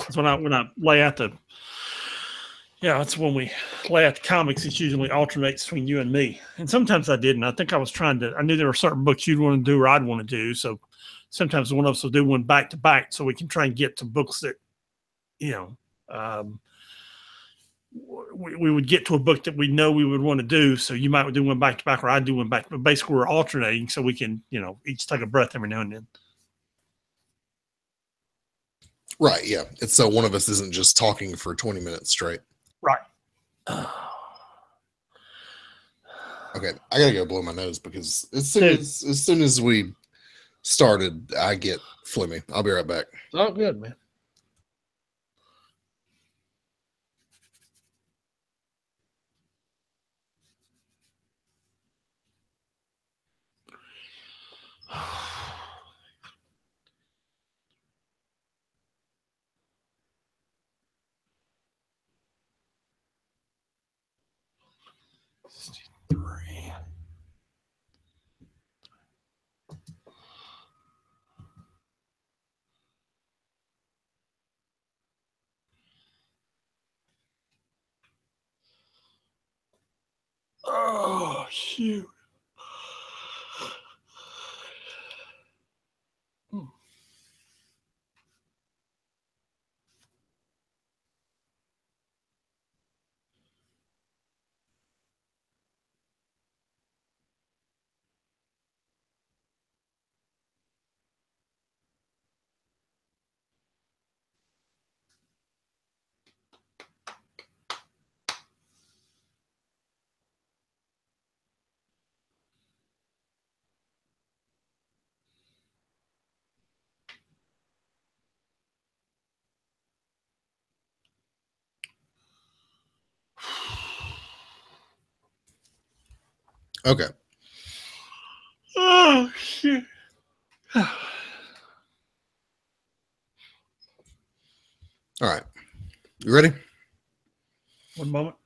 Because when I lay out the it's when we lay out the comics, it usually alternates between you and me. And sometimes I didn't. I think I was I knew there were certain books you'd want to do or I'd want to do. So sometimes one of us will do one back to back so we can try and get to books that, we would get to a book that we know we would want to do. So you might do one back to back or I'd do one back. But basically we're alternating so we can, each take a breath every now and then. Right. Yeah. It's so one of us isn't just talking for 20 minutes straight. Right. Okay, I gotta go blow my nose because as soon as we started, I get phlegmy. I'll be right back. Oh, good, man. Oh, shoot. Okay. Oh, shit. All right. You ready? One moment.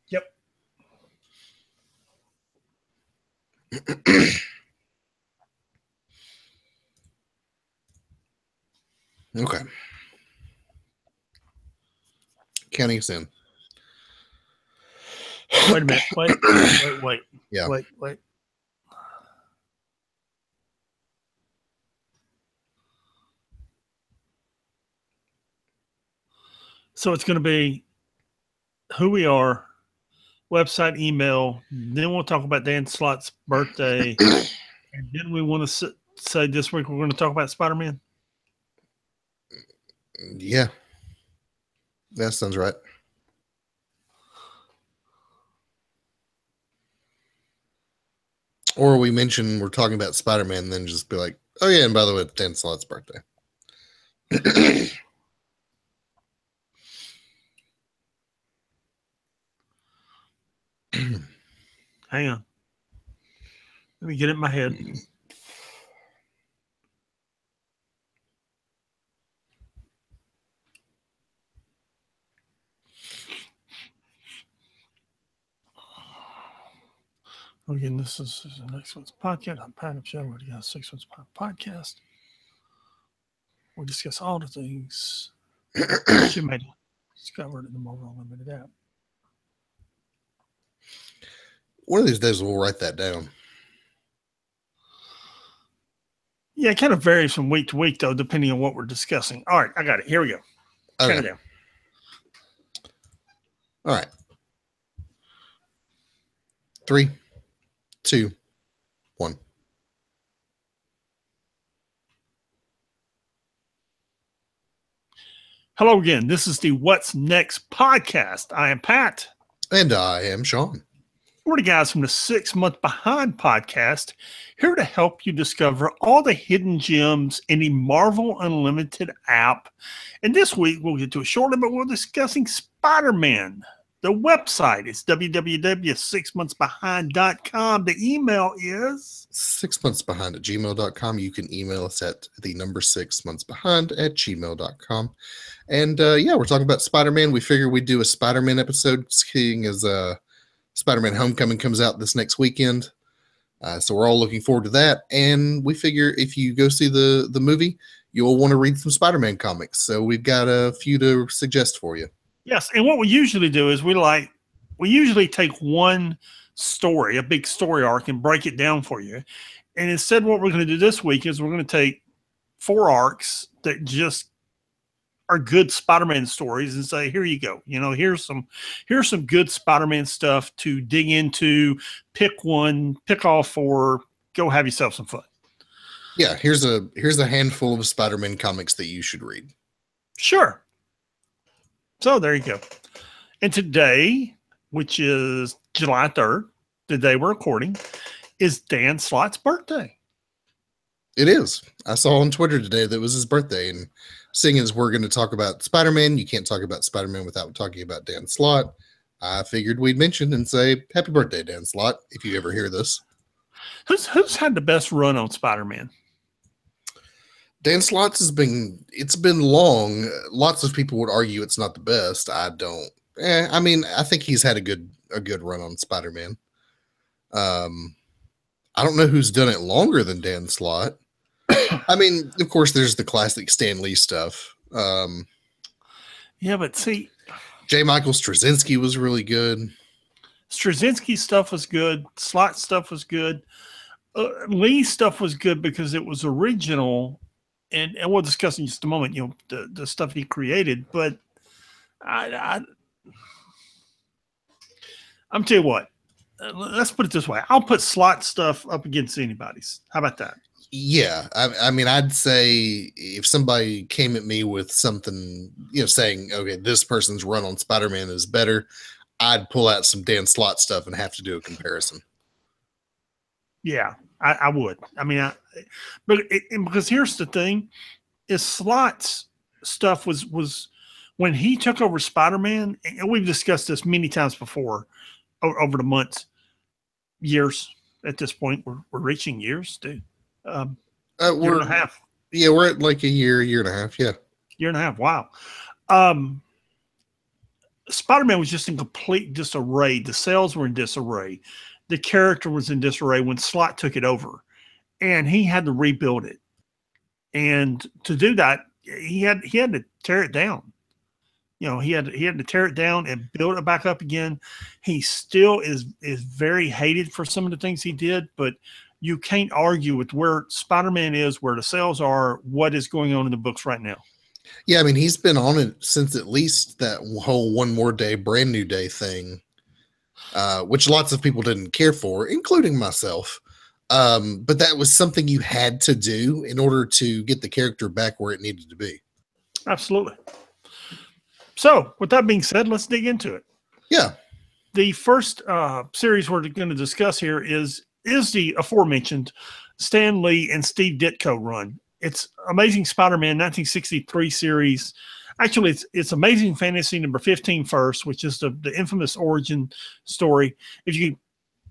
Yep. Okay. Counting us in. Wait a minute. Wait. Yeah. Wait. So it's going to be who we are, website, email. Then we'll talk about Dan Slott's birthday. And then we want to say this week we're going to talk about Spider-Man. Yeah. That sounds right. Or we mention we're talking about Spider-Man and then just be like, oh yeah, and by the way, it's Dan Slott's birthday. Hang on. Let me get it in my head. Again, this is the next one's podcast. I'm Pat Show. We got 6 Months podcast. We discuss all the things you may discover in the Marvel Unlimited app. One of these days we'll write that down. Yeah, it kind of varies from week to week, though, depending on what we're discussing. All right, I got it. Here we go. Okay. Count it down. All right. 3, 2, 1. Hello again. This is the What's Next podcast. I am Pat. And I am Sean. We're the guys from the 6 Month Behind podcast, here to help you discover all the hidden gems in the Marvel Unlimited app. And this week, we'll get to it shortly, but we're discussing Spider-Man. The website is www.6monthsbehind.com. The email is 6monthsbehind@gmail.com. You can email us at the number 6monthsbehind@gmail.com. And we're talking about Spider-Man. We figured we'd do a Spider-Man episode, seeing as Spider-Man Homecoming comes out this next weekend. So we're all looking forward to that. And we figure if you go see the movie, you'll want to read some Spider-Man comics. So we've got a few to suggest for you. Yes, and what we usually do is we usually take one story, a big story arc, and break it down for you. And instead, what we're going to do this week is we're going to take 4 arcs that just are good Spider-Man stories and say, here you go. Here's some good Spider-Man stuff to dig into. Pick one, pick all 4, go have yourself some fun. Yeah, here's a handful of Spider-Man comics that you should read. Sure. So there you go. And today, which is July 3rd, the day we're recording, is Dan Slott's birthday. It is. I saw on Twitter today that it was his birthday, and seeing as we're going to talk about Spider-Man, you can't talk about Spider-Man without talking about Dan Slott. I figured we'd mention and say, happy birthday, Dan Slott, if you ever hear this. Who's had the best run on Spider-Man? Dan Slott's it's been long. Lots of people would argue it's not the best. I don't. I mean, I think he's had a good run on Spider-Man. I don't know who's done it longer than Dan Slott. I mean, of course, there's the classic Stan Lee stuff. Yeah, but see, J. Michael Straczynski was really good. Straczynski stuff was good. Slott stuff was good. Lee stuff was good because it was original. And we'll discuss in just a moment, the stuff he created. But I'm tell you what, let's put it this way. I'll put Slott stuff up against anybody's. How about that? Yeah. I mean, I'd say if somebody came at me with something, saying, okay, this person's run on Spider-Man is better, I'd pull out some Dan Slott stuff and have to do a comparison. Yeah. I would. I mean, because here's the thing: is Slott's stuff was when he took over Spider-Man, and we've discussed this many times before over the months, years. At this point, we're reaching years, dude. Year and a half. Yeah, we're at like a year and a half. Yeah, year and a half. Wow. Spider-Man was just in complete disarray. The sales were in disarray. The character was in disarray when Slott took it over, and he had to rebuild it. And to do that, he had to tear it down. He had to tear it down and build it back up again. He still is very hated for some of the things he did, but you can't argue with where Spider-Man is, where the sales are, what is going on in the books right now. Yeah, I mean, he's been on it since at least that whole One More Day, Brand New Day thing. Which lots of people didn't care for, including myself. But that was something you had to do in order to get the character back where it needed to be. Absolutely. So, with that being said, let's dig into it. Yeah. The first series we're going to discuss here is the aforementioned Stan Lee and Steve Ditko run. It's Amazing Spider-Man 1963 series. Actually, it's Amazing Fantasy number 15 first, which is the infamous origin story. If you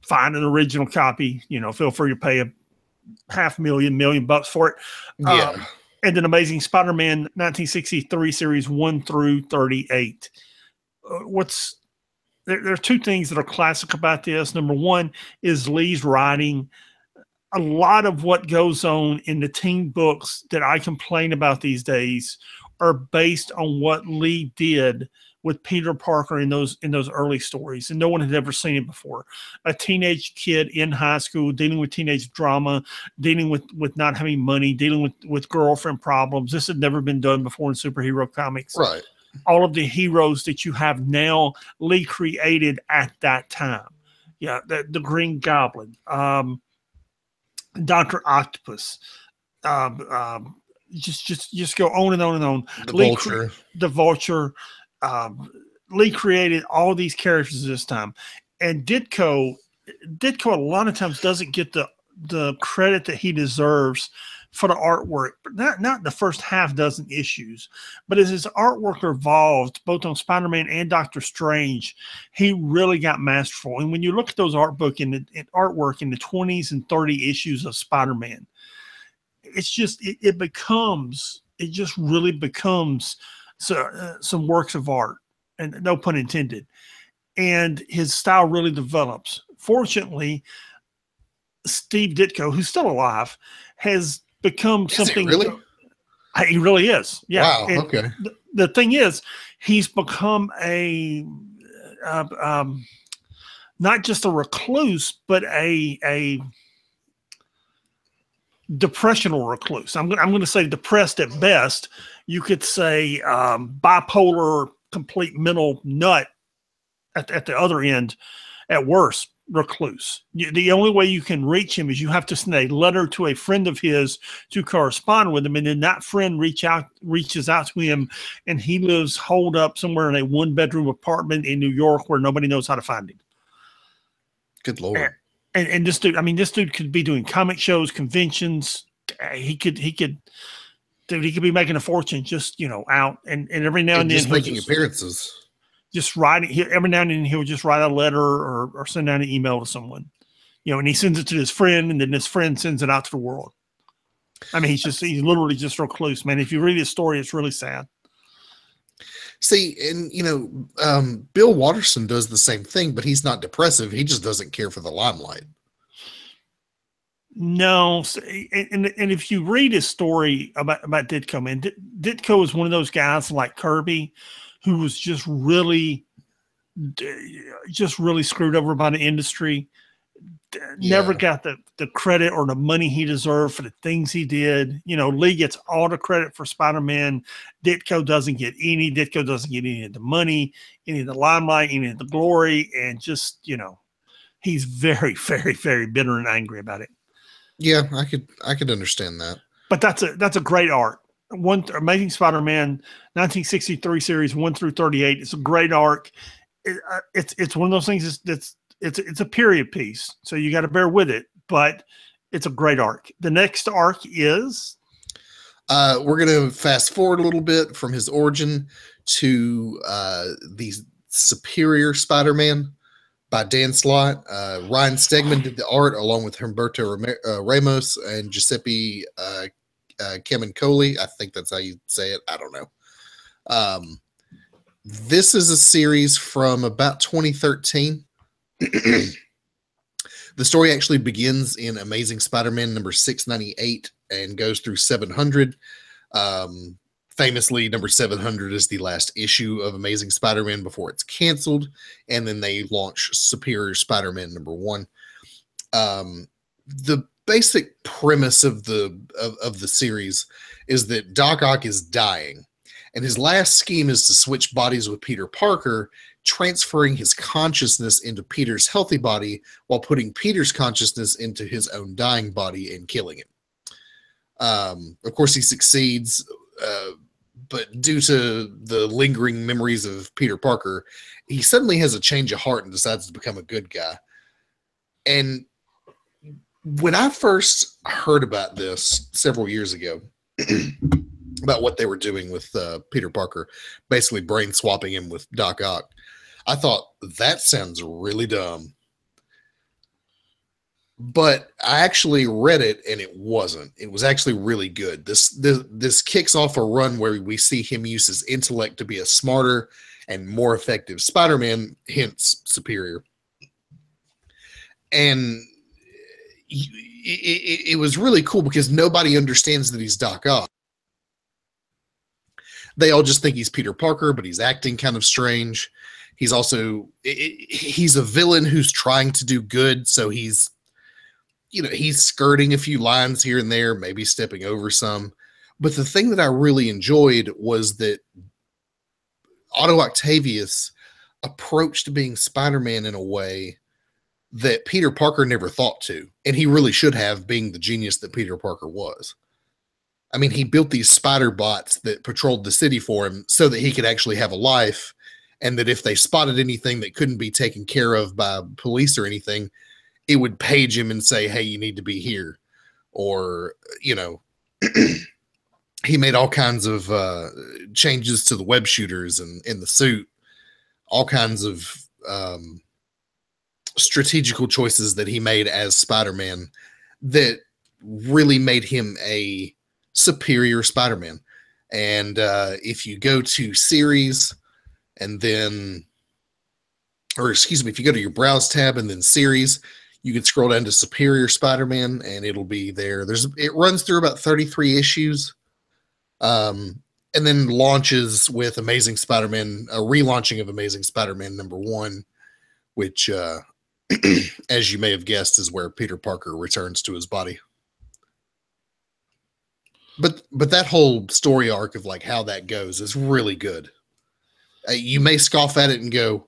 find an original copy, feel free to pay $500,000 for it. Yeah. And then Amazing Spider-Man 1963 series 1 through 38. There are 2 things that are classic about this. Number one is Lee's writing. A lot of what goes on in the teen books that I complain about these days are based on what Lee did with Peter Parker in those early stories, and no one had ever seen it before. A teenage kid in high school dealing with teenage drama, dealing with not having money, dealing with girlfriend problems. This had never been done before in superhero comics. Right. All of the heroes that you have now, Lee created at that time. Yeah, the Green Goblin, Dr. Octopus, just go on and on and on. The Vulture. Lee created all these characters this time, and Ditko a lot of times doesn't get the credit that he deserves for the artwork, but not the first half dozen issues. But as his artwork evolved, both on Spider-Man and Doctor Strange, he really got masterful. And when you look at those artwork in the 20s and 30 issues of Spider-Man, it's just it just really becomes some works of art, and no pun intended. And his style really develops. Fortunately, Steve Ditko, who's still alive, has become something. Is he really? He really is. Yeah. Wow. And Okay. the thing is, he's become not just a recluse, but a depressional recluse. I'm going to say depressed at best. You could say bipolar, complete mental nut at the other end, at worst, recluse. The only way you can reach him is you have to send a letter to a friend of his to correspond with him, and then that friend reaches out to him, and he lives holed up somewhere in a 1-bedroom apartment in New York where nobody knows how to find him. Good Lord. And this dude could be doing comic shows, conventions. He could be making a fortune just, out. And every now and then just making appearances. Just writing. Every now and then he'll just write a letter or send out an email to someone, and he sends it to his friend, and then his friend sends it out to the world. I mean, he's literally just recluse, man. If you read his story, it's really sad. See, and Bill Watterson does the same thing, but he's not depressive. He just doesn't care for the limelight. No, and if you read his story about Ditko, man, Ditko is one of those guys like Kirby, who was just really screwed over by the industry. Never got the credit or the money he deserved for the things he did. Lee gets all the credit for Spider-Man. Ditko doesn't get any. Ditko doesn't get any of the money, any of the limelight, any of the glory, and just he's very, very, very bitter and angry about it. Yeah, I could understand that. But that's a great arc. Amazing Spider-Man 1963 series 1 through 38. It's a great arc. It's one of those things it's a period piece, so you got to bear with it, but it's a great arc. The next arc is we're going to fast forward a little bit from his origin to the Superior Spider-Man by Dan Slott. Ryan Stegman did the art along with Humberto Ramos and Giuseppe Camuncoli. I think that's how you say it. I don't know. This is a series from about 2013. The story actually begins in Amazing Spider-Man number 698 and goes through 700. Famously, number 700 is the last issue of Amazing Spider-Man before it's canceled, and then they launch Superior Spider-Man number 1. The basic premise of the series is that Doc Ock is dying, and his last scheme is to switch bodies with Peter Parker, transferring his consciousness into Peter's healthy body while putting Peter's consciousness into his own dying body and killing him. Of course, he succeeds, but due to the lingering memories of Peter Parker, he suddenly has a change of heart and decides to become a good guy. And when I first heard about this several years ago, about what they were doing with Peter Parker, basically brain swapping him with Doc Ock, I thought, that sounds really dumb. But I actually read it, and it wasn't. It was actually really good. This kicks off a run where we see him use his intellect to be a smarter and more effective Spider-Man, hence Superior. And it was really cool because nobody understands that he's Doc Ock. They all just think he's Peter Parker, but he's acting kind of strange. He's also he's a villain who's trying to do good, so he's skirting a few lines here and there, maybe stepping over some. But the thing that I really enjoyed was that Otto Octavius approached being Spider-Man in a way that Peter Parker never thought to, and he really should have, being the genius that Peter Parker was. I mean, he built these spider bots that patrolled the city for him so that he could actually have a life, and that if they spotted anything that couldn't be taken care of by police or anything, it would page him and say, hey, you need to be here. Or, he made all kinds of changes to the web shooters and in the suit, all kinds of strategical choices that he made as Spider-Man that really made him a superior Spider-Man. And if you go to series and then, or excuse me, if you go to your browse tab and then series, You can scroll down to Superior Spider-Man, and it'll be there. It runs through about 33 issues, and then launches with Amazing Spider-Man, a relaunching of Amazing Spider-Man #1, which, as you may have guessed, is where Peter Parker returns to his body. But that whole story arc of like how that goes is really good. You may scoff at it and go,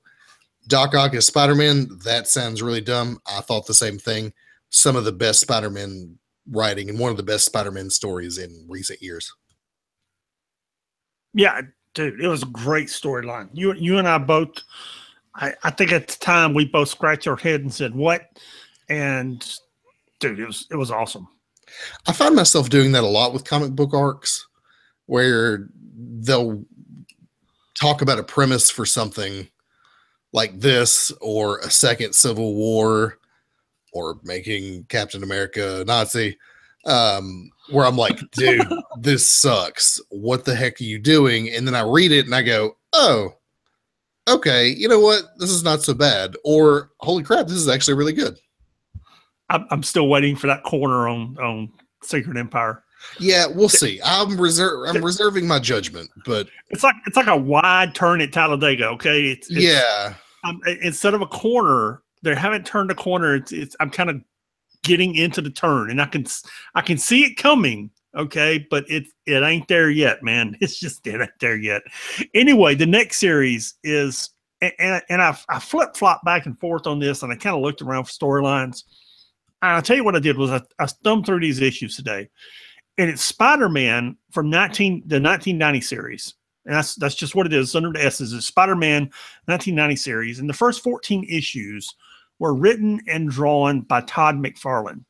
Doc Ock as Spider-Man, that sounds really dumb. I thought the same thing. Some of the best Spider-Man writing and one of the best Spider-Man stories in recent years. Yeah, dude, it was a great storyline. You and I both, I think at the time we both scratched our head and said, what? And dude, it was awesome. I find myself doing that a lot with comic book arcs where they'll talk about a premise for something like this, or a second Civil War, or making Captain America a Nazi, where I'm like, dude, this sucks. What the heck are you doing? And then I read it and I go, oh, okay, you know what? This is not so bad. Or, holy crap, this is actually really good. I'm still waiting for that corner on Secret Empire. Yeah, we'll see. I'm reserving my judgment, but it's like a wide turn at Talladega. Okay, yeah. Instead of a corner, they haven't turned a corner. I'm kind of getting into the turn, and I can see it coming. Okay, but it ain't there yet, man. It ain't there yet. Anyway, the next series is, and I flip flop back and forth on this, and I kind of looked around for storylines. I'll tell you what I did was I thumbed through these issues today, and it's Spider-Man from the 1990 series. And that's just what it is. Under the S's, it's Spider-Man 1990 series. And the first 14 issues were written and drawn by Todd McFarlane.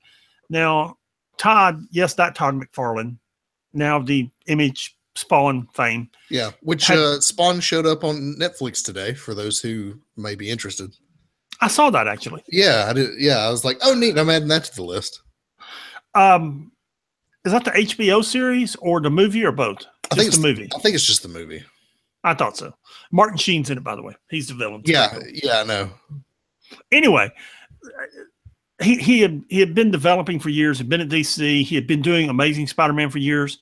Now, Todd, yes, that Todd McFarlane, now the Image Spawn fame. Yeah, which Spawn showed up on Netflix today for those who may be interested. I saw that actually. Yeah, I did. Yeah, I was like, oh, neat. I'm adding that to the list. Is that the HBO series or the movie or both? I think it's the movie. I think it's just the movie. I thought so. Martin Sheen's in it, by the way. He's the villain. Yeah, yeah, I know. Anyway, he had been developing for years. Had been at DC. He had been doing Amazing Spider-Man for years,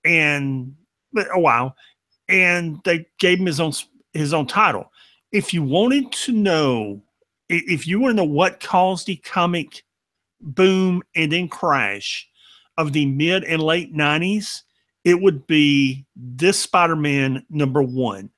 and a while. And they gave him his own title. If you wanted to know, what caused the comic boom and then crash of the mid and late 90s, it would be this Spider-Man #1.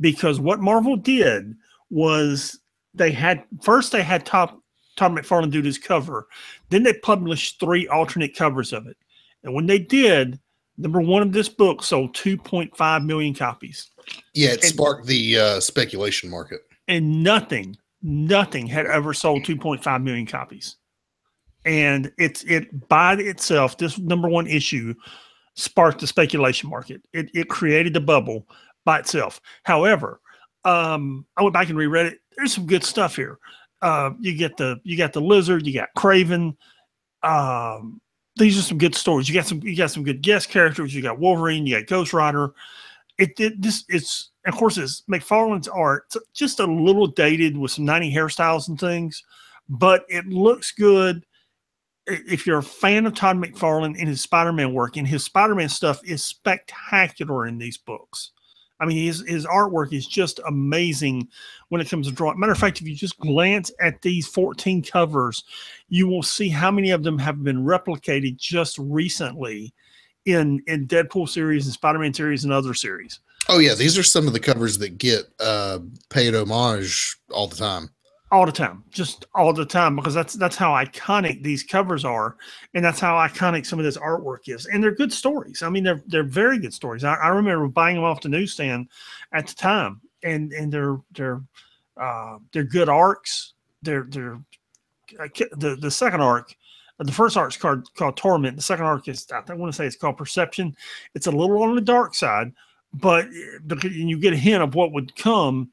Because what Marvel did was they had Todd McFarlane do this cover. Then they published 3 alternate covers of it. And when they did, #1 of this book sold 2.5 million copies. Yeah, it sparked the speculation market. And nothing had ever sold 2.5 million copies. And it by itself, this #1 issue sparked the speculation market. It created the bubble by itself. However, I went back and reread it. There's some good stuff here. You got the Lizard, you got Craven. These are some good stories. You got some good guest characters. You got Wolverine, you got Ghost Rider. It's of course it's McFarlane's art. It's just a little dated with some 90 hairstyles and things, but it looks good. If you're a fan of Todd McFarlane and his Spider-Man work, and his Spider-Man stuff is spectacular in these books. I mean, his artwork is just amazing when it comes to drawing. Matter of fact, if you just glance at these 14 covers, you will see how many of them have been replicated just recently in Deadpool series and Spider-Man series and other series. Oh yeah, these are some of the covers that get paid homage all the time. All the time, just all the time, because that's how iconic these covers are, and that's how iconic some of this artwork is. And they're good stories. I mean, they're very good stories. I remember buying them off the newsstand at the time, and they're good arcs. They're the second arc. The first arc is called Torment. The second arc is, I want to say, it's called Perception. It's a little on the dark side, but you get a hint of what would come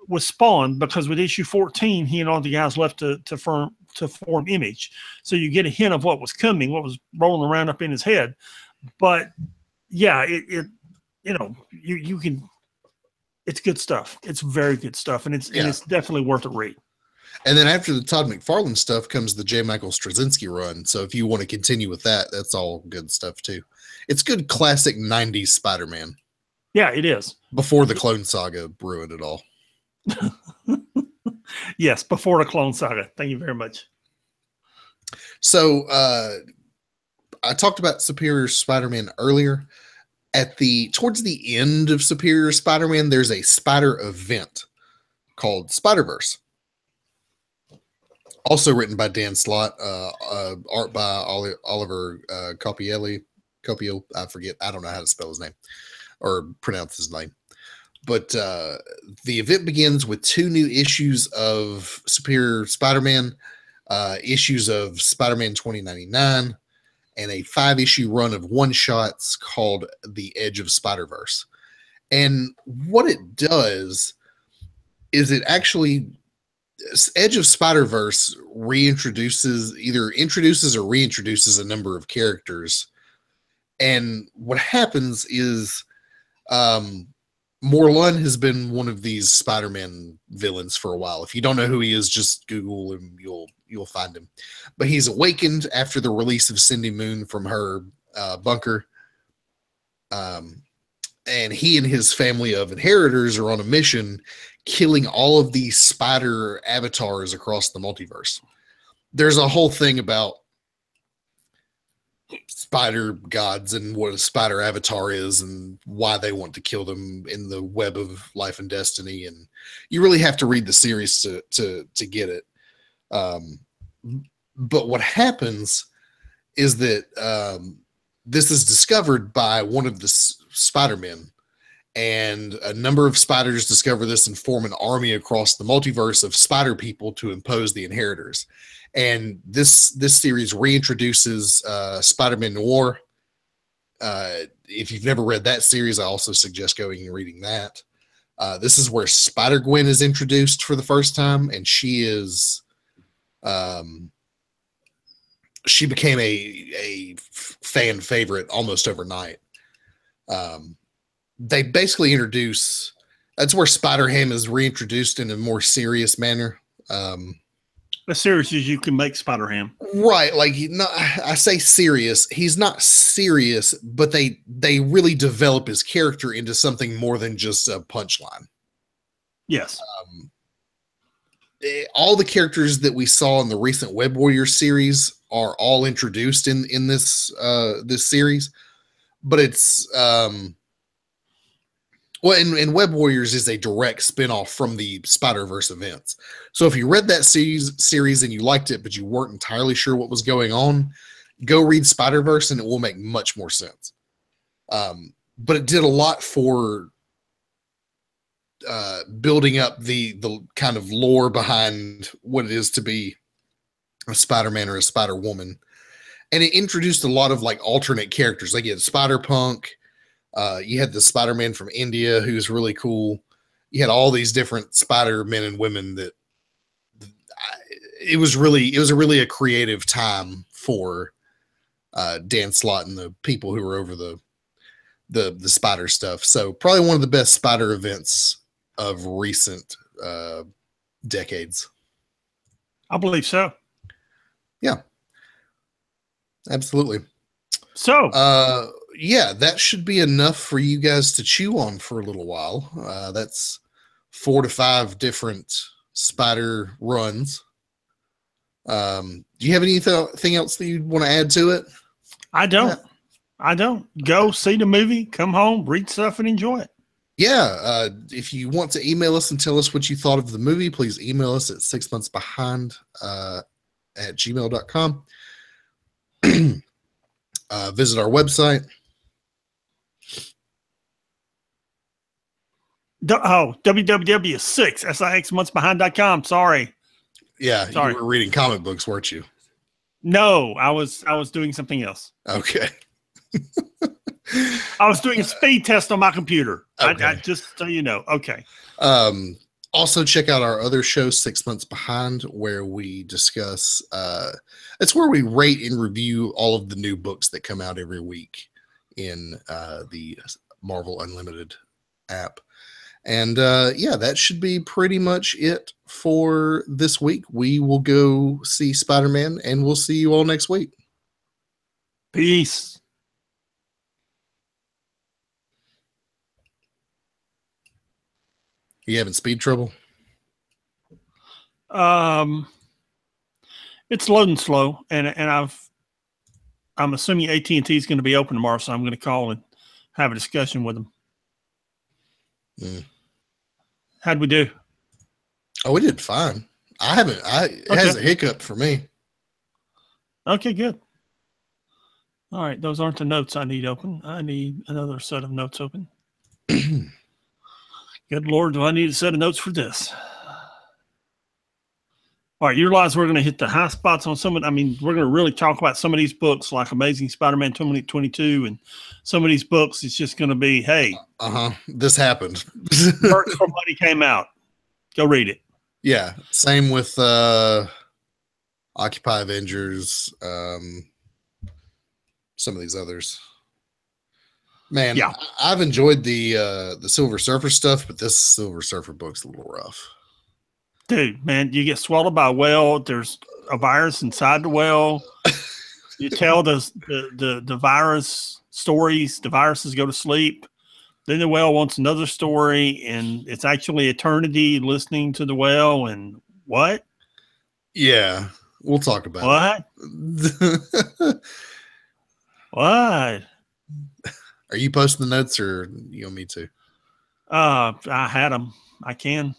with Spawn, because with issue 14, he and all the guys left to form Image. So you get a hint of what was coming, what was rolling around up in his head. But yeah, you can. It's good stuff. It's very good stuff, and it's definitely worth a read. And then after the Todd McFarlane stuff comes the J. Michael Straczynski run. So if you want to continue with that, that's all good stuff too. It's good classic 90s Spider-Man. Yeah, it is. Before the Clone Saga ruined it all. Yes, before the Clone Saga. Thank you very much. So I talked about Superior Spider-Man earlier. Towards the end of Superior Spider-Man, there's a spider event called Spider-Verse. Also written by Dan Slott, art by Oliver Copiello. I forget. I don't know how to spell his name or pronounce his name. But the event begins with 2 new issues of Superior Spider-Man, issues of Spider-Man 2099, and a 5-issue run of one-shots called The Edge of Spider-Verse. And what it does is it actually Edge of Spider-Verse introduces or reintroduces a number of characters. And what happens is Morlun has been one of these Spider-Man villains for a while. If you don't know who he is, just Google him. You'll find him. But he's awakened after the release of Cindy Moon from her bunker. And he and his family of inheritors are on a mission killing all of these spider avatars across the multiverse. There's a whole thing about spider gods and what a spider avatar is and why they want to kill them in the web of life and destiny. And you really have to read the series to get it. But what happens is that this is discovered by one of the Spider-Men, and a number of spiders discover this and form an army across the multiverse of spider people to impose the inheritors. And this series reintroduces Spider-Man Noir. If you've never read that series, I also suggest going and reading that. This is where Spider-Gwen is introduced for the first time, and she is she became a fan favorite almost overnight. They basically introduce, that's where Spider-Ham is reintroduced in a more serious manner. As serious as you can make Spider-Ham. Right. Like, I say serious. He's not serious, but they really develop his character into something more than just a punchline. Yes. All the characters that we saw in the recent Web Warriors series are all introduced in this series, but it's and Web Warriors is a direct spinoff from the Spider-Verse events. So if you read that series and you liked it, but you weren't entirely sure what was going on, go read Spider-Verse and it will make much more sense. But it did a lot for building up the kind of lore behind what it is to be a Spider-Man or a Spider-Woman. And it introduced a lot of like alternate characters. Like you had Spider-Punk, you had the Spider-Man from India, who's really cool. You had all these different Spider-Men and women that it was really a creative time for Dan Slott and the people who were over the Spider stuff. So probably one of the best Spider events of recent decades. I believe so. Yeah, absolutely. So, yeah, that should be enough for you guys to chew on for a little while. That's 4 to 5 different Spider runs. Do you have anything else that you'd want to add to it? I don't. Go see the movie, come home, read stuff, and enjoy it. Yeah. If you want to email us and tell us what you thought of the movie, please email us at 6monthsbehind at gmail.com. Visit our website. www.6sixmonthsbehind.com. Sorry. Yeah, you were reading comic books, weren't you? No, I was doing something else. Okay. I was doing a speed test on my computer. Okay. I just so you know. Okay. Also check out our other show, 6 Months Behind, where we discuss it's where we rate and review all of the new books that come out every week in the Marvel Unlimited app. And yeah, that should be pretty much it for this week. We will go see Spider-Man, and we'll see you all next week. Peace. You having speed trouble? It's loading slow, and I'm assuming AT&T is going to be open tomorrow, so I'm going to call and have a discussion with them. How'd we do? Oh, we did fine. It has a hiccup for me. Okay, good. All right, those aren't the notes I need open. I need another set of notes open. Good Lord, do I need a set of notes for this? All right, you realize we're going to hit the high spots on some of, I mean, we're going to really talk about some of these books like Amazing Spider-Man 2022 and some of these books. It's just going to be, hey. This happened. Perks for Money came out. Go read it. Yeah, same with Occupy Avengers, some of these others. Man, yeah. I've enjoyed the Silver Surfer stuff, but this Silver Surfer book's a little rough. Dude, man, you get swallowed by a whale. There's a virus inside the whale. You tell the virus stories. The viruses go to sleep. Then the whale wants another story, and it's actually eternity listening to the whale. And what? Yeah, we'll talk about it. What? Are you posting the notes, or you want me to? I had them. I can.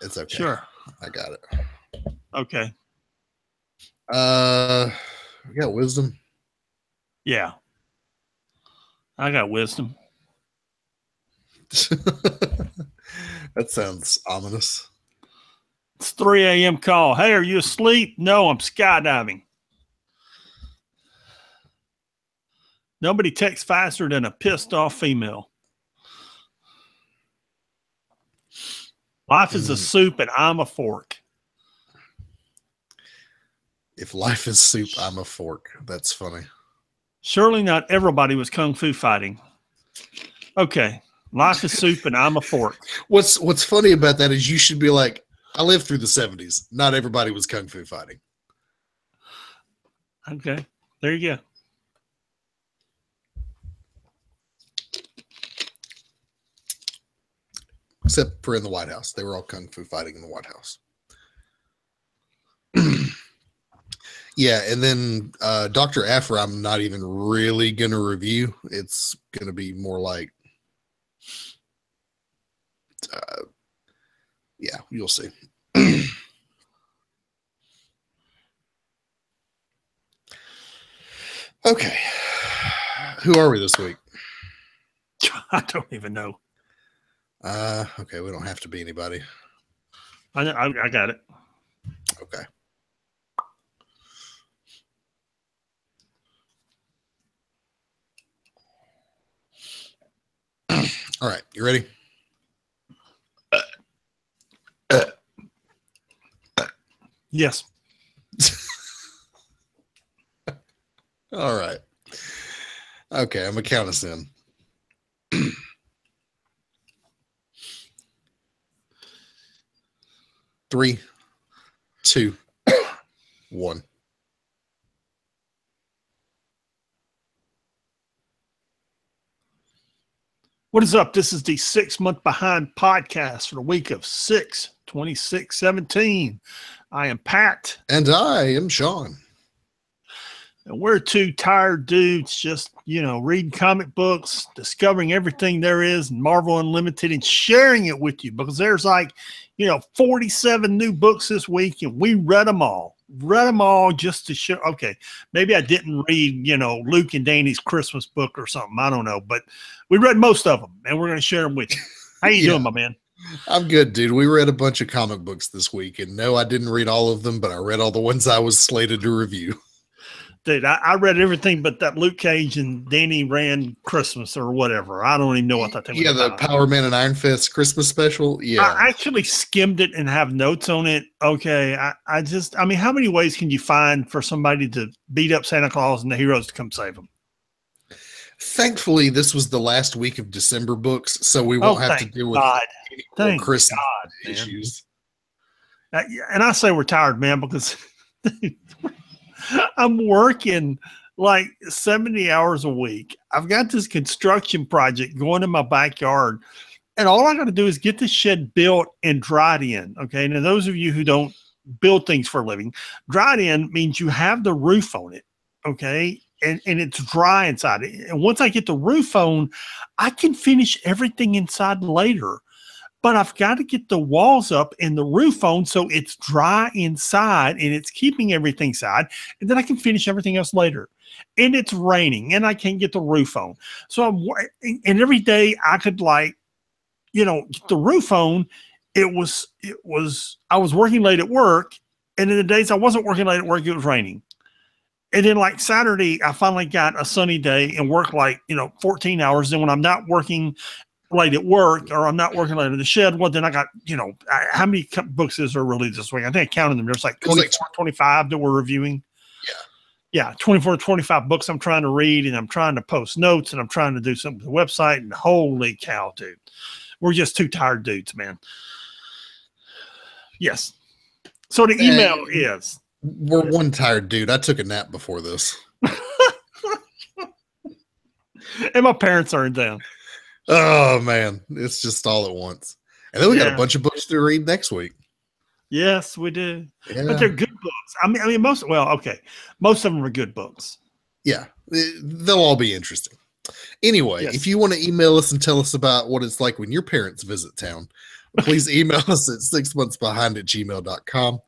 It's okay. Sure. I got it. Okay. We got wisdom. Yeah. I got wisdom. That sounds ominous. It's 3 a.m. call. Hey, are you asleep? No, I'm skydiving. Nobody texts faster than a pissed off female. Life is a soup and I'm a fork. If life is soup, I'm a fork. That's funny. Surely not everybody was kung fu fighting. Okay. Life is soup and I'm a fork. What's funny about that is you should be like, I lived through the 70s. Not everybody was kung fu fighting. Okay. There you go. Except for in the White House. They were all kung fu fighting in the White House. Yeah, and then Dr. Aphra, I'm not even really going to review. It's going to be more like, yeah, you'll see. Okay. Who are we this week? I don't even know. Okay, we don't have to be anybody. I got it. Okay. All right, you ready? Yes. All right. Okay, I'm gonna count us in. 3, 2, 1. What is up? This is the 6 month behind podcast for the week of 6/26/17. I am Pat. And I am Sean. And we're two tired dudes just, reading comic books, discovering everything there is in Marvel Unlimited and sharing it with you because there's 47 new books this week and we read them all. Just to show. Okay, maybe I didn't read, Luke and Danny's Christmas book or something. I don't know, but we read most of them and we're going to share them with you. How you doing, my man? I'm good, dude. We read a bunch of comic books this week and no, I didn't read all of them, but I read all the ones I was slated to review. Dude, I read everything but that Luke Cage and Danny Rand Christmas or whatever. I don't even know what that thing was about. The Power Man and Iron Fist Christmas special. Yeah. I actually skimmed it and have notes on it. Okay. I mean, how many ways can you find for somebody to beat up Santa Claus and the heroes to come save them? Thankfully, this was the last week of December books, so we Oh, won't have to thank deal with God. any more Thank Christmas God, man. issues. Yeah, and I say we're tired, man, because I'm working like 70 hours a week. I've got this construction project going in my backyard, and all I got to do is get this shed built and dried in. Okay. Now, those of you who don't build things for a living, dried in means you have the roof on it. Okay. And it's dry inside. And once I get the roof on, I can finish everything inside later. But I've got to get the walls up and the roof on so it's dry inside and it's keeping everything inside. And then I can finish everything else later. And it's raining and I can't get the roof on. So and every day I could get the roof on. I was working late at work. And in the days I wasn't working late at work, it was raining. And then like Saturday, I finally got a sunny day and worked 14 hours. And when I'm not working late at work or I'm not working late in the shed, well, then I got, how many books is there really this week? I think I counted them. There's like 24, 25 that we're reviewing. Yeah, 24, 25 books I'm trying to read, and I'm trying to post notes, and I'm trying to do something with the website, and holy cow, dude. We're just two tired dudes, man. Yes. So the email is. We're one tired dude. I took a nap before this. And my parents are in town. Oh, man. It's just all at once. And then we got a bunch of books to read next week. Yes, we do. Yeah. But they're good books. I mean, most of them are good books. Yeah. They'll all be interesting. Anyway, if you want to email us and tell us about what it's like when your parents visit town, please email us at 6monthsbehind@gmail.com.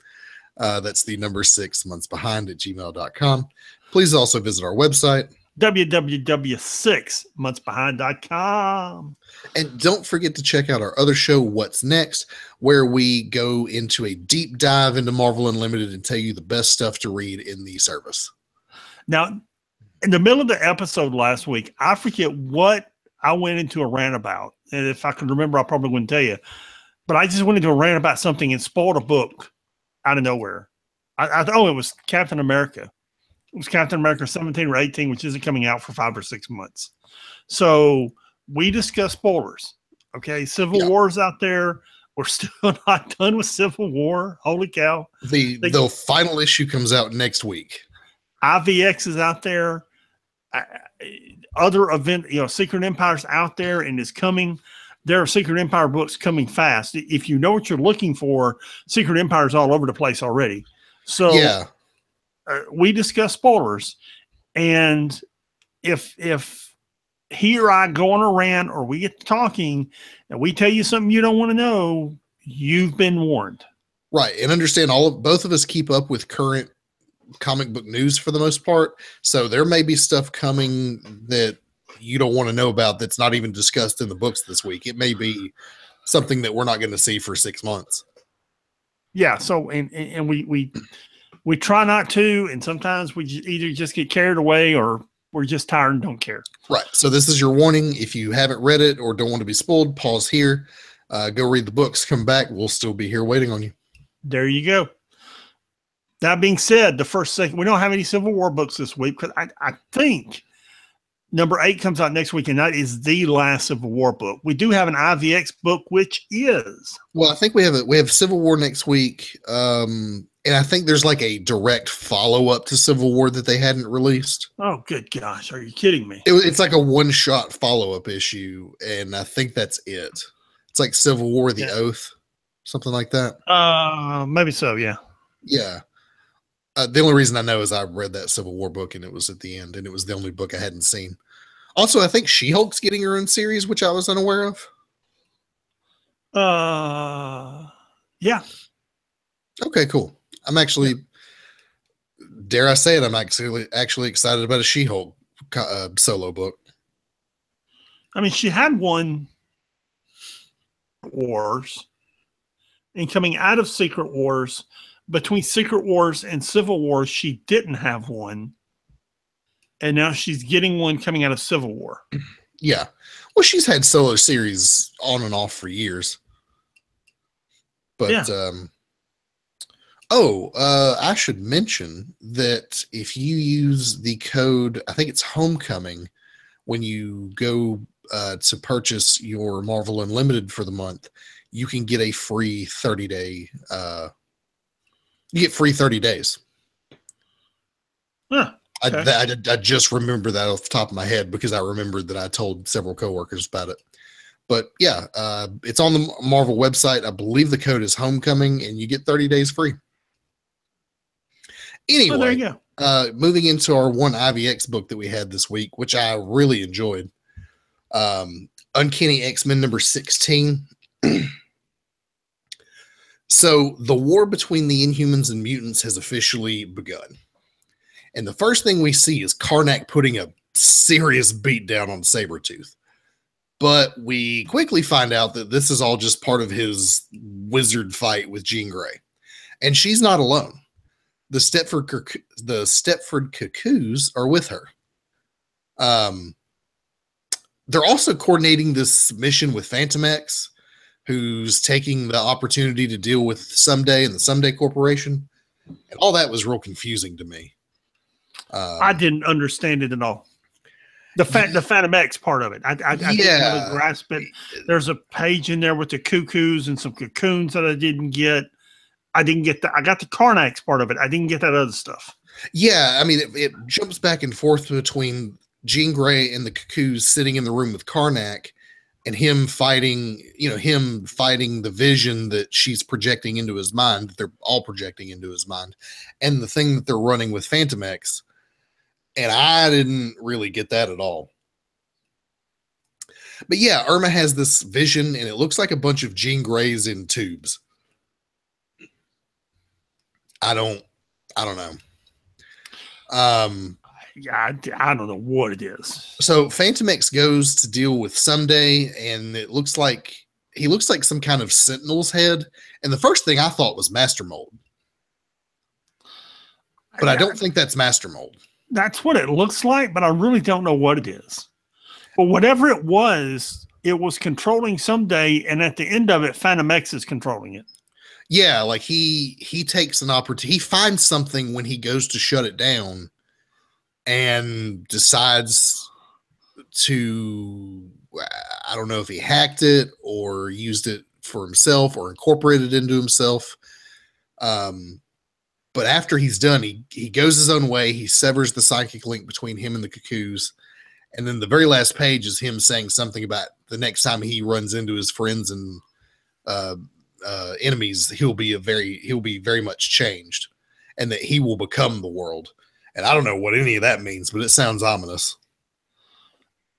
That's the number 6monthsbehind@gmail.com. Please also visit our website, www.6monthsbehind.com. And don't forget to check out our other show, What's Next, where we go into a deep dive into Marvel Unlimited and tell you the best stuff to read in the service. Now, in the middle of the episode last week, I forget what I went into a rant about. And if I could remember, I probably wouldn't tell you. But I just went into a rant about something and spoiled a book out of nowhere. I thought it was Captain America. It was Captain America 17 or 18, which isn't coming out for 5 or 6 months. So we discuss spoilers. Okay. Civil War's out there. We're still not done with Civil War. Holy cow. The final issue comes out next week. IVX is out there. Other event, Secret Empire's out there and is coming. There are Secret Empire books coming fast. If you know what you're looking for, Secret Empire's all over the place already. So we discuss spoilers, and if he or I go on a rant or we get to talking and we tell you something you don't want to know, you've been warned. Right, and understand both of us keep up with current comic book news for the most part, so there may be stuff coming that you don't want to know about that's not even discussed in the books this week. It may be something that we're not going to see for 6 months. Yeah, so and we try not to, and sometimes we either just get carried away or we're just tired and don't care. Right. So this is your warning. If you haven't read it or don't want to be spoiled, pause here, go read the books, come back. We'll still be here waiting on you. There you go. That being said, we don't have any Civil War books this week because I think number 8 comes out next week, and that is the last Civil War book. We do have an IVX book, which is. Well, I think we have Civil War next week. And I think there's like a direct follow-up to Civil War that they hadn't released. Oh, good gosh. Are you kidding me? It's like a one-shot follow-up issue, and I think that's it. It's like Civil War, The Oath, something like that. Maybe so, yeah. Yeah. The only reason I know is I read that Civil War book, and it was at the end, and it was the only book I hadn't seen. Also, I think She-Hulk's getting her own series, which I was unaware of. Yeah. Okay, cool. I'm actually, dare I say it, I'm actually excited about a She-Hulk solo book. I mean, she had one Wars, and coming out of Secret Wars, between Secret Wars and Civil War, she didn't have one, and now she's getting one coming out of Civil War. Yeah. Well, she's had solo series on and off for years. But, I should mention that if you use the code, I think it's Homecoming, when you go to purchase your Marvel Unlimited for the month, you can get a free 30-day. You get free 30 days. Huh, okay. I just remember that off the top of my head because I remembered that I told several coworkers about it. But yeah, it's on the Marvel website. I believe the code is Homecoming, and you get 30 days free. Oh, there Anyway, you go. moving into our one IVX book that we had this week, which I really enjoyed. Uncanny X-Men number 16. So the war between the Inhumans and mutants has officially begun. And the first thing we see is Karnak putting a serious beat down on Sabretooth. But we quickly find out that this is all just part of his wizard fight with Jean Grey. And she's not alone. The Stepford Cuckoos are with her. They're also coordinating this mission with Phantom X, who's taking the opportunity to deal with Someday and the Someday Corporation. And all that was real confusing to me. I didn't understand it at all. The Phantom X part of it. I didn't really grasp it. There's a page in there with the cuckoos and some cocoons that I didn't get. I didn't get that. I got the Karnak part of it. I didn't get that other stuff. Yeah, I mean, it jumps back and forth between Jean Grey and the cuckoos sitting in the room with Karnak, and him fighting the vision that she's projecting into his mind, that they're all projecting into his mind, and the thing that they're running with Phantom X. And I didn't really get that at all. But yeah, Irma has this vision, and it looks like a bunch of Jean Greys in tubes. I don't know. Yeah, I don't know what it is. So Phantom X goes to deal with Someday, and it looks like he looks like some kind of Sentinel's head. And the first thing I thought was Master Mold, but I don't think that's Master Mold. That's what it looks like, but I really don't know what it is. But whatever it was controlling Someday, and at the end of it, Phantom X is controlling it. Yeah, like he takes an opportunity. He finds something when he goes to shut it down, and decides to, I don't know if he hacked it or used it for himself or incorporated it into himself. But after he's done, he goes his own way. He severs the psychic link between him and the cuckoos. And then the very last page is him saying something about the next time he runs into his friends and enemies, he'll be very much changed, and that he will become the world. And I don't know what any of that means, but it sounds ominous.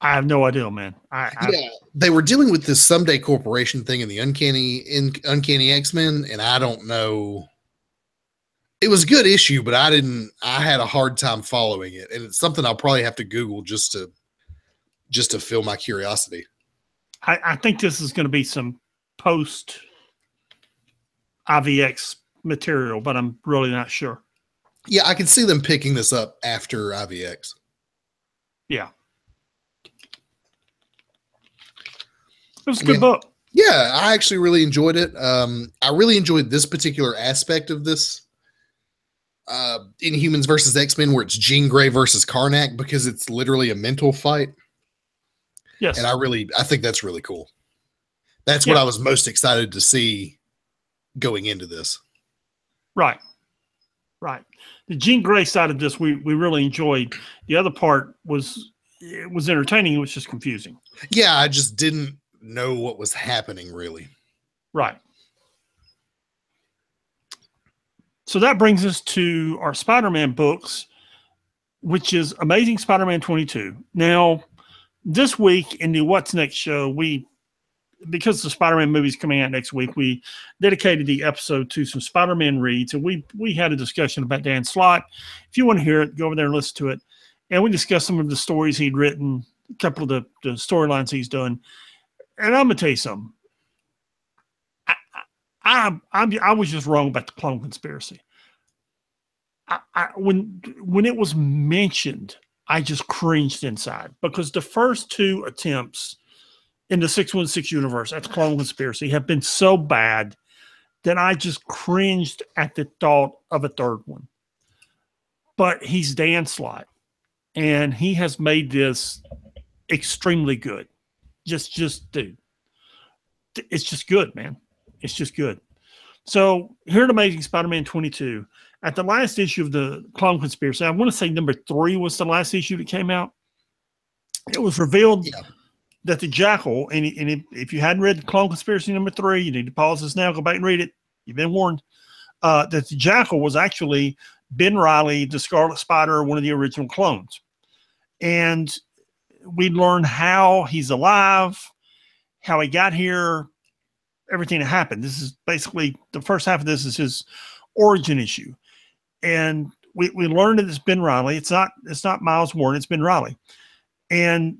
I have no idea, man. Yeah, they were dealing with this Someday Corporation thing in the Uncanny X-Men, and I don't know. It was a good issue, but I had a hard time following it, and it's something I'll probably have to Google just to fill my curiosity. I think this is going to be some post IVX material, but I'm really not sure. Yeah, I can see them picking this up after IVX. Yeah. It was a good book. Yeah, I actually really enjoyed it. I really enjoyed this particular aspect of this Inhumans versus X-Men, where it's Jean Grey versus Karnak, because it's literally a mental fight. Yes. And I think that's really cool. That's what I was most excited to see going into this. Right. The Jean Grey side of this, we really enjoyed. The other part was entertaining. It was just confusing. Yeah, I just didn't know what was happening, really. Right. So that brings us to our Spider-Man books, which is Amazing Spider-Man 22. Now, this week in the What's Next show, because the Spider-Man movie is coming out next week, we dedicated the episode to some Spider-Man reads, and we had a discussion about Dan Slott. If you want to hear it, go over there and listen to it. And we discussed some of the stories he'd written, a couple of the storylines he's done. And I'm going to tell you something. I was just wrong about the clone conspiracy. When it was mentioned, I just cringed inside, because the first two attempts in the 616 universe at the clone conspiracy have been so bad that I just cringed at the thought of a third one. But he's Dan Slott, and he has made this extremely good. Just dude, it's just good, man. It's just good. So here at Amazing Spider-Man 22, at the last issue of the Clone Conspiracy, I want to say number 3 was the last issue that came out. It was revealed that the Jackal, and if you hadn't read Clone Conspiracy number 3, you need to pause this now, go back and read it. You've been warned. That the Jackal was actually Ben Reilly, the Scarlet Spider, one of the original clones. And we learn how he's alive, how he got here, everything that happened. This is basically the first half of this is his origin issue. And we learned that it's Ben Reilly. It's not Miles Warren, it's Ben Reilly. And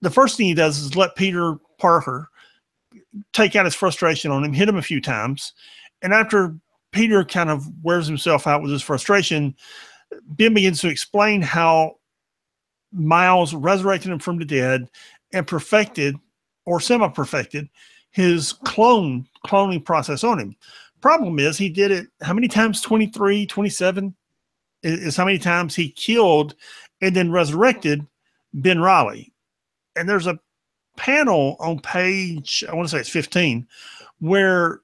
the first thing he does is let Peter Parker take out his frustration on him, hit him a few times. And after Peter kind of wears himself out with his frustration, Ben begins to explain how Miles resurrected him from the dead and perfected or semi-perfected his cloning process on him. Problem is he did it how many times? 23, 27 is how many times he killed and then resurrected Ben Reilly. And there's a panel on page, I want to say it's 15, where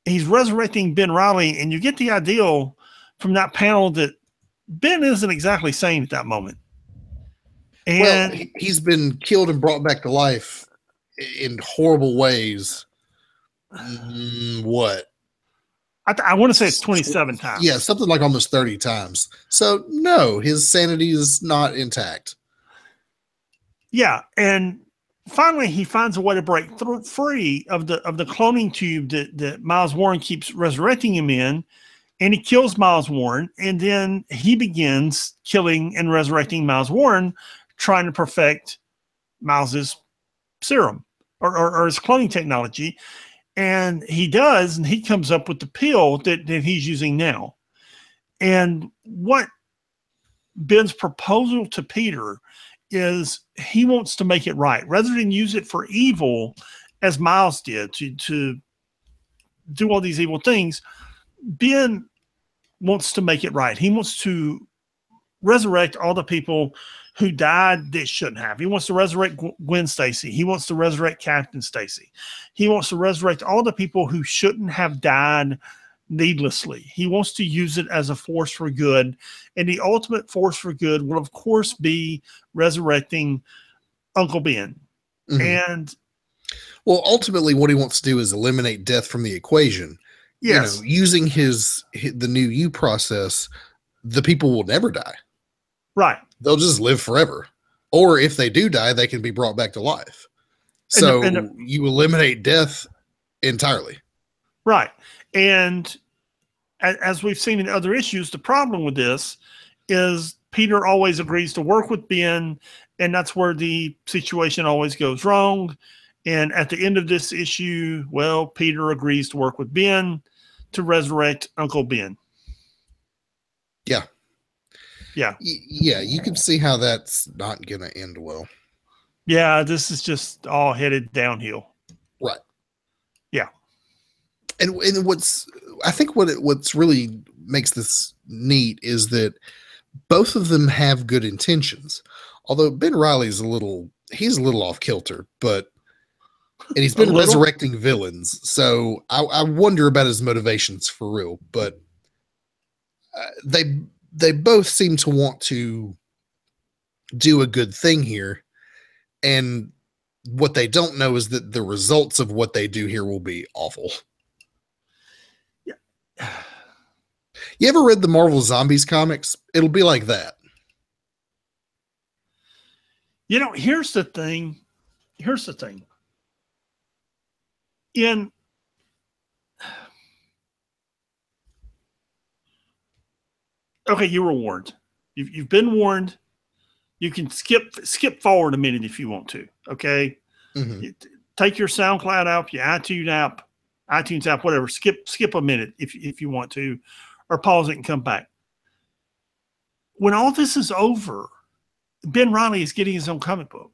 he's resurrecting Ben Reilly, and you get the idea from that panel that Ben isn't exactly sane at that moment. And well, he's been killed and brought back to life in horrible ways. What? I want to say it's 27 times. Yeah, something like almost 30 times. So no, his sanity is not intact. Yeah, and finally he finds a way to break free of the cloning tube that Miles Warren keeps resurrecting him in, and he kills Miles Warren, and then he begins killing and resurrecting Miles Warren, trying to perfect Miles's serum or his cloning technology. And he does, and he comes up with the pill that he's using now. And what Ben's proposal to Peter is he wants to make it right. Rather than use it for evil, as Miles did, to do all these evil things, Ben wants to make it right. He wants to resurrect all the people who died that shouldn't have. He wants to resurrect Gwen Stacy. He wants to resurrect Captain Stacy. He wants to resurrect all the people who shouldn't have died needlessly. He wants to use it as a force for good. And the ultimate force for good will, of course, be resurrecting Uncle Ben. Mm-hmm. And well, ultimately what he wants to do is eliminate death from the equation. Yes. Using the new U process, the people will never die. Right. They'll just live forever. Or if they do die, they can be brought back to life. So you eliminate death entirely. Right. And as we've seen in other issues, the problem with this is Peter always agrees to work with Ben, and that's where the situation always goes wrong. And at the end of this issue, well, Peter agrees to work with Ben to resurrect Uncle Ben. Yeah. Yeah. Yeah, you can see how that's not going to end well. Yeah, this is just all headed downhill. Right. Yeah. And what's really makes this neat is that both of them have good intentions. Although Ben Reilly's a little off kilter, and he's been resurrecting villains. So I wonder about his motivations for real, but they both seem to want to do a good thing here. And what they don't know is that the results of what they do here will be awful. Yeah. You ever read the Marvel Zombies comics? It'll be like that. Here's the thing. Okay, you were warned. You've been warned. You can skip forward a minute if you want to. Okay, take your SoundCloud app, your iTunes app, whatever. Skip a minute if you want to, or pause it and come back. When all this is over, Ben Reilly is getting his own comic book.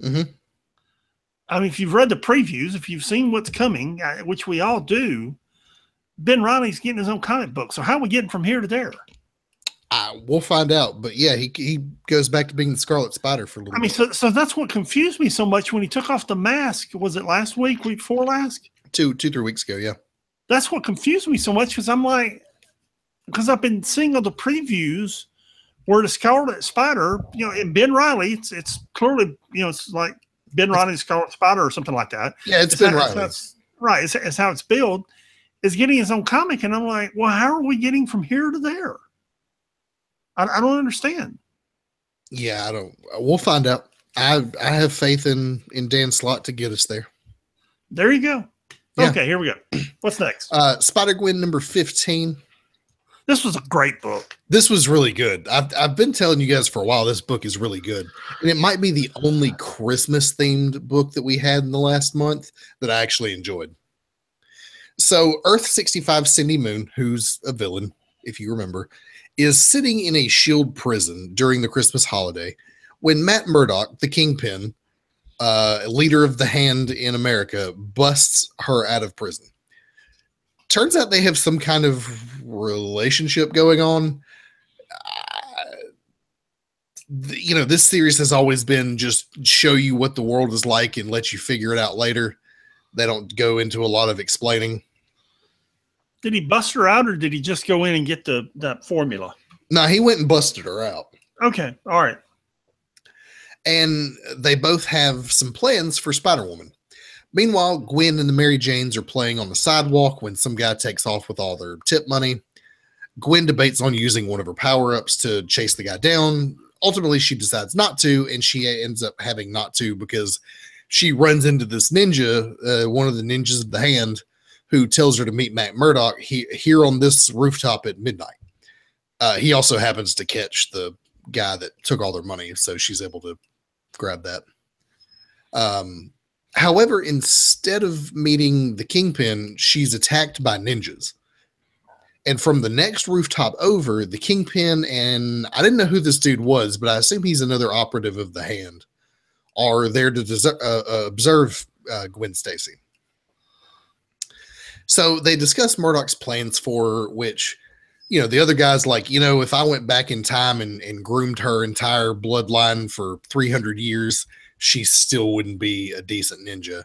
Mm-hmm. I mean, if you've read the previews, if you've seen what's coming, which we all do, Ben Reilly's getting his own comic book. So how are we getting from here to there? We'll find out. But yeah, he goes back to being the Scarlet Spider for a little I mean, bit. so that's what confused me so much when he took off the mask. Was it last week, week before last? 2, 3 weeks ago. Yeah. That's what confused me so much because I'm like, because I've been seeing all the previews where the Scarlet Spider, and Ben Riley, it's clearly, it's like Ben Riley's Scarlet Spider or something like that. Yeah, it's Ben Riley. Right. It's how it's billed. Is getting his own comic. And I'm like, well, how are we getting from here to there? I don't understand. Yeah, I don't. We'll find out. I have faith in Dan Slott to get us there. There you go. Yeah. Okay, here we go. What's next? Spider-Gwen number 15. This was a great book. This was really good. I've been telling you guys for a while this book is really good. And it might be the only Christmas themed book that we had in the last month that I actually enjoyed. So Earth 65 Cindy Moon, who's a villain, if you remember, is sitting in a SHIELD prison during the Christmas holiday when Matt Murdock, the Kingpin, leader of the Hand in America, busts her out of prison. Turns out they have some kind of relationship going on. This series has always been just show you what the world is like and let you figure it out later. They don't go into a lot of explaining. Did he bust her out or did he just go in and get that formula? No, he went and busted her out. Okay. All right. And they both have some plans for Spider-Woman. Meanwhile, Gwen and the Mary Janes are playing on the sidewalk when some guy takes off with all their tip money. Gwen debates on using one of her power-ups to chase the guy down. Ultimately, she decides not to, and she ends up having not to because she runs into this ninja, one of the ninjas of the Hand, who tells her to meet Matt Murdock here on this rooftop at midnight. He also happens to catch the guy that took all their money, so she's able to grab that. However, instead of meeting the Kingpin, she's attacked by ninjas. And from the next rooftop over, the Kingpin and I didn't know who this dude was, but I assume he's another operative of the Hand, are there to observe Gwen Stacy. So they discuss Murdock's plans for which, the other guy's like, if I went back in time and groomed her entire bloodline for 300 years, she still wouldn't be a decent ninja.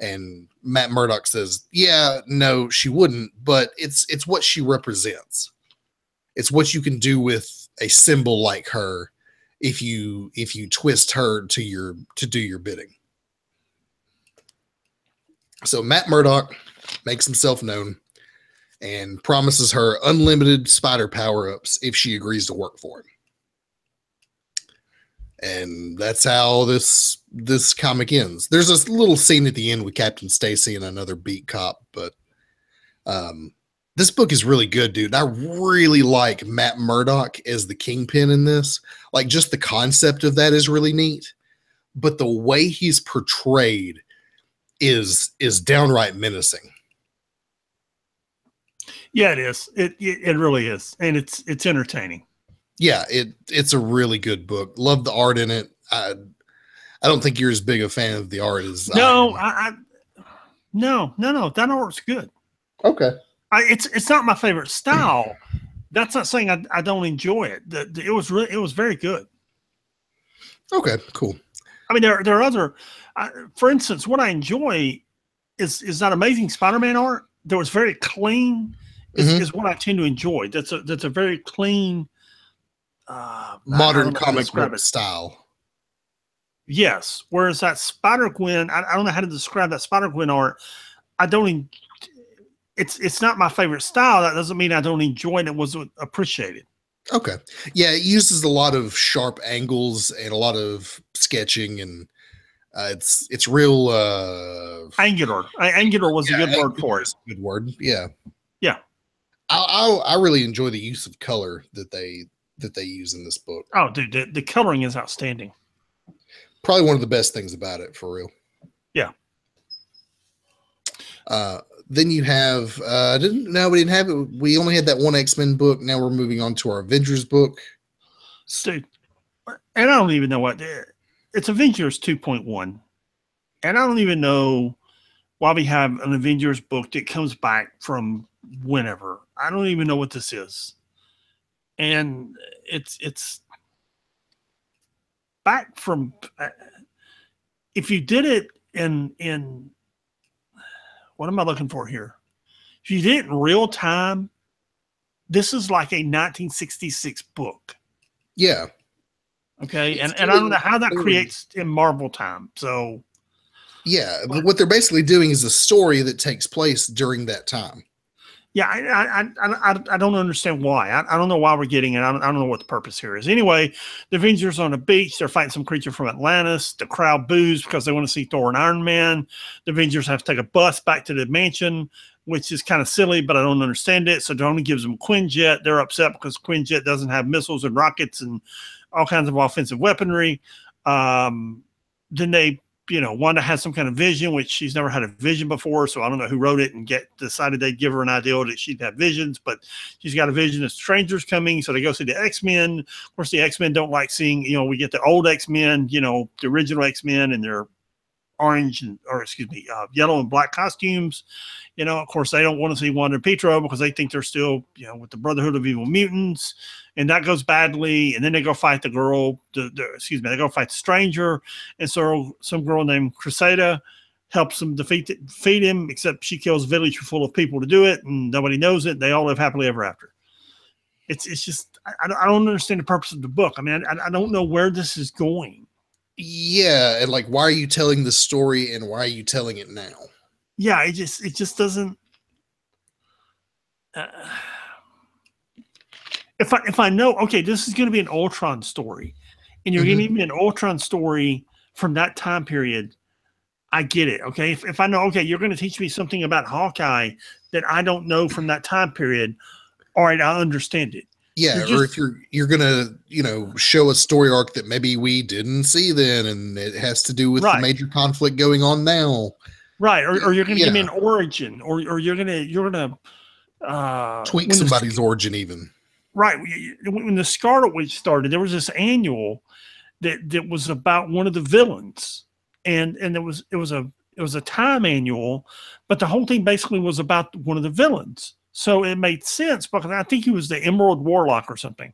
And Matt Murdock says, yeah, no, she wouldn't, but it's what she represents. It's what you can do with a symbol like her if you twist her to do your bidding. So Matt Murdock makes himself known and promises her unlimited spider power-ups if she agrees to work for him. And that's how this comic ends. There's a little scene at the end with Captain Stacy and another beat cop, but this book is really good, dude. I really like Matt Murdock as the Kingpin in this. Like, just the concept of that is really neat, but the way he's portrayed is downright menacing. Yeah, it is. It really is, and it's entertaining. Yeah, it's a really good book. Love the art in it. I don't think you're as big a fan of the art as no. No. That art's good. Okay. It's not my favorite style. That's not saying I don't enjoy it. It was very good. Okay, cool. I mean, there are other. For instance, what I enjoy is that Amazing Spider-Man art. That was very clean. Is what I tend to enjoy. That's a very clean. Modern comic book style. Yes. Whereas that Spider-Gwen, I don't know how to describe that Spider-Gwen art. I don't. It's not my favorite style. That doesn't mean I don't enjoy it. It wasn't appreciated. Okay. Yeah, it uses a lot of sharp angles and a lot of sketching, and it's real angular. Angular was a good word for it. Good word. Yeah. Yeah. I really enjoy the use of color that they use in this book. Oh, dude, the coloring is outstanding. Probably one of the best things about it, for real. Yeah. Then you have we didn't have it. We only had that one X-Men book. Now we're moving on to our Avengers book. Dude, and I don't even know what it's Avengers 2.1. And I don't even know why we have an Avengers book that comes back from whenever. I don't even know what this is. and it's back from if you did it in what am I looking for here? If you did it in real time, this is like a 1966 book. Yeah. Okay. And I don't know how that creates in Marvel time. So yeah, but what they're basically doing is a story that takes place during that time. yeah, I don't understand why. I don't know why we're getting it. I don't know what the purpose here is. Anyway, the Avengers on a beach. They're fighting some creature from Atlantis. The crowd boos because they want to see Thor and Iron Man. The Avengers have to take a bus back to the mansion, which is kind of silly, but I don't understand it. So Tony gives them Quinjet. They're upset because Quinjet doesn't have missiles and rockets and all kinds of offensive weaponry. Then they, Wanda has some kind of vision, which she's never had a vision before. So I don't know who wrote it and decided they'd give her an idea that she'd have visions, but she's got a vision of strangers coming. So they go see the X-Men. Of course, the X-Men don't like seeing, we get the old X-Men, the original X-Men and their yellow and black costumes. Of course, they don't want to see Wanda and Pietro because they think they're still, with the Brotherhood of Evil Mutants, and that goes badly. And then they go fight the girl, they go fight the stranger. And so some girl named Cressida helps them defeat him, except she kills a village full of people to do it, and nobody knows it. They all live happily ever after. It's just, I don't understand the purpose of the book. I mean, I don't know where this is going. Yeah, and like, why are you telling this story, and why are you telling it now? Yeah, it just doesn't. If I know, okay, this is going to be an Ultron story, and you're going to give me an Ultron story from that time period, I get it. Okay, if I know, okay, you're going to teach me something about Hawkeye that I don't know from that time period, all right, I understand it. Yeah, or if you're gonna, show a story arc that maybe we didn't see then, and it has to do with the major conflict going on now. Right, or you're gonna give me an origin, or you're gonna tweak somebody's origin even. Right. When the Scarlet Witch started, there was this annual that was about one of the villains. And it was a time annual, but the whole thing basically was about one of the villains. So it made sense because I think he was the Emerald Warlock or something.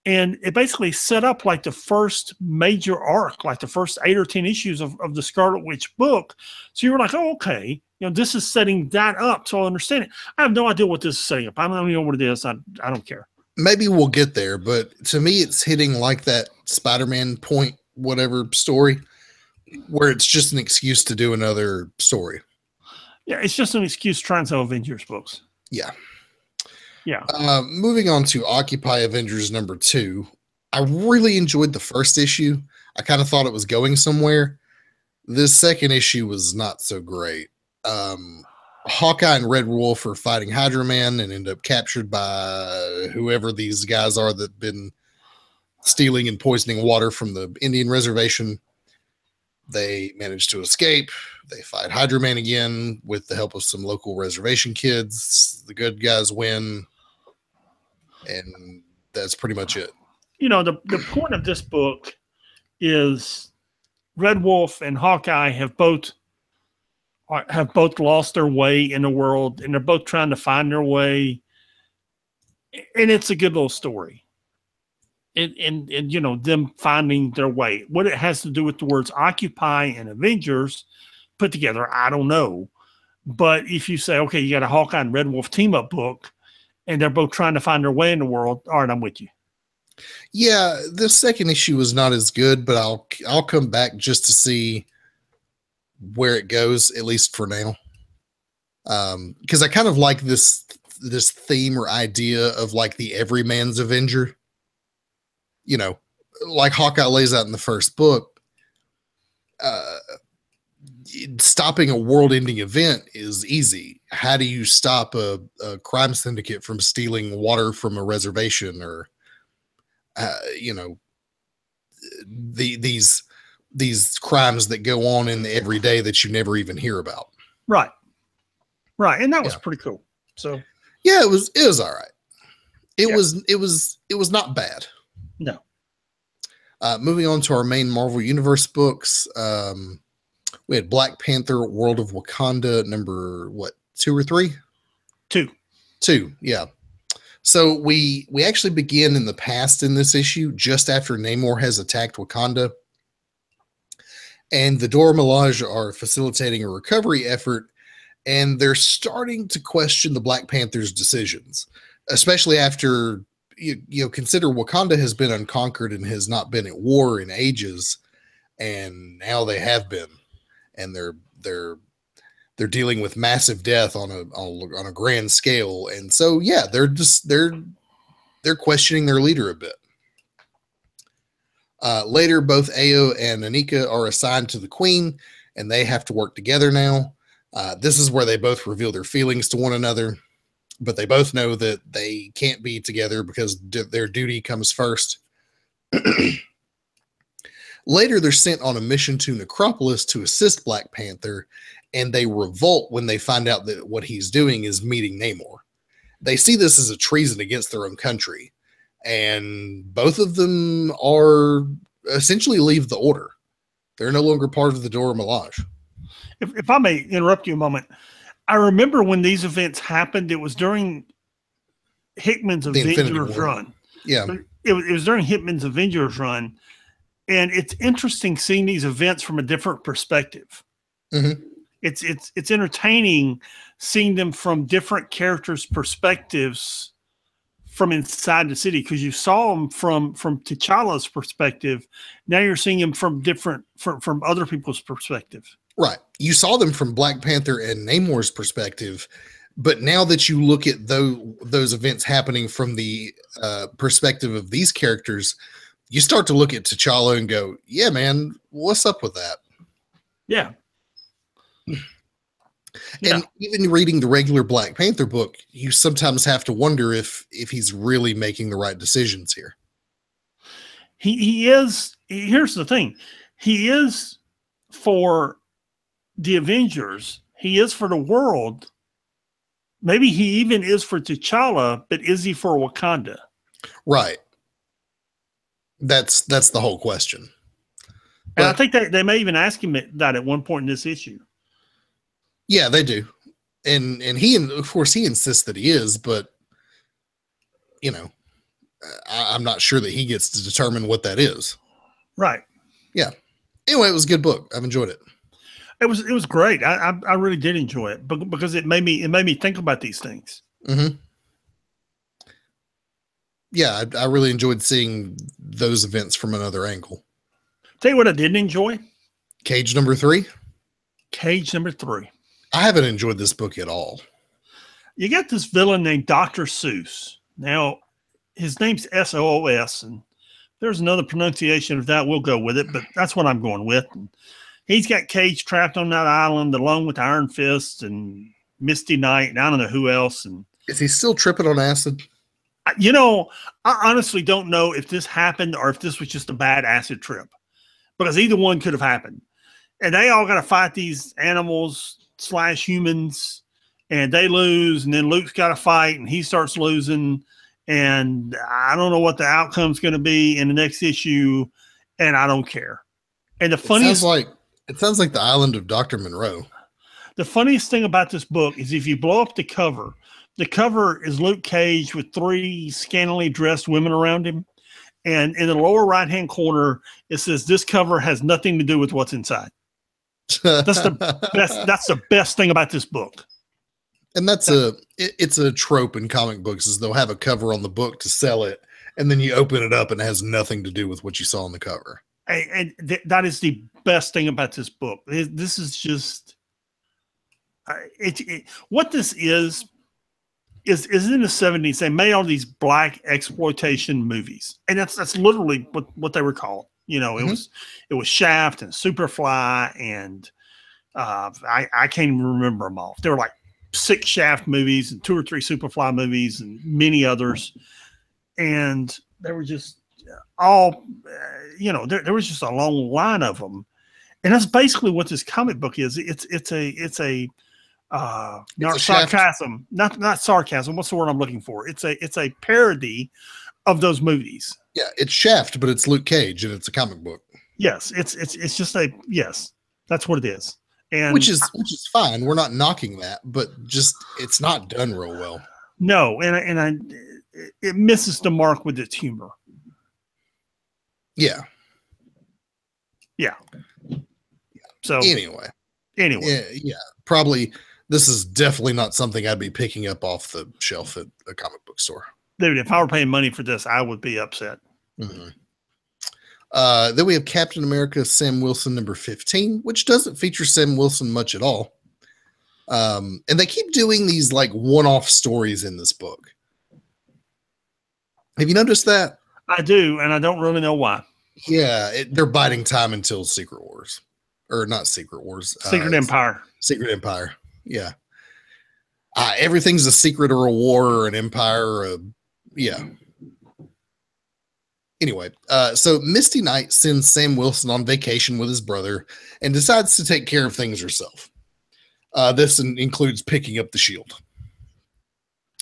And it basically set up like the first major arc, like the first 8 or 10 issues of the Scarlet Witch book. So you were like, oh, okay, this is setting that up. So I understand it. I have no idea what this is setting up. I don't even know what it is. I don't care. Maybe we'll get there, but to me, it's hitting like that Spider-Man point, whatever story, where it's just an excuse to do another story. Yeah, it's just an excuse to try and sell Avengers books. Yeah. Yeah. Moving on to Occupy Avengers #2. I really enjoyed the first issue. I kind of thought it was going somewhere. This second issue was not so great. Hawkeye and Red Wolf are fighting Hydra Man and end up captured by whoever these guys are that have been stealing and poisoning water from the Indian reservation. They manage to escape. They fight Hydra Man again with the help of some local reservation kids. The good guys win. And that's pretty much it. The point of this book is Red Wolf and Hawkeye have both lost their way in the world, and they're both trying to find their way. And it's a good little story. And them finding their way. What it has to do with the words Occupy and Avengers put together, I don't know. But if you say, okay, you got a Hawkeye and Red Wolf team up book, and they're both trying to find their way in the world, all right, I'm with you. Yeah, the second issue was not as good, but I'll come back just to see where it goes, at least for now. Because I kind of like this theme or idea of like the everyman's Avenger. Like Hawkeye lays out in the first book, stopping a world-ending event is easy. How do you stop a crime syndicate from stealing water from a reservation, or these crimes that go on in the everyday that you never even hear about? Right, and that was pretty cool. So yeah, it was all right. It was not bad. No. Moving on to our main Marvel Universe books. We had Black Panther, World of Wakanda, number 2 or 3? 2. 2, yeah. So we actually begin in the past in this issue, just after Namor has attacked Wakanda, and the Dora Milaje are facilitating a recovery effort, and they're starting to question the Black Panther's decisions, especially after consider Wakanda has been unconquered and has not been at war in ages, and now they have been, and they're dealing with massive death on a grand scale, and so yeah, they're questioning their leader a bit. Later, both Ayo and Anika are assigned to the Queen, and they have to work together now. This is where they both reveal their feelings to one another, but they both know that they can't be together because their duty comes first. Later, they're sent on a mission to Necropolis to assist Black Panther, and they revolt when they find out that what he's doing is meeting Namor. They see this as a treason against their own country, and both of them are essentially leave the order. They're no longer part of the Dora Milaje. If I may interrupt you a moment, I remember when these events happened, it was during Hickman's Avengers run. Yeah. It was during Hickman's Avengers run, and it's interesting seeing these events from a different perspective. Mm-hmm. It's entertaining seeing them from different characters' perspectives from inside the city, because you saw them from T'Challa's perspective. Now you're seeing them from other people's perspective. Right. You saw them from Black Panther and Namor's perspective, but now that you look at those events happening from the perspective of these characters, you start to look at T'Challa and go, yeah, man, what's up with that? Yeah. And even reading the regular Black Panther book, you sometimes have to wonder if he's really making the right decisions here. He is. Here's the thing. He is for the Avengers. He is for the world. Maybe he even is for T'Challa, but is he for Wakanda? Right. That's the whole question. And I think that they may even ask him that at one point in this issue. Yeah, they do. And of course he insists that he is, but I'm not sure that he gets to determine what that is. Right. Yeah. Anyway, it was a good book. I've enjoyed it. It was great. I really did enjoy it because it made me think about these things. Mm-hmm. Yeah, I really enjoyed seeing those events from another angle. Tell you what I didn't enjoy. Cage number 3. Cage number 3. I haven't enjoyed this book at all. You got this villain named Dr. Seuss. Now, his name's SOOS, and there's another pronunciation of that. We'll go with it, but that's what I'm going with. And he's got Cage trapped on that island along with Iron Fist and Misty Knight, and I don't know who else. And is he still tripping on acid? I honestly don't know if this happened or if this was just a bad acid trip, because either one could have happened. And they all got to fight these animals / humans, and they lose, and then Luke's got to fight, and he starts losing, and I don't know what the outcome's going to be in the next issue, and I don't care. And the funniest, it sounds like the island of Dr. Monroe. The funniest thing about this book is if you blow up the cover is Luke Cage with 3 scantily dressed women around him, and in the lower right hand corner it says this cover has nothing to do with what's inside. That's the best thing about this book. And it's a trope in comic books, is they'll have a cover on the book to sell it, and then you open it up and it has nothing to do with what you saw on the cover. And that is the best thing about this book. This is just what this is in the 70s. They made all these black exploitation movies, and that's literally what they were called. It was Shaft and Superfly, and I can't even remember them all. There were like 6 Shaft movies and 2 or 3 Superfly movies and many others, and they were just all there was just a long line of them, and that's basically what this comic book is. It's a sarcasm, not sarcasm. What's the word I'm looking for? It's a parody of those movies. Yeah, it's Shaft, but it's Luke Cage, and it's a comic book. Yes, it's just yes, that's what it is. And which is fine. We're not knocking that, but just it's not done real well. No, and it misses the mark with its humor. Yeah. Yeah. So Anyway. Yeah. Probably this is definitely not something I'd be picking up off the shelf at a comic book store. Dude, if I were paying money for this, I would be upset. Mm-hmm. Then we have Captain America Sam Wilson number 15, which doesn't feature Sam Wilson much at all. And they keep doing these like one-off stories in this book. Have you noticed that? I do, and I don't really know why. Yeah, they're biding time until Secret Wars. Or not Secret Wars. Secret Empire. Secret Empire. Yeah. Everything's a secret or a war or an empire. Or yeah. Anyway, so Misty Knight sends Sam Wilson on vacation with his brother and decides to take care of things herself. This includes picking up the shield.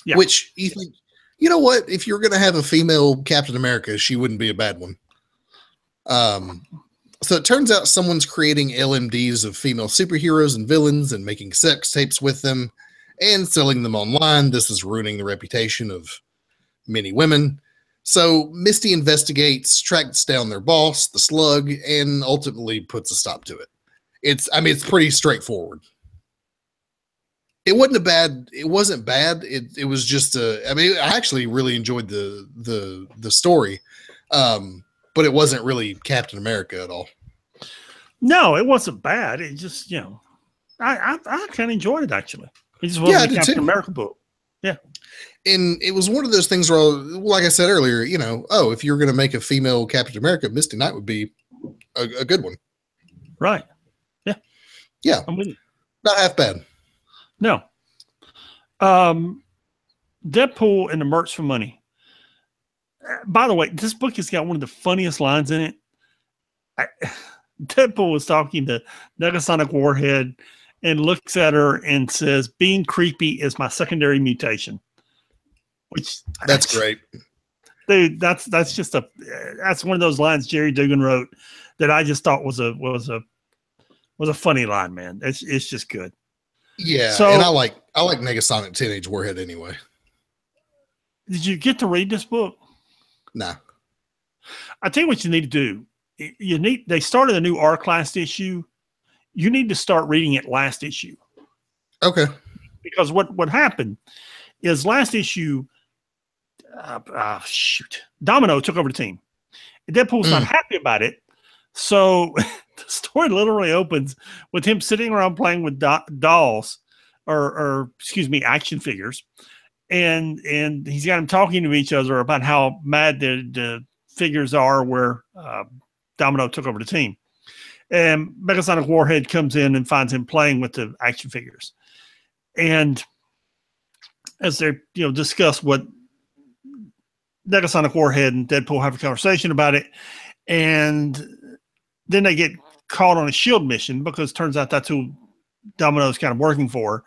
Yeah. Which you think, you know what? If you're going to have a female Captain America, she wouldn't be a bad one. So it turns out someone's creating LMDs of female superheroes and villains and making sex tapes with them and selling them online. This is ruining the reputation of many women. So Misty investigates, tracks down their boss, the Slug, and ultimately puts a stop to it. It's pretty straightforward. It wasn't bad. It was just I actually really enjoyed the story. But it wasn't really Captain America at all. No, it wasn't bad. It just, I kind of enjoyed it actually. It just wasn't a Captain America book. Yeah. And it was one of those things where, like I said earlier, if you're going to make a female Captain America, Misty Knight would be a good one. Right. Yeah. Yeah. I'm with you. Not half bad. No. Deadpool and the Merch for Money. By the way, this book has got one of the funniest lines in it. Deadpool was talking to Negasonic Warhead and looks at her and says, "Being creepy is my secondary mutation." Which that's great, dude. That's one of those lines Jerry Dugan wrote that I just thought was a funny line, man. It's just good. Yeah, so, and I like Negasonic Teenage Warhead anyway. Did you get to read this book? Nah. I tell you what you need to do. They started a new arc last issue. You need to start reading it last issue. Okay. Because what happened is last issue, Domino took over the team. And Deadpool's not happy about it. So the story literally opens with him sitting around playing with dolls or action figures. And he's got them talking to each other about how mad the figures are where Domino took over the team. And Megasonic Warhead comes in and finds him playing with the action figures. And as they discuss what Megasonic Warhead and Deadpool have a conversation about it, and then they get called on a SHIELD mission because it turns out that's who Domino's kind of working for.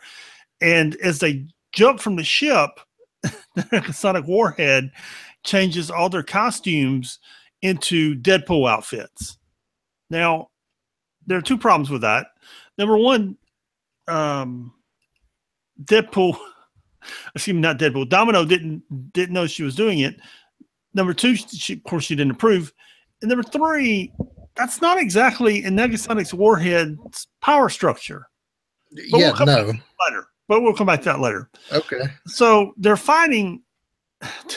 And as they jump from the ship, the Sonic Warhead changes all their costumes into Deadpool outfits. Now, there are two problems with that. Number one, Domino didn't know she was doing it. Number two, she didn't approve. And number three, that's not exactly in Negasonic Warhead's power structure. But we'll come back to that later. Okay. So they're fighting.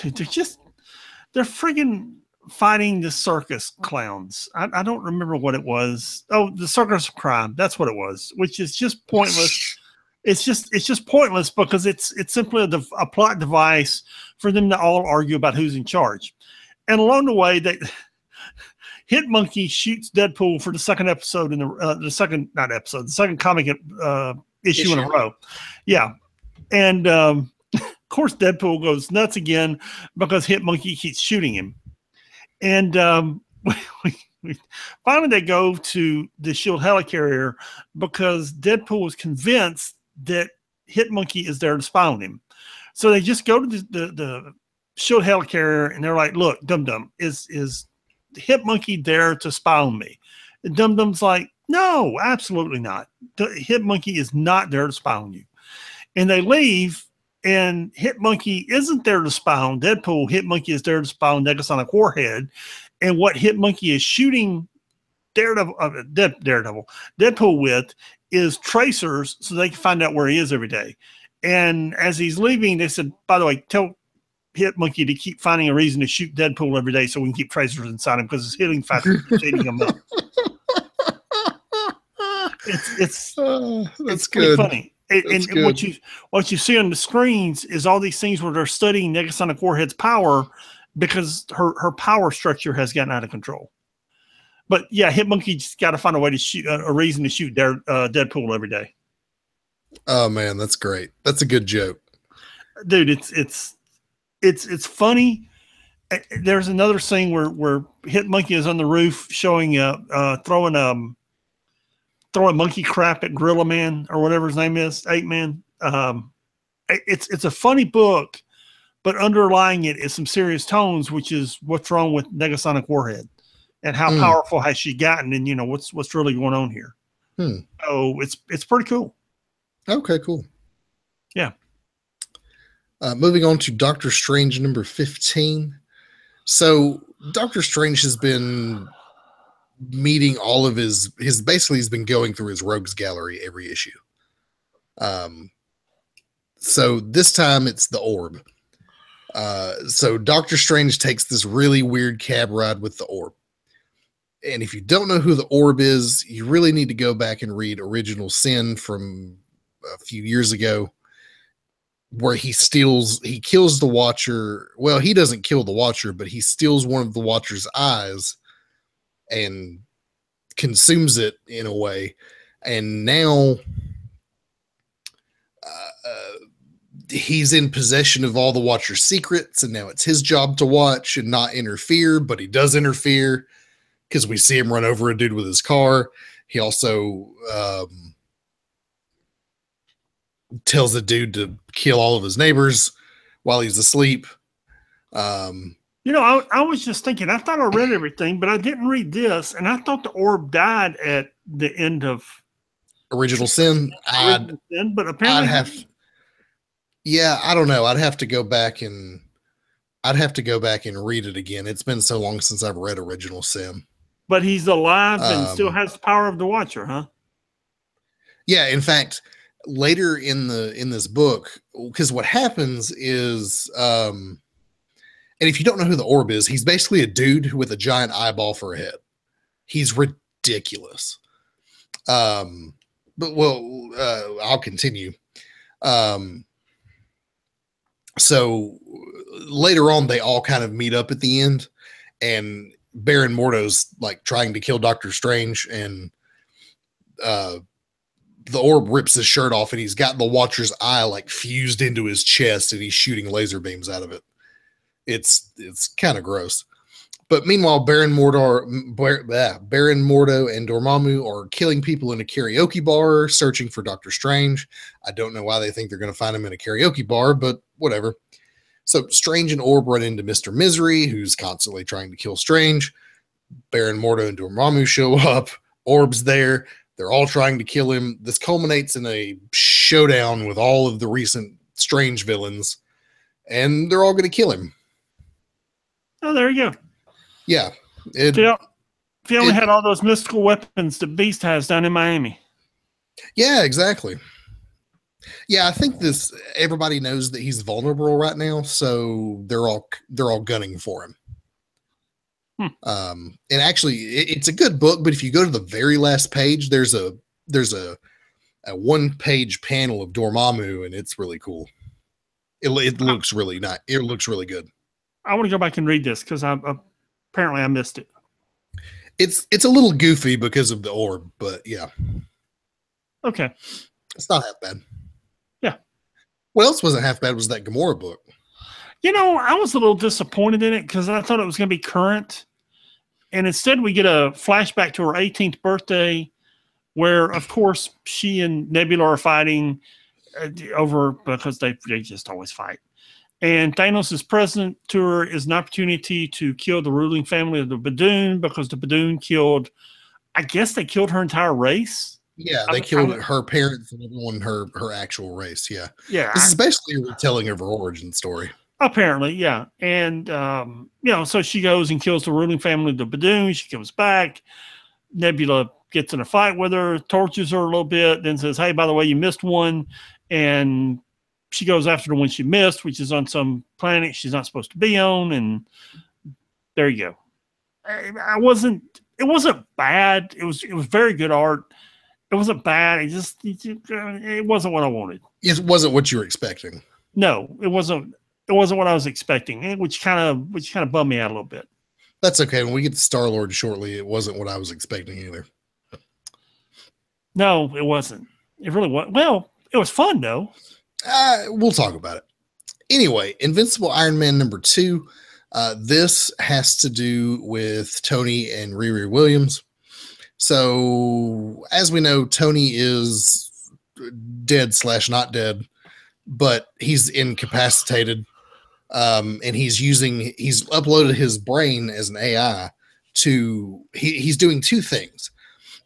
They're friggin' fighting the circus clowns. I don't remember what it was. Oh, the Circus of Crime. That's what it was, which is just pointless. It's just pointless because it's simply a plot device for them to all argue about who's in charge. And along the way, Hit Monkey shoots Deadpool for the second episode in the second comic issue in a row. Yeah. And of course, Deadpool goes nuts again because Hit Monkey keeps shooting him. And finally, they go to the SHIELD helicarrier because Deadpool was convinced that Hit Monkey is there to spy on him. So they just go to the SHIELD helicarrier and they're like, "Look, Dum Dum, is Hit Monkey there to spy on me?" And Dum Dum's like, "No, absolutely not. The Hit Monkey is not there to spy on you." And they leave, And Hit Monkey isn't there to spy on Deadpool. Hit Monkey is there to spy on Negasonic Warhead. And what Hit Monkey is shooting Deadpool with is tracers so they can find out where he is every day. And as he's leaving, they said, by the way, tell Hit Monkey to keep finding a reason to shoot Deadpool every day so we can keep tracers inside him because his hitting factor keeps eating him up. It's that's pretty good. Funny. And good. What you see on the screens is all these things where they're studying Negasonic Warhead's power because her power structure has gotten out of control. But yeah, Hit Monkey just got to find a way to shoot a reason to shoot Deadpool every day. Oh man, that's great. That's a good joke, dude. It's funny. There's another scene where Hit Monkey is on the roof showing throwing monkey crap at Gorilla Man or whatever his name is, Ape Man. It's a funny book, but underlying it is some serious tones, which is what's wrong with Negasonic Warhead and how powerful has she gotten, and what's really going on here. So it's pretty cool. Okay, cool. Yeah. Moving on to Doctor Strange number 15. So Doctor Strange has been meeting all of his basically he's been going through his rogues gallery every issue. So this time it's the orb. So Doctor Strange takes this really weird cab ride with the orb. And if you don't know who the orb is, you really need to go back and read Original Sin from a few years ago, where he kills the Watcher. Well, he doesn't kill the Watcher, but he steals one of the Watcher's eyes and consumes it in a way. And now he's in possession of all the Watcher's secrets, and now it's his job to watch and not interfere, but he does interfere because we see him run over a dude with his car. He also tells the dude to kill all of his neighbors while he's asleep. I was just thinking, I thought I read everything, but I didn't read this, and I thought the orb died at the end of Original Sin. But apparently I don't know. I'd have to go back and read it again. It's been so long since I've read Original Sin. But he's alive and still has the power of the Watcher, huh? Yeah, in fact, later in this book, because what happens is, and if you don't know who the orb is, he's basically a dude with a giant eyeball for a head. He's ridiculous. I'll continue. So later on, they all kind of meet up at the end, and Baron Mordo's like trying to kill Doctor Strange, and the orb rips his shirt off, and he's got the Watcher's eye like fused into his chest, and he's shooting laser beams out of it. It's kind of gross. But meanwhile, Baron Mordo and Dormammu are killing people in a karaoke bar, searching for Doctor Strange. I don't know why they think they're going to find him in a karaoke bar, but whatever. So Strange and Orb run into Mr. Misery, who's constantly trying to kill Strange. Baron Mordo and Dormammu show up. Orb's there. They're all trying to kill him. This culminates in a showdown with all of the recent Strange villains, and they're all going to kill him. Oh, there you go. Yeah. If you only had all those mystical weapons that Beast has down in Miami. Yeah, exactly. Yeah, I think everybody knows that he's vulnerable right now, so they're all gunning for him. And actually, it's a good book, but if you go to the very last page, there's a 1-page panel of Dormammu, and it's really cool. It looks really nice. It looks really good. I want to go back and read this because apparently I missed it. It's a little goofy because of the orb, but yeah. Okay. It's not half bad. Yeah. What else wasn't half bad was that Gamora book. I was a little disappointed in it because I thought it was going to be current. And instead we get a flashback to her 18th birthday where, of course, she and Nebula are fighting over because they just always fight. And Thanos' present to her is an opportunity to kill the ruling family of the Badoon because the Badoon killed, I guess they killed her entire race. Yeah, they I'm, killed I'm, her parents and everyone her actual race. Yeah, this yeah, is basically a retelling of her origin story. apparently, yeah. And, so she goes and kills the ruling family of the Badoon. She comes back. Nebula gets in a fight with her, tortures her a little bit, then says, "Hey, by the way, you missed one." And she goes after the one she missed, which is on some planet she's not supposed to be on. And there you go. It wasn't bad. It was very good art. It wasn't bad. It wasn't what I wanted. It wasn't what you were expecting. No, it wasn't. It wasn't what I was expecting, which kind of bummed me out a little bit. That's okay. When we get to Star Lord shortly, it wasn't what I was expecting either. No, it wasn't. It really was. Well, it was fun though. We'll talk about it. Anyway, Invincible Iron Man #2. This has to do with Tony and Riri Williams. So, as we know, Tony is dead / not dead, but he's incapacitated. And he's uploaded his brain as an AI he's doing two things.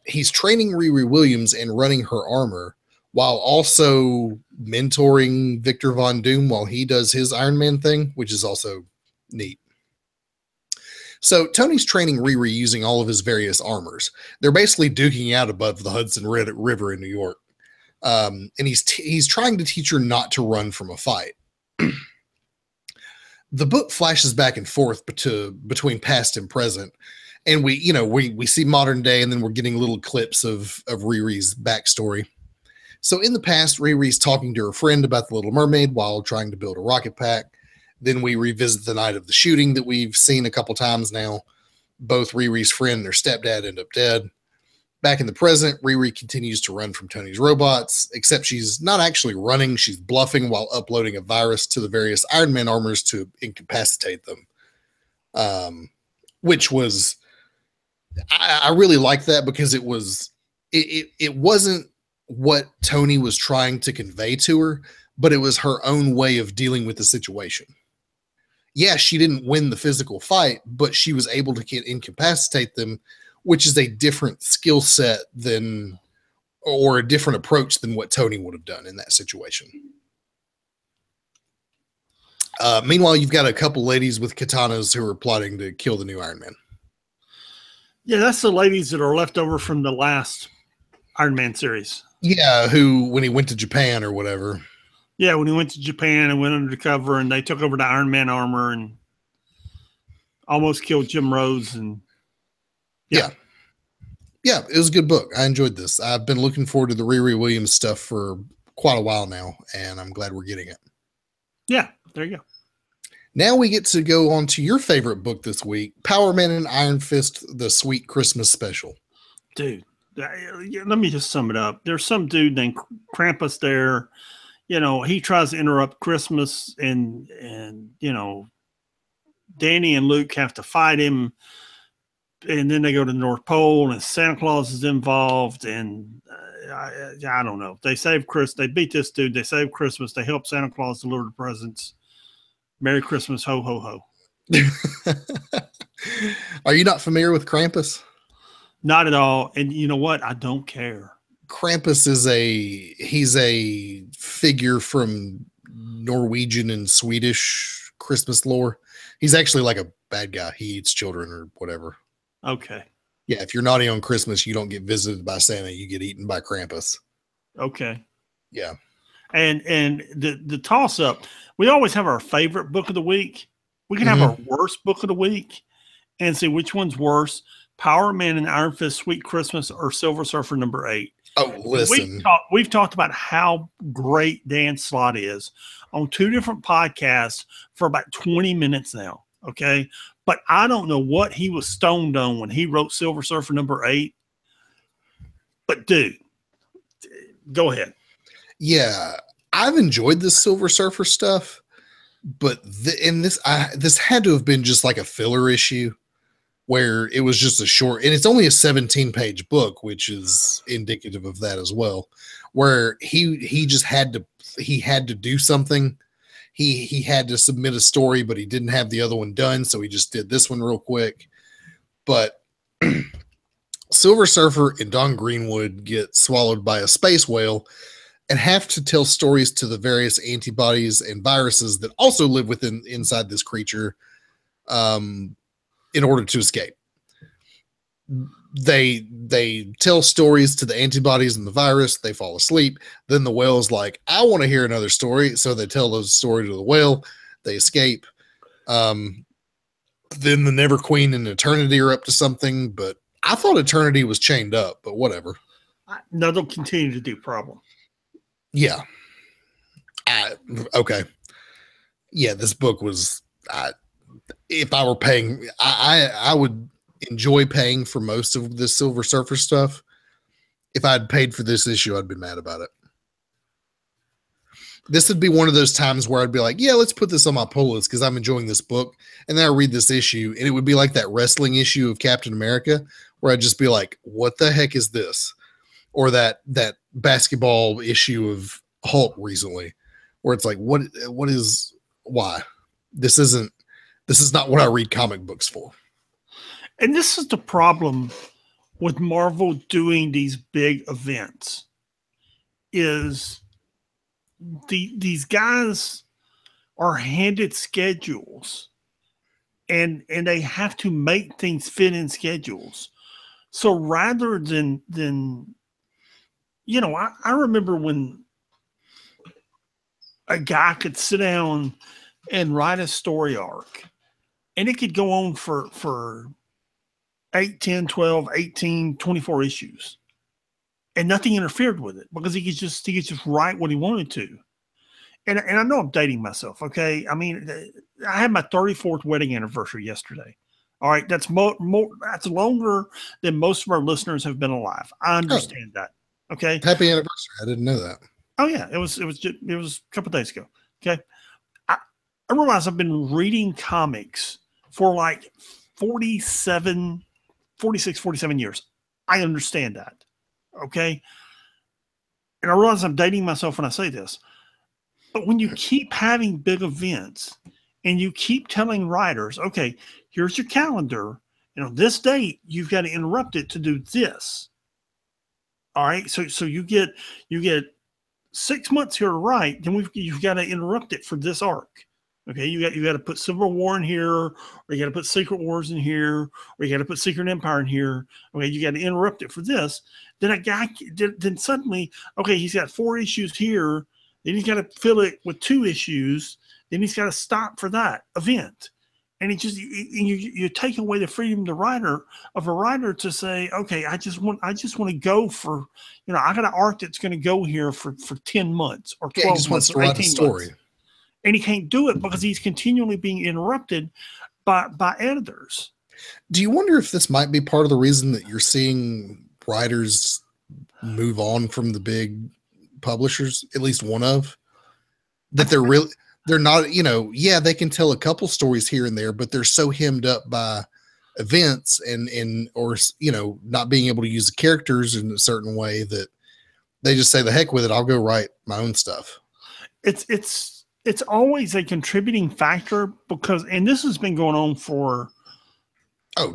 He's training Riri Williams and running her armor while also mentoring Victor Von Doom while he does his Iron Man thing, which is also neat. So Tony's training Riri using all of his various armors. They're basically duking out above the Hudson River in New York. And he's trying to teach her not to run from a fight. The book flashes back and forth between past and present. And we see modern day, and then we're getting little clips of Riri's backstory. So in the past, Riri's talking to her friend about the Little Mermaid while trying to build a rocket pack. Then we revisit the night of the shooting that we've seen a couple times now. Both Riri's friend and her stepdad end up dead. Back in the present, Riri continues to run from Tony's robots, except she's not actually running. She's bluffing while uploading a virus to the various Iron Man armors to incapacitate them. Which was, I really like that because it wasn't what Tony was trying to convey to her, but it was her own way of dealing with the situation. Yeah, she didn't win the physical fight, but she was able to incapacitate them, which is a different skill set or a different approach than what Tony would have done in that situation. Meanwhile, you've got a couple ladies with katanas who are plotting to kill the new Iron Man. Yeah, that's the ladies that are left over from the last Iron Man series. Yeah, when he went to Japan or whatever. Yeah, when he went to Japan and went undercover, and they took over the Iron Man armor and almost killed Jim Rhodes. And yeah, it was a good book. I enjoyed this. I've been looking forward to the Riri Williams stuff for quite a while now, and I'm glad we're getting it. Yeah, there you go. Now we get to go on to your favorite book this week, Power Man and Iron Fist, the Sweet Christmas Special. Dude, let me just sum it up. There's some dude named Krampus there. He tries to interrupt Christmas, and Danny and Luke have to fight him. And then they go to the North Pole, and Santa Claus is involved. And I don't know. They save Chris. They beat this dude. They save Christmas. They help Santa Claus deliver the presents. Merry Christmas, ho, ho, ho. Are you not familiar with Krampus? Not at all. And you know what? I don't care. Krampus he's a figure from Norwegian and Swedish Christmas lore. He's actually like a bad guy. He eats children or whatever. Okay. Yeah, if you're naughty on Christmas, you don't get visited by Santa. You get eaten by Krampus. Okay. Yeah. And the toss up, we always have our favorite book of the week. We can have our worst book of the week and see which one's worse. Power Man and Iron Fist, Sweet Christmas, or Silver Surfer #8. Oh, listen. We've talked about how great Dan Slott is on two different podcasts for about 20 minutes now. Okay. But I don't know what he was stoned on when he wrote Silver Surfer #8. But dude, go ahead. Yeah. I've enjoyed the Silver Surfer stuff, but this had to have been just like a filler issue where it was just a short, and it's only a 17-page book, which is indicative of that as well, where he just had to do something. He had to submit a story, but he didn't have the other one done, so he just did this one real quick. But Silver Surfer and Don Greenwood get swallowed by a space whale and have to tell stories to the various antibodies and viruses that also live inside this creature in order to escape. They tell stories to the antibodies and the virus. They fall asleep. Then the whale's like, I want to hear another story. So they tell those stories to the whale. They escape. Then the Never Queen and Eternity are up to something, but I thought Eternity was chained up, but whatever. No, they'll continue to do problem. Yeah. Okay. Yeah, this book was, if I were paying, I would enjoy paying for most of the Silver Surfer stuff. If I'd paid for this issue, I'd be mad about it. This would be one of those times where I'd be like, yeah, let's put this on my pull list because I'm enjoying this book. And then I read this issue and it would be like that wrestling issue of Captain America where I'd just be like, what the heck is this? Or that basketball issue of Hulk recently where it's like, why? This is not what I read comic books for. And this is the problem with Marvel doing these big events is these guys are handed schedules and they have to make things fit in schedules. So rather than I remember when a guy could sit down and write a story arc and it could go on for 8, 10, 12, 18, 24 issues. And nothing interfered with it because he could just write what he wanted to. And I know I'm dating myself, okay? I mean, I had my 34th wedding anniversary yesterday. All right, that's that's longer than most of our listeners have been alive. I understand that. Okay. Happy anniversary. I didn't know that. Oh yeah, it was a couple of days ago. Okay. I realize I've been reading comics for like 46, 47 years. I understand that. Okay. And I realize I'm dating myself when I say this, but when you keep having big events and you keep telling writers, okay, here's your calendar, this date, you've got to interrupt it to do this. All right. So you get 6 months here to write, then you've got to interrupt it for this arc. Okay, you got to put Civil War in here, or you got to put Secret Wars in here, or you got to put Secret Empire in here. Okay, you got to interrupt it for this. Then suddenly, okay, he's got 4 issues here. Then he's got to fill it with 2 issues. Then he's got to stop for that event, and you take away the freedom of a writer to say, okay, I just want to go for, I got an arc that's going to go here for 10 months or 12 months or 18 months. And he can't do it because he's continually being interrupted by editors. Do you wonder if this might be part of the reason that you're seeing writers move on from the big publishers, at least one of, that they're not, they can tell a couple stories here and there, but they're so hemmed up by events or not being able to use the characters in a certain way that they just say the heck with it. I'll go write my own stuff. It's always a contributing factor because, and this has been going on for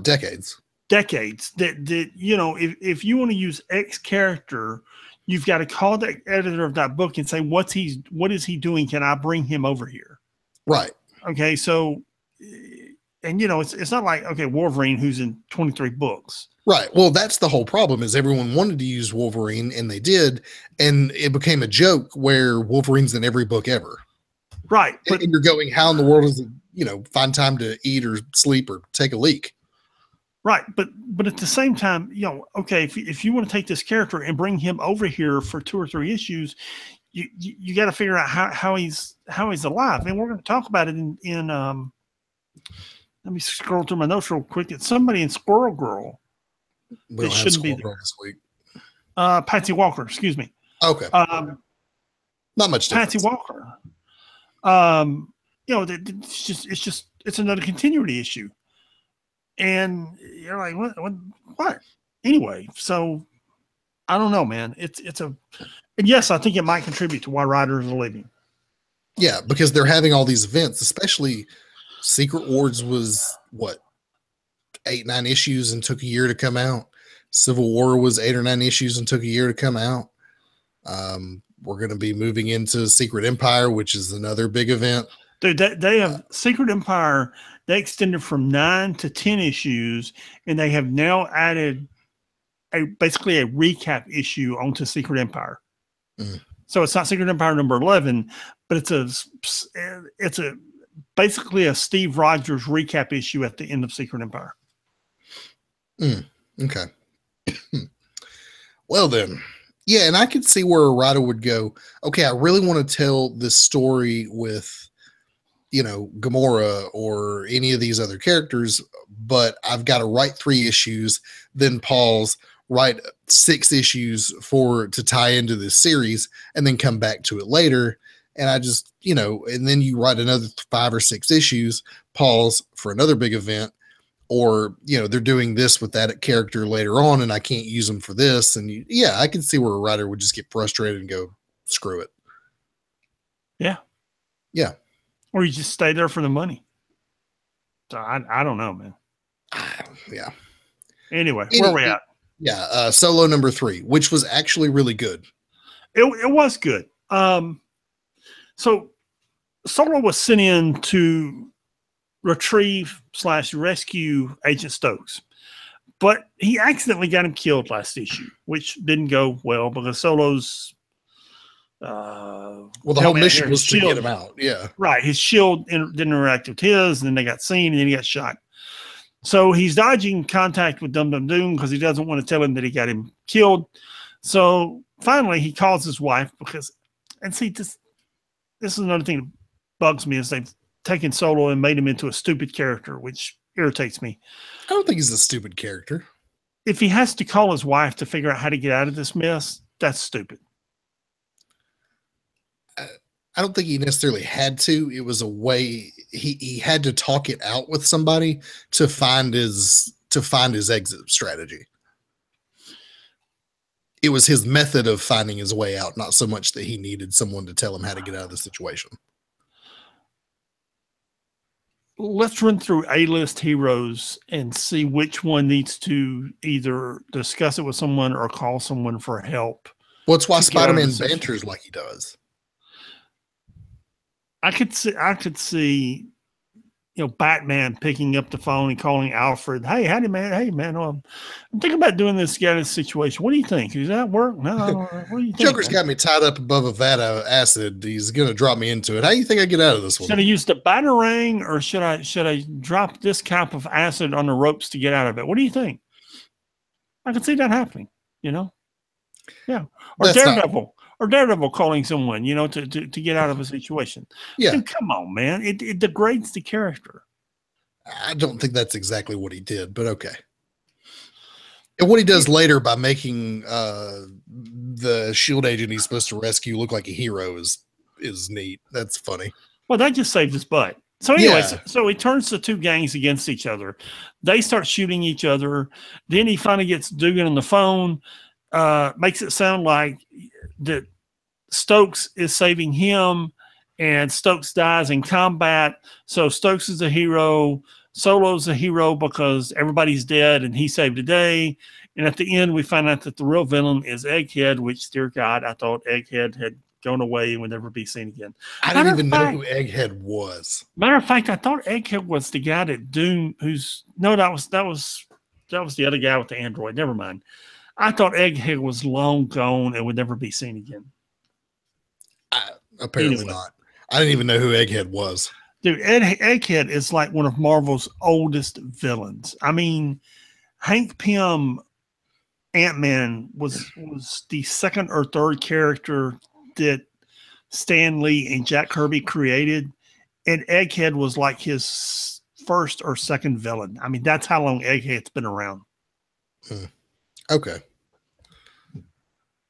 decades. That if you want to use X character, you've got to call the editor of that book and say, what is he doing? Can I bring him over here? Right. Okay. So, and it's not like, okay, Wolverine, who's in 23 books. Right. Well, that's the whole problem is everyone wanted to use Wolverine and they did. And it became a joke where Wolverine's in every book ever. Right. But and you're going, how in the world is it, find time to eat or sleep or take a leak? Right. But at the same time, okay, if you want to take this character and bring him over here for 2 or 3 issues, you got to figure out how he's alive. And we're going to talk about it in let me scroll through my notes real quick. It's somebody in Squirrel Girl. We don't have Squirrel Girl this week. Patsy Walker, excuse me. Okay. Not much difference. Patsy Walker. It's another continuity issue. And you're like, what? Anyway, so I don't know, man. And yes, I think it might contribute to why writers are leaving. Yeah, because they're having all these events, especially Secret Wars was 8, 9 issues and took a year to come out. Civil War was 8 or 9 issues and took a year to come out. We're going to be moving into Secret Empire, which is another big event. Dude, they have Secret Empire. They extended from 9 to 10 issues, and they have now added basically a recap issue onto Secret Empire. So it's not Secret Empire number 11, but it's basically a Steve Rogers recap issue at the end of Secret Empire. Okay. Well then, yeah, and I could see where a writer would go, okay, I really want to tell this story with, Gamora or any of these other characters, but I've got to write 3 issues, then pause, write 6 issues to tie into this series, and then come back to it later. And I just, and then you write another 5 or 6 issues, pause for another big event, or, they're doing this with that character later on and I can't use them for this. And I can see where a writer would just get frustrated and go, screw it. Yeah. Yeah. Or you just stay there for the money. So I don't know, man. Yeah. Anyway, where are we at? Yeah. Solo number 3, which was actually really good. It was good. So Solo was sent in to retrieve/rescue Agent Stokes, but he accidentally got him killed last issue, which didn't go well because Solo's the whole mission was to get him out. Yeah, right. His shield didn't interact with his, and then they got seen, and then he got shot. So he's dodging contact with Dum Dum Doom because he doesn't want to tell him that he got him killed. So finally, he calls his wife this is another thing that bugs me is they've taken Solo and made him into a stupid character, which irritates me. I don't think he's a stupid character. If he has to call his wife to figure out how to get out of this mess, that's stupid. I don't think he necessarily had to. It was a way he had to talk it out with somebody to find his exit strategy. It was his method of finding his way out, not so much that he needed someone to tell him how to get out of the situation. Let's run through A-list heroes and see which one needs to either discuss it with someone or call someone for help. Well, it's why Spider-Man banters like he does. I could see, Batman picking up the phone and calling Alfred. Hey, howdy, man. Hey, man. I'm thinking about doing this guy in this situation. What do you think? Does that work? No. What do you think? Joker's got me tied up above a vat of acid. He's going to drop me into it. How do you think I get out of this one? Should I use the batarang or should I drop this cap of acid on the ropes to get out of it? What do you think? I can see that happening, Yeah. Or Daredevil calling someone, to get out of a situation. Yeah. Dude, come on, man. It degrades the character. I don't think that's exactly what he did, but okay. And what he does later by making the SHIELD agent he's supposed to rescue look like a hero is neat. That's funny. Well, that just saved his butt. So anyways, so he turns the 2 gangs against each other. They start shooting each other. Then he finally gets Dugan on the phone, makes it sound like that Stokes is saving him and Stokes dies in combat. So Stokes is a hero. Solo's a hero because everybody's dead and he saved the day. And at the end, we find out that the real villain is Egghead, which, dear God, I thought Egghead had gone away and would never be seen again. I didn't even know who Egghead was. Matter of fact, I thought Egghead was the guy that Doom, that was the other guy with the android. Never mind. I thought Egghead was long gone and would never be seen again. Apparently not. I didn't even know who Egghead was. Dude, Egghead is like one of Marvel's oldest villains. I mean, Hank Pym Ant-Man was the second or third character that Stan Lee and Jack Kirby created, and Egghead was like his first or second villain. I mean, that's how long Egghead's been around. Okay.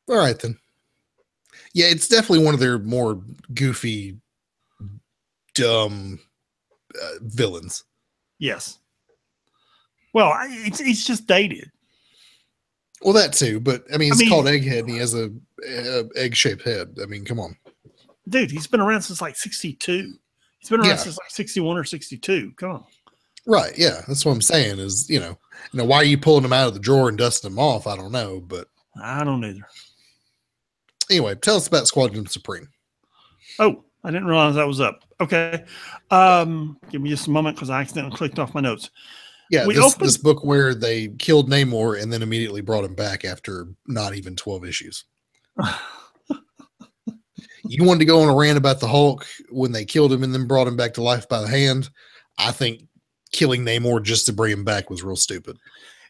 All right, then. Yeah, it's definitely one of their more goofy, dumb villains. Yes. Well, it's just dated. Well, that too, but I mean, it's called Egghead, and he has a egg-shaped head. I mean, come on, dude. He's been around since like 62. He's been around since like 61 or 62. Come on. Right. Yeah. That's what I'm saying is, why are you pulling them out of the drawer and dusting them off? I don't know. But I don't either. anyway, tell us about Squadron Supreme. Oh, I didn't realize that was up. Okay. Give me just a moment because I accidentally clicked off my notes. Yeah, this book where they killed Namor and then immediately brought him back after not even 12 issues. You wanted to go on a rant about the Hulk when they killed him and then brought him back to life by the hand. I think killing Namor just to bring him back was real stupid.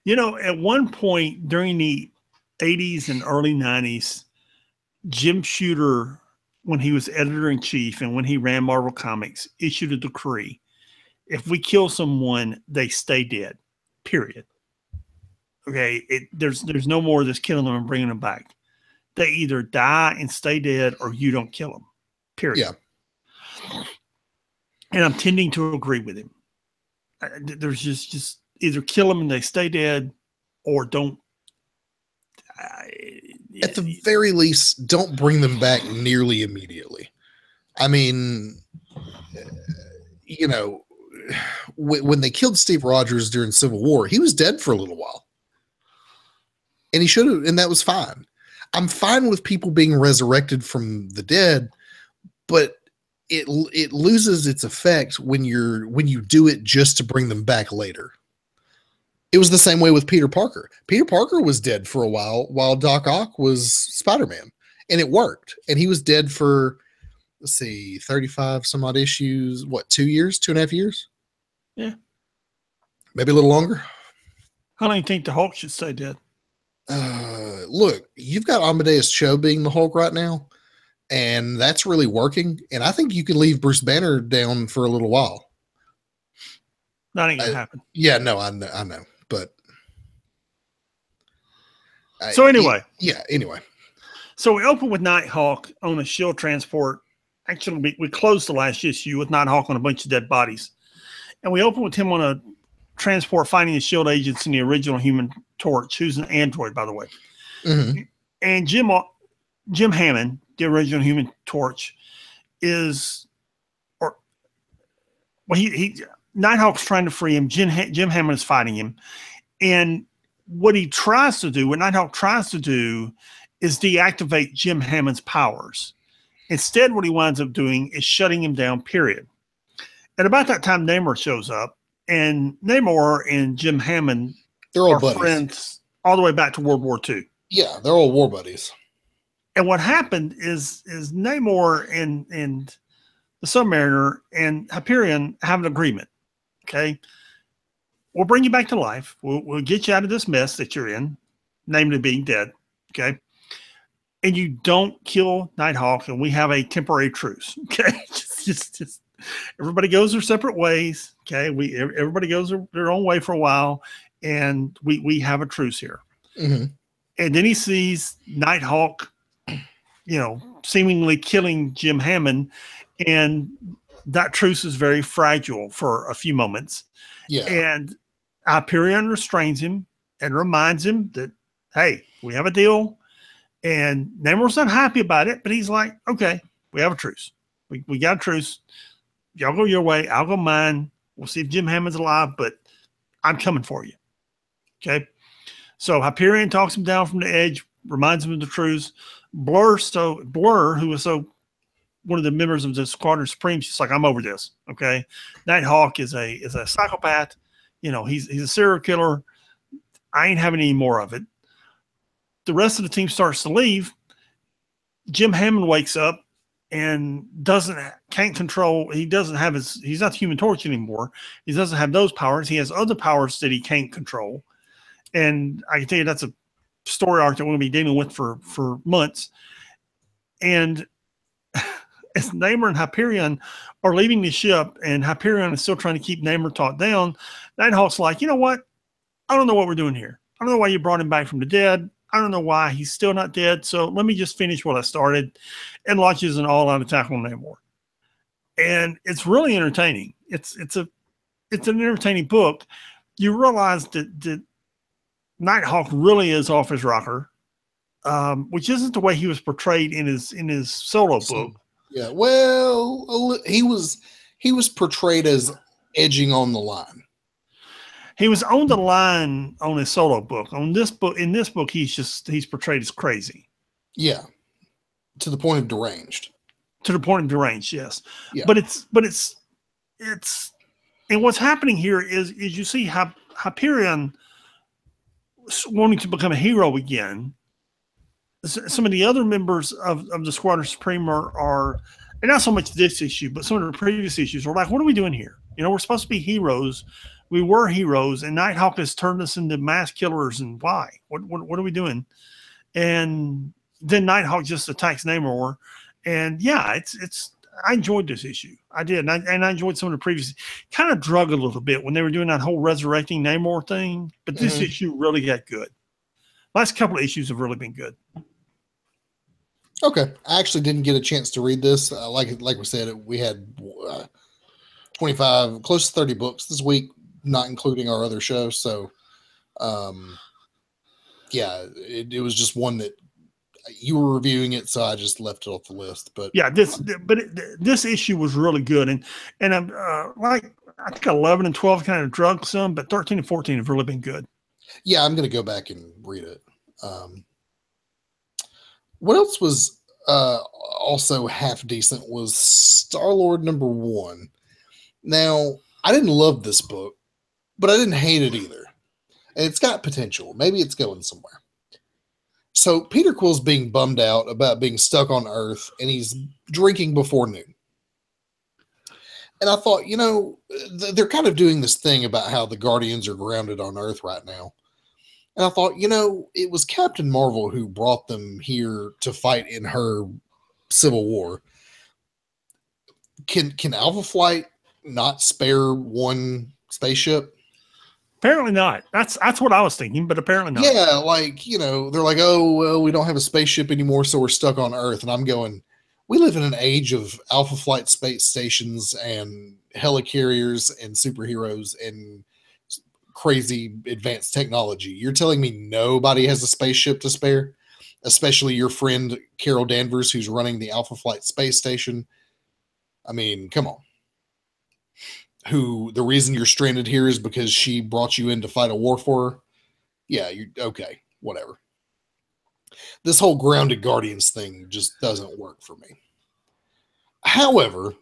At one point during the 80s and early 90s, Jim Shooter, when he was editor-in-chief and when he ran Marvel Comics, issued a decree. If we kill someone, they stay dead, period. Okay, there's no more of this killing them and bringing them back. They either die and stay dead or you don't kill them, period. Yeah. And I'm tending to agree with him. There's just either kill them and they stay dead or don't. At the very least, don't bring them back nearly immediately. I mean, when they killed Steve Rogers during Civil War, he was dead for a little while. And he should have, and that was fine. I'm fine with people being resurrected from the dead, but it loses its effect when you do it just to bring them back later. It was the same way with Peter Parker. Peter Parker was dead for a while Doc Ock was Spider-Man, and it worked. And he was dead for, 35 some odd issues. What, 2 years, 2.5 years? Yeah. Maybe a little longer. How long do you think the Hulk should stay dead? Look, you've got Amadeus Cho being the Hulk right now, and that's really working. And I think you can leave Bruce Banner down for a little while. That ain't gonna happen. Yeah, no, I know, but anyway. Anyway. So we open with Nighthawk on a shield transport. Actually, we closed the last issue with Nighthawk on a bunch of dead bodies, and we open with him on a transport fighting the shield agents in the original Human Torch, who's an android, by the way. Mm-hmm. And Jim Hammond, the original Human Torch, Nighthawk's trying to free him. Jim Hammond is fighting him, and what Nighthawk tries to do is deactivate Jim Hammond's powers. Instead, what he winds up doing is shutting him down, period. At about that time, Namor shows up, and Namor and Jim Hammond are friends all the way back to World War II. Yeah, they're all war buddies. And what happened is Namor and the Submariner and Hyperion have an agreement. Okay, we'll bring you back to life. We'll get you out of this mess that you're in, namely being dead. Okay, and you don't kill Nighthawk, and we have a temporary truce. Okay, just everybody goes their separate ways. Okay, everybody goes their own way for a while, and we have a truce here. Mm-hmm. And then he sees Nighthawk, seemingly killing Jim Hammond, and that truce is very fragile for a few moments. Yeah. And Hyperion restrains him and reminds him that, hey, we have a deal. And Namor's not happy about it, but he's like, okay, we have a truce. We got a truce. Y'all go your way. I'll go mine. We'll see if Jim Hammond's alive, but I'm coming for you. Okay. So Hyperion talks him down from the edge, reminds him of the truce. Blur, who was one of the members of the Squadron Supreme, she's like, I'm over this. Okay. Nighthawk is a psychopath. He's a serial killer. I ain't having any more of it. The rest of the team starts to leave. Jim Hammond wakes up and can't control. He's not the Human Torch anymore. He doesn't have those powers. He has other powers that he can't control. And I can tell you that's a story arc that we're going to be dealing with for months. And as Namor and Hyperion are leaving the ship, and Hyperion is still trying to keep Namor talked down, Nighthawk's like, you know what? I don't know what we're doing here. I don't know why you brought him back from the dead. I don't know why he's still not dead. So let me just finish what I started, and launches an all-out attack on Namor. And it's really entertaining. It's an entertaining book. You realize that Nighthawk really is off his rocker, which isn't the way he was portrayed in his solo book. Yeah, well, he was portrayed as edging on the line. He was on the line on his solo book. On this book, in this book, he's portrayed as crazy. Yeah. To the point of deranged. To the point of deranged, yes. Yeah. But it's and what's happening here is you see Hyperion wanting to become a hero again. Some of the other members of the Squadron Supreme are and not so much this issue, but some of the previous issues are like, what are we doing here? You know, we're supposed to be heroes. We were heroes, and Nighthawk has turned us into mass killers. And why? What are we doing? And then Nighthawk just attacks Namor. And yeah, it's. I enjoyed this issue. I did, and I enjoyed some of the previous. Kind of drug a little bit when they were doing that whole resurrecting Namor thing, but this issue really got good. Last couple of issues have really been good. Okay, I actually didn't get a chance to read this. Like we said, we had 25, close to 30 books this week, not including our other show. So, yeah, it was just one that you were reviewing it, so I just left it off the list. But yeah, this issue was really good, and I'm like I think 11 and 12 kind of drug some, but 13 and 14 have really been good. Yeah, I'm going to go back and read it. What else was also half decent was Star-Lord #1. Now, I didn't love this book, but I didn't hate it either. And it's got potential. Maybe it's going somewhere. So Peter Quill's being bummed out about being stuck on Earth, and he's drinking before noon. And I thought, you know, they're kind of doing this thing about how the Guardians are grounded on Earth right now. And I thought, you know, it was Captain Marvel who brought them here to fight in her Civil War. Can Alpha Flight not spare one spaceship? Apparently not. That's what I was thinking, but apparently not. Yeah, like, you know, they're like, oh, well, we don't have a spaceship anymore, so we're stuck on Earth. And I'm going, we live in an age of Alpha Flight space stations and helicarriers and superheroes and crazy advanced technology. You're telling me nobody has a spaceship to spare, especially your friend Carol Danvers, who's running the Alpha Flight space station. I mean, come on. Who the reason you're stranded here is because she brought you in to fight a war for her? Yeah, you okay, whatever. This whole grounded Guardians thing just doesn't work for me. However,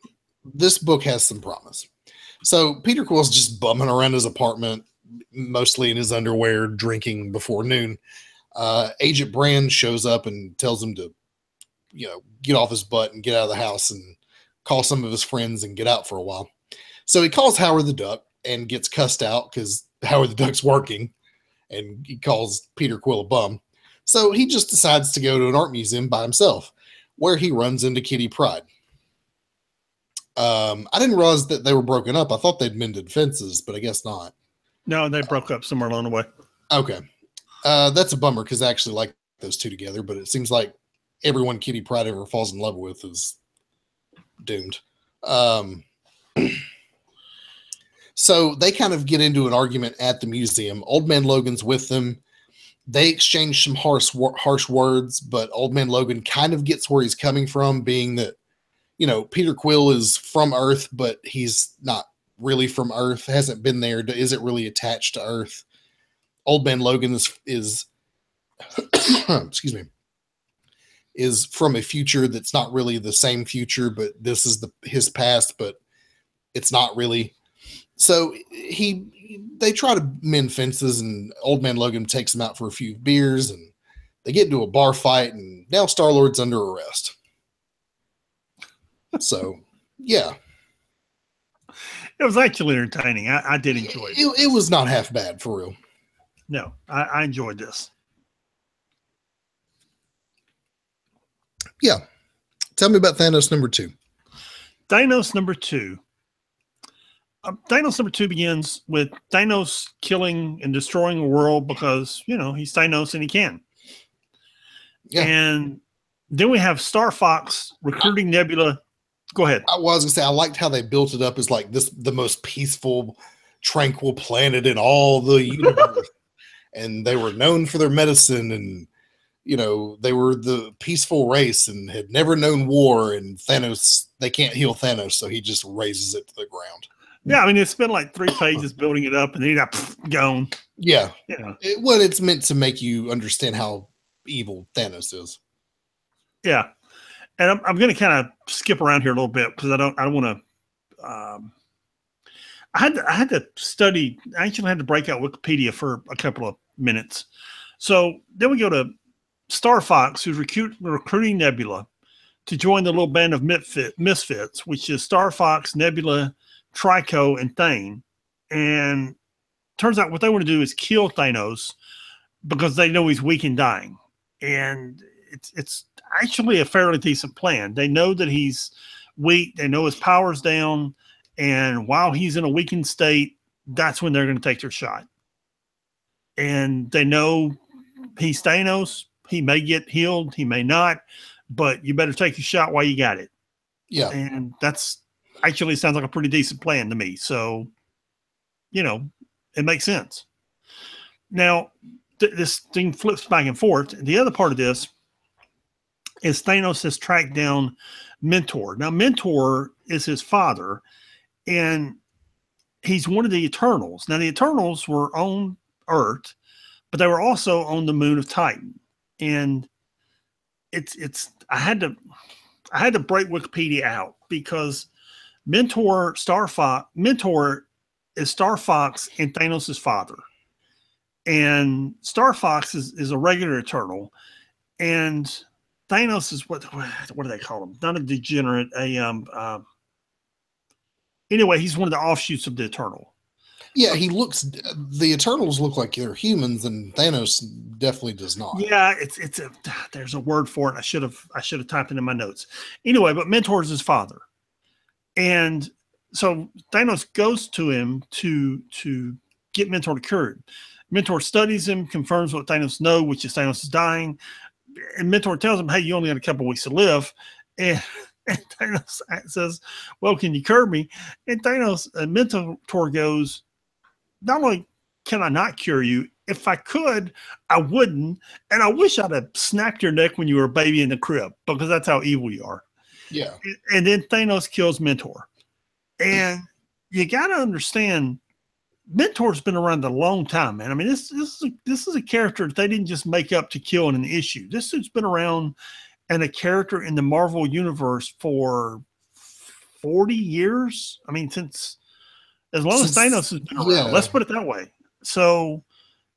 this book has some promise. So Peter Quill's just bumming around his apartment, mostly in his underwear, drinking before noon. Agent Brand shows up and tells him to, you know, get off his butt and get out of the house and call some of his friends and get out for a while. So he calls Howard the Duck and gets cussed out because Howard the Duck's working, and he calls Peter Quill a bum. So he just decides to go to an art museum by himself, where he runs into Kitty Pryde. I didn't realize that they were broken up. I thought they'd mended fences, but I guess not. No, they broke up somewhere along the way. Okay. That's a bummer because I actually like those two together, but it seems like everyone Kitty Pryde ever falls in love with is doomed. So they kind of get into an argument at the museum. Old Man Logan's with them. They exchange some harsh words, but Old Man Logan kind of gets where he's coming from, being that, you know, Peter Quill is from Earth, but he's not really from Earth, hasn't been there, isn't really attached to Earth. Old Man Logan is excuse me, is from a future that's not really the same future, but this is his past, but it's not really. So they try to mend fences, and Old Man Logan takes him out for a few beers, and they get into a bar fight, and now Star-Lord's under arrest. So, yeah. It was actually entertaining. I did enjoy it. It was not half bad, for real. No, I enjoyed this. Yeah. Tell me about Thanos #2. Thanos #2. Thanos #2 begins with Thanos killing and destroying a world because, you know, he's Thanos and he can. Yeah. And then we have Star Fox recruiting Nebula. Go ahead. I was going to say, I liked how they built it up as like the most peaceful, tranquil planet in all the universe. And they were known for their medicine, and, you know, they were the peaceful race and had never known war. And Thanos, they can't heal Thanos, so he just razes it to the ground. Yeah, I mean, it's been like 3 pages building it up, and then you got gone. Yeah. Yeah. Well, it's meant to make you understand how evil Thanos is. Yeah. And I'm going to kind of skip around here a little bit because I don't want to. I had to study. I actually had to break out Wikipedia for a couple of minutes. So then we go to Star Fox, who's recruiting Nebula to join the little band of misfits, which is Star Fox, Nebula, Trico, and Thane. And turns out what they want to do is kill Thanos because they know he's weak and dying. And it's actually a fairly decent plan. They know that he's weak. They know his power's down. And while he's in a weakened state, that's when they're going to take their shot. And they know he's Thanos. He may get healed. He may not. But you better take your shot while you got it. Yeah. And that's actually sounds like a pretty decent plan to me. So, it makes sense. Now, this thing flips back and forth. The other part of this is Thanos has tracked down Mentor. Now, Mentor is his father, and he's one of the Eternals. Now, the Eternals were on Earth, but they were also on the moon of Titan. And I had to break Wikipedia out because Mentor is Star Fox and Thanos' father. And Star Fox is a regular Eternal, and Thanos is what do they call him? Not a degenerate, anyway, he's one of the offshoots of the Eternal. Yeah, the Eternals look like they're humans, and Thanos definitely does not. Yeah, there's a word for it. I should have typed it in my notes. Anyway, but Mentor is his father. And so Thanos goes to him to get Mentor cured. Mentor studies him, confirms what Thanos knows, which is Thanos is dying. And Mentor tells him, hey, you only got a couple weeks to live. And Thanos says, well, can you cure me? And Mentor goes, not only can I not cure you, if I could, I wouldn't. And I wish I'd have snapped your neck when you were a baby in the crib, because that's how evil you are. Yeah. And then Thanos kills Mentor. And you got to understand, Mentor's been around a long time, man. I mean, this is a character that they didn't just make up to kill in an issue. This dude's been around and a character in the Marvel universe for 40 years. I mean, since as long as Thanos has been around. Yeah. Let's put it that way. So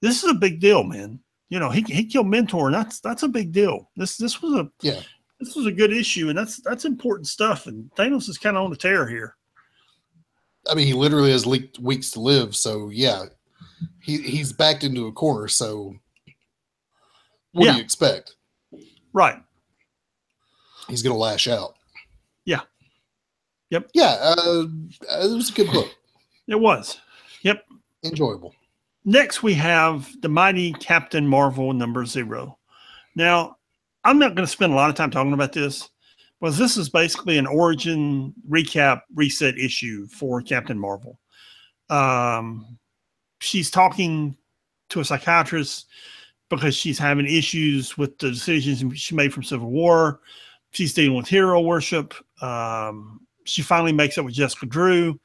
this is a big deal, man. He killed Mentor, and that's a big deal. This was a good issue, and that's important stuff. And Thanos is kind of on the tear here. I mean, he literally has weeks to live. So yeah, he's backed into a corner. So what do you expect? Right. He's going to lash out. Yeah. Yep. Yeah. It was a good book. It was. Yep. Enjoyable. Next, we have the Mighty Captain Marvel #0. Now, I'm not going to spend a lot of time talking about this, because this is basically an origin recap reset issue for Captain Marvel. She's talking to a psychiatrist because she's having issues with the decisions she made from Civil War. She's dealing with hero worship. She finally makes up with Jessica Drew,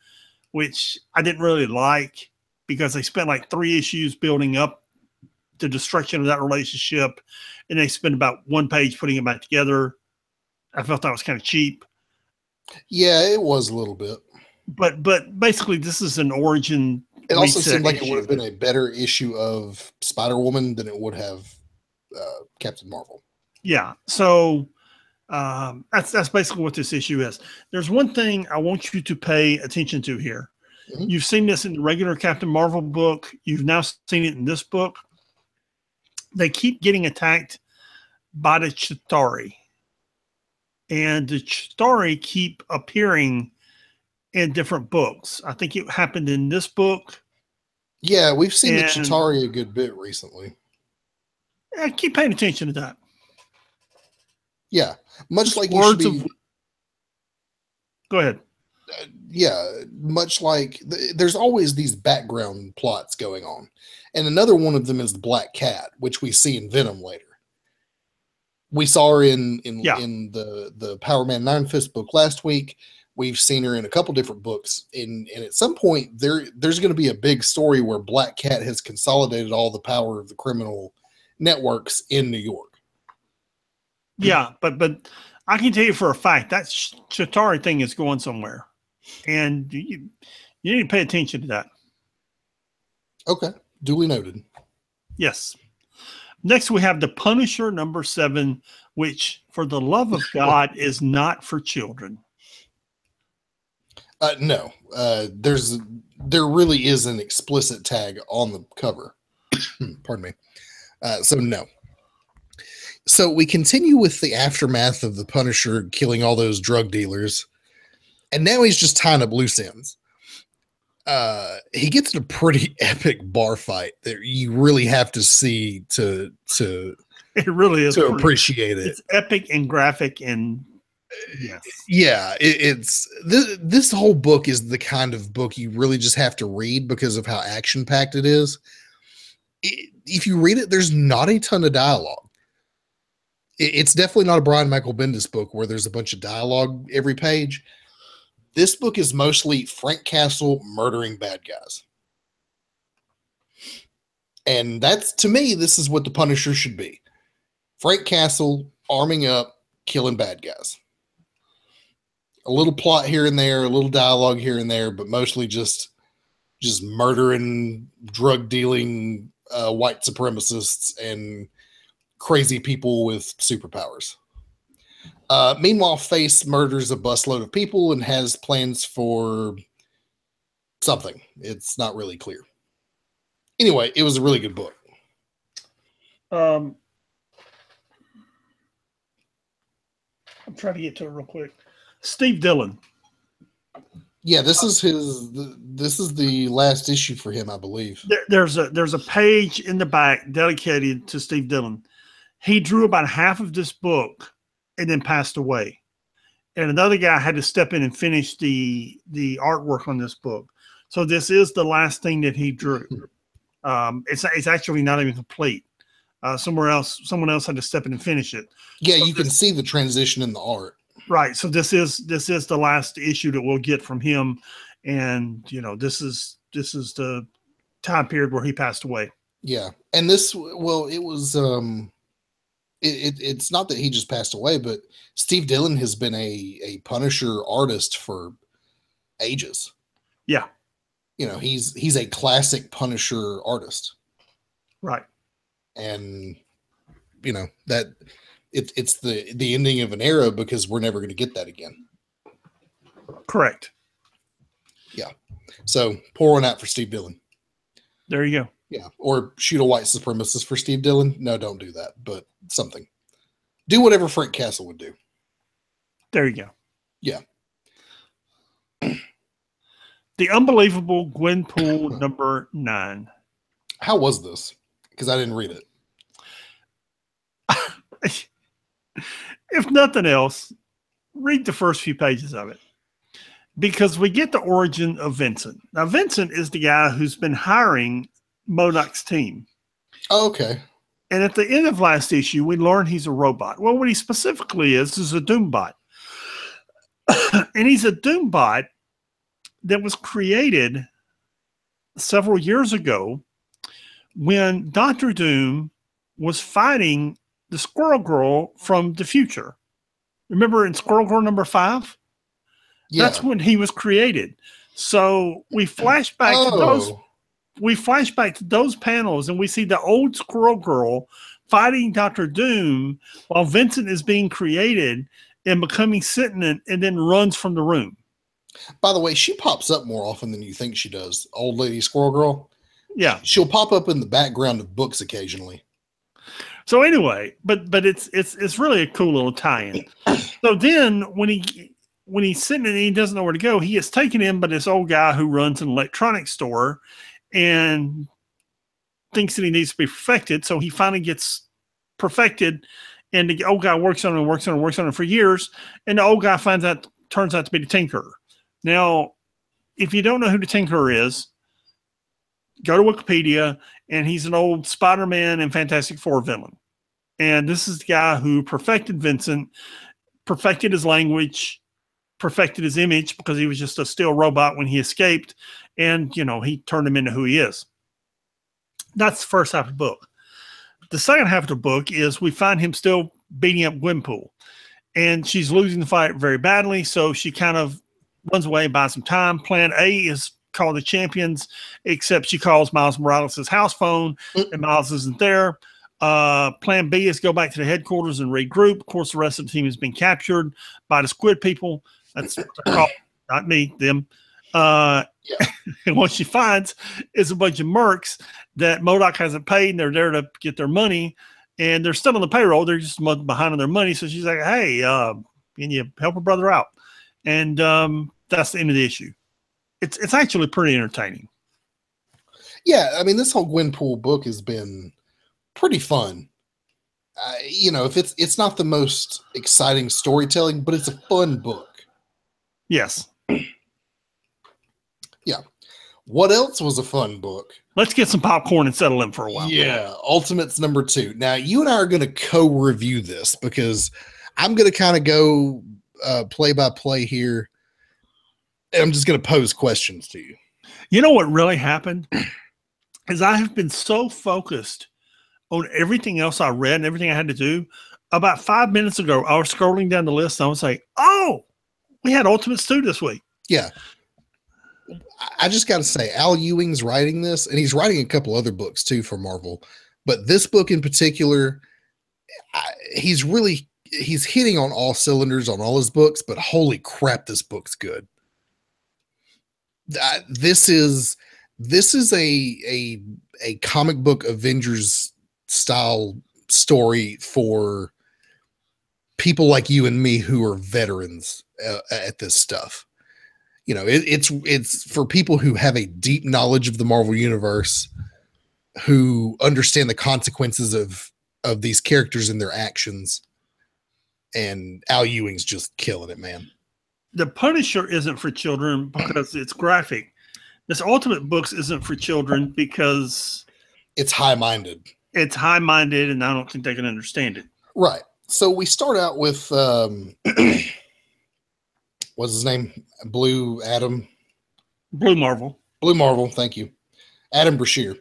which I didn't really like, because they spent like 3 issues building up the destruction of that relationship, and they spent about 1 page putting it back together. I felt that was kind of cheap. Yeah, it was a little bit. But basically, this is an origin. It also seemed like it would have been a better issue of Spider-Woman than it would have Captain Marvel. Yeah, so that's basically what this issue is. There's one thing I want you to pay attention to here. Mm-hmm. You've seen this in the regular Captain Marvel book. You've now seen it in this book. They keep getting attacked by the Chitauri. And the Chitauri keep appearing in different books. I think it happened in this book. Yeah, we've seen the Chitauri a good bit recently. Yeah, keep paying attention to that. Yeah, much like you should be. Go ahead. Yeah, much like there's always these background plots going on. And another one of them is the Black Cat, which we see in Venom later. We saw her in the Power Man 9 Fist book last week. We've seen her in a couple different books, and at some point there's going to be a big story where Black Cat has consolidated all the power of the criminal networks in New York. Yeah, but I can tell you for a fact that Chitauri thing is going somewhere, and you need to pay attention to that. Okay, duly noted. Yes. Next, we have The Punisher #7, which, for the love of God, is not for children. No, there really is an explicit tag on the cover. Pardon me. So no. So we continue with the aftermath of the Punisher killing all those drug dealers, and now he's just tying up loose ends. He gets in a pretty epic bar fight that you really have to see to It really is to appreciate it. It's epic and graphic, and yes. Yeah, it's this whole book is the kind of book you really just have to read because of how action packed it is. If you read it, there's not a ton of dialogue. It's definitely not a Brian Michael Bendis book where there's a bunch of dialogue every page. This book is mostly Frank Castle murdering bad guys. And that's, to me, this is what the Punisher should be. Frank Castle arming up, killing bad guys. A little plot here and there, a little dialogue here and there, but mostly just murdering, drug dealing, white supremacists and crazy people with superpowers. Meanwhile, Face murders a busload of people and has plans for something. It's not really clear. Anyway, it was a really good book. I'm trying to get to it real quick. Steve Dillon. Yeah, this is the last issue for him, I believe. There's a page in the back dedicated to Steve Dillon. He drew about half of this book and then passed away. And another guy had to step in and finish the artwork on this book. So this is the last thing that he drew. It's actually not even complete. Someone else had to step in and finish it. Yeah, so you can see the transition in the art. Right. So this is the last issue that we'll get from him. And this is the time period where he passed away. Yeah. And it was it's not that he just passed away, but Steve Dillon has been a Punisher artist for ages. Yeah. He's a classic Punisher artist. Right. And that it's the ending of an era because we're never going to get that again. Correct. Yeah. So pour one out for Steve Dillon. There you go. Yeah. Or shoot a white supremacist for Steve Dillon. No, don't do that. But something. Do whatever Frank Castle would do. There you go. Yeah. The Unbelievable Gwenpool #9. How was this? Because I didn't read it. If nothing else, read the first few pages of it. Because we get the origin of Vincent. Now, Vincent is the guy who's been hiring MODOK's team. Oh, okay. And at the end of last issue, we learn he's a robot. Well, what he specifically is a Doombot. And he's a Doombot that was created several years ago when Dr. Doom was fighting the Squirrel Girl from the future. Remember in Squirrel Girl #5? Yeah. That's when he was created. So we flash back to those. We flash back to those panels and we see the old Squirrel Girl fighting Dr. Doom while Vincent is being created and becoming sentient and then runs from the room. By the way, she pops up more often than you think she does. Old lady Squirrel Girl. Yeah. She'll pop up in the background of books occasionally. So anyway, but it's really a cool little tie-in. So then when he's sitting and he doesn't know where to go, he gets taken in by this old guy who runs an electronics store and thinks that he needs to be perfected. So he finally gets perfected, and the old guy works on it for years. And the old guy turns out to be the Tinkerer. Now, if you don't know who the Tinkerer is, go to Wikipedia, and he's an old Spider-Man and Fantastic Four villain. And this is the guy who perfected Vincent, perfected his language, perfected his image because he was just a steel robot when he escaped, and he turned him into who he is. That's the first half of the book. The second half of the book is we find him still beating up Gwenpool, and she's losing the fight very badly, so she kind of runs away and buys some time. Plan A is call the champions, except she calls Miles Morales' house phone, and Miles isn't there. Plan B is go back to the headquarters and regroup. Of course, the rest of the team has been captured by the squid people. That's what they're called, not me, them. And what she finds is a bunch of mercs that MODOK hasn't paid, and they're there to get their money, and they're still on the payroll. They're just a month behind on their money. So she's like, hey, can you help her brother out? And that's the end of the issue. It's actually pretty entertaining. Yeah, I mean, this whole Gwenpool book has been pretty fun. If it's not the most exciting storytelling, but it's a fun book. Yes. Yeah. What else was a fun book? Let's get some popcorn and settle in for a while. Yeah, Ultimates #2. Now, you and I are going to co-review this because I'm going to kind of go play by play here. And I'm just going to pose questions to you. You know what really happened is I have been so focused on everything else I read and everything I had to do. About 5 minutes ago, I was scrolling down the list and I was like, oh, we had Ultimates 2 this week. Yeah. I just got to say, Al Ewing's writing this, and he's writing a couple other books too for Marvel. But this book in particular, he's hitting on all cylinders on all his books, but holy crap, this book's good. This is a comic book Avengers style story for people like you and me who are veterans at this stuff. It's for people who have a deep knowledge of the Marvel Universe, who understand the consequences of these characters and their actions. And Al Ewing's just killing it, man. The Punisher isn't for children because it's graphic. This Ultimate Books isn't for children because it's high-minded. It's high-minded, and I don't think they can understand it. Right. So we start out with what's his name? Blue Marvel. Thank you. Adam Brashear.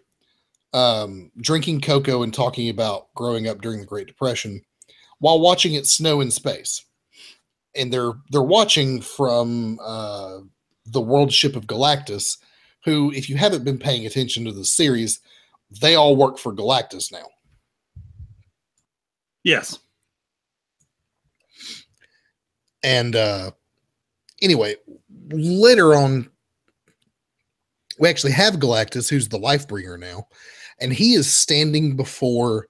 Drinking cocoa and talking about growing up during the Great Depression while watching it snow in space. And they're watching from the world ship of Galactus, who, if you haven't been paying attention to the series, they all work for Galactus now. Yes. And anyway, later on, we actually have Galactus, who's the Lifebringer now, and he is standing before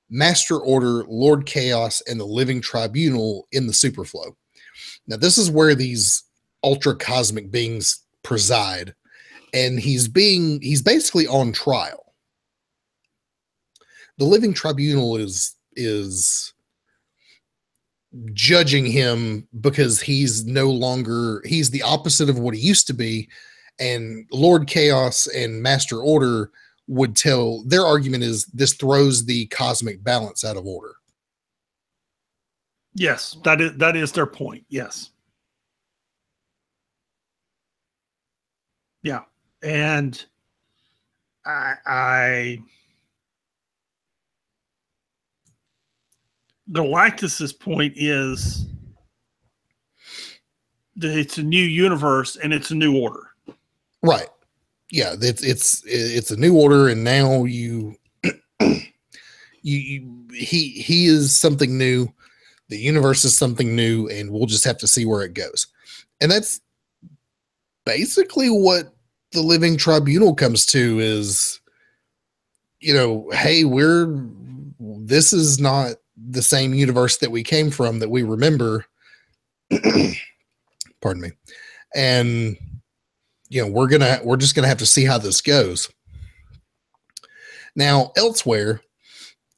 Master Order, Lord Chaos, and the Living Tribunal in the Superflow. Now, this is where these ultra cosmic beings preside, and he's basically on trial. The Living Tribunal is judging him because he's the opposite of what he used to be, and Lord Chaos and Master Order would tell their argument is this throws the cosmic balance out of order. Yes, that is their point. Yes. Yeah. And Galactus's point is that it's a new universe and it's a new order. Right. Yeah, it's a new order, and now he is something new. The universe is something new, and we'll just have to see where it goes. And that's basically what the Living Tribunal comes to is, hey, this is not the same universe that we came from, that we remember. Pardon me. And we're just gonna have to see how this goes. Now, elsewhere,